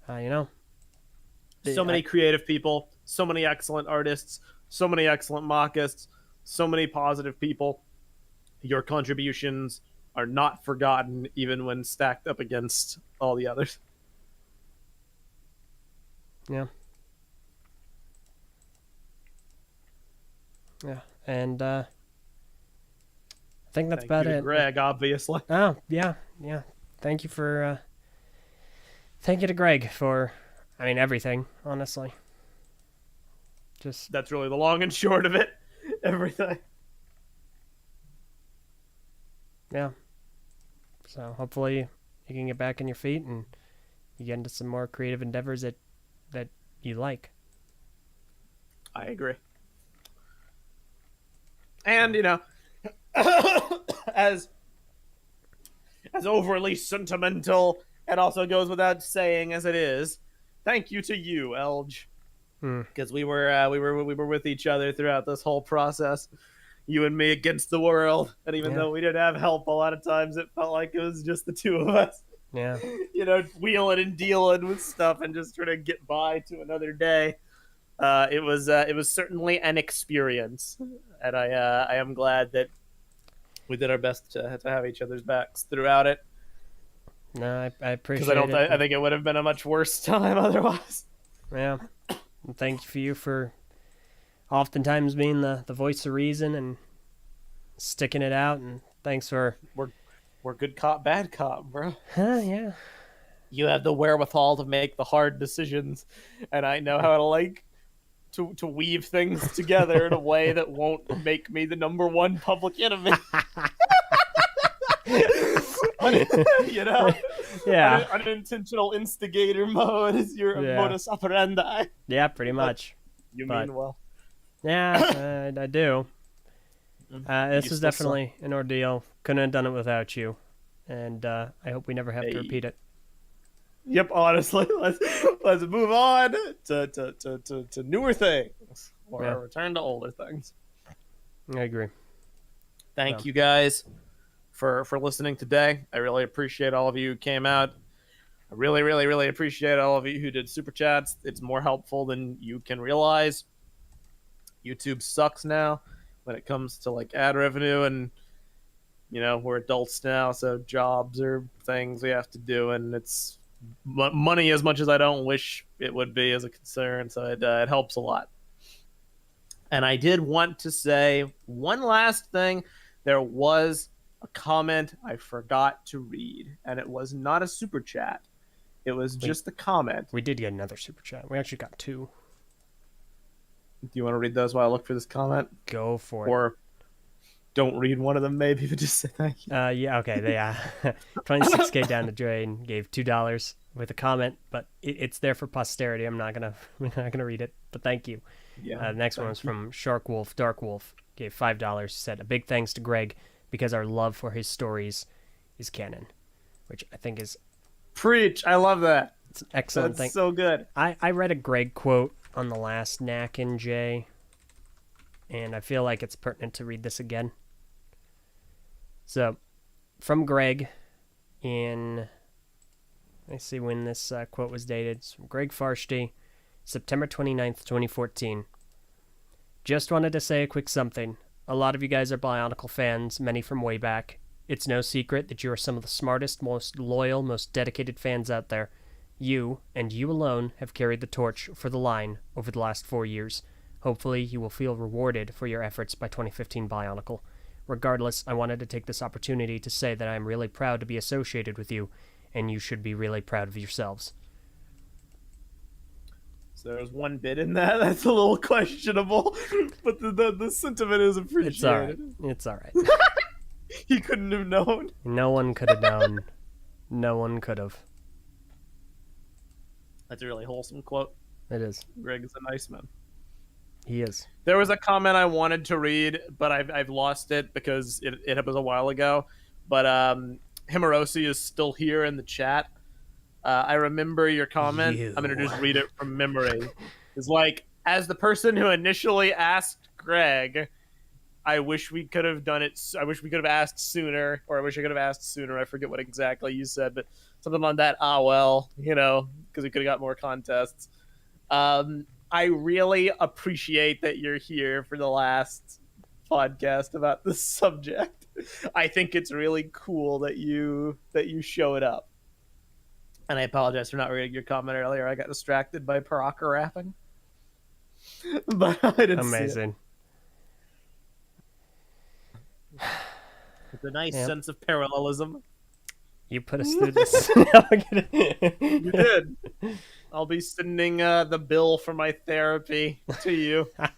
So many creative people, so many excellent artists, so many excellent mockists, so many positive people. Your contributions are not forgotten, even when stacked up against all the others. Yeah. Yeah, and I think that's Thank about you to it. Greg, obviously. Oh, yeah. Thank you to Greg for, everything, honestly. That's really the long and short of it. Everything. Yeah. So hopefully you can get back on your feet and you get into some more creative endeavors that you like. I agree. And, as overly sentimental and also goes without saying as it is, thank you to you, Eljay. Because we were with each other throughout this whole process, you and me against the world, and even though we didn't have help, a lot of times it felt like it was just the two of us. Yeah, wheeling and dealing with stuff and just trying to get by to another day. It was certainly an experience, and I am glad that we did our best to have each other's backs throughout it. No, I appreciate it. I think it would have been a much worse time otherwise. Yeah. And thank you for oftentimes being the voice of reason and sticking it out, and thanks for... We're good cop, bad cop, bro. Yeah. You have the wherewithal to make the hard decisions, and I know how to weave things together in a way that won't make me the number one public enemy. Yeah. Unintentional instigator mode is your modus operandi. Yeah, pretty much. Mean well. Yeah, I do. This was definitely an ordeal. Couldn't have done it without you, and I hope we never have to repeat it. Yep, honestly, let's move on to newer things or return to older things. I agree. Thank you guys for listening today. I really appreciate all of you who came out. I really, really, really appreciate all of you who did super chats. It's more helpful than you can realize. YouTube sucks now when it comes to like ad revenue, and we're adults now, so jobs are things we have to do, and it's money as much as I don't wish it would be as a concern, so it helps a lot. And I did want to say one last thing. There was a comment I forgot to read, and it was not a super chat. It was just a comment. We did get another super chat. We actually got two. Do you want to read those while I look for this comment? Go for it. Or don't read one of them, maybe, but just say thank you. Yeah, okay. They 26K down the drain, gave $2 with a comment, but it's there for posterity. I'm not gonna read it, but thank you. Yeah. The next one was from Shark Wolf, Dark Wolf, gave $5. Said a big thanks to Greg because our love for his stories is canon, which I think is preach. I love that. It's an excellent thing. That's so good. I read a Greg quote on the last Knack and Jay, and I feel like it's pertinent to read this again. So, from Greg, let's see when this quote was dated. It's from Greg Farshtey, September 29th, 2014. Just wanted to say a quick something. A lot of you guys are Bionicle fans, many from way back. It's no secret that you are some of the smartest, most loyal, most dedicated fans out there. You, and you alone, have carried the torch for the line over the last 4 years. Hopefully, you will feel rewarded for your efforts by 2015 Bionicle. Regardless, I wanted to take this opportunity to say that I am really proud to be associated with you, and you should be really proud of yourselves. So there's one bit in that that's a little questionable, but the sentiment is appreciated. It's all right. It's all right. He couldn't have known. No one could have known. No one could have. That's a really wholesome quote. It is. Greg is a nice man. He is. There was a comment I wanted to read, but I've lost it because it was a while ago. But Himarosi is still here in the chat. I remember your comment. I'm going to just read it from memory. It's like, as the person who initially asked Greg, I wish we could have done it. I wish we could have asked sooner, or I wish I could have asked sooner. I forget what exactly you said, but something on that. Well, because we could have got more contests. I really appreciate that you're here for the last podcast about this subject. I think it's really cool that you showed up. And I apologize for not reading your comment earlier. I got distracted by Paraka rapping. But I didn't Amazing. see it. It's a nice sense of parallelism. You put us through this. You did. I'll be sending the bill for my therapy to you. I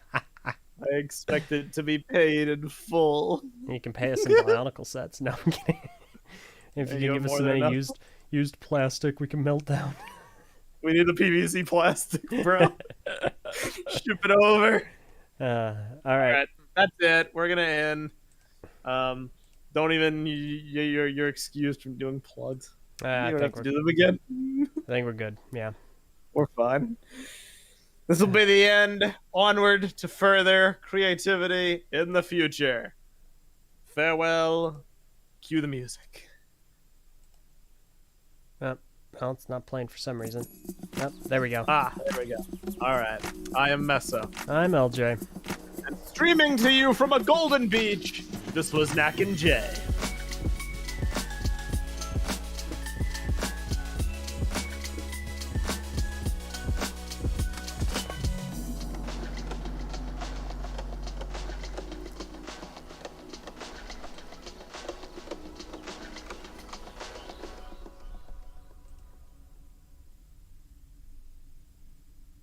expect it to be paid in full. You can pay us in Bionicle sets. No, I'm kidding. If you can give us some any used plastic, we can melt down. We need the PVC plastic, bro. Ship it over. All right. That's it. We're gonna end. Don't even. You're excused from doing plugs. You don't have to do them again. I think we're good. Yeah. We're fine. This will be the end. Onward to further creativity in the future. Farewell. Cue the music. Well, it's not playing for some reason. Oh, there we go. There we go. All right. I am Meso. I'm LJ. And streaming to you from a golden beach, this was Knack and Jay.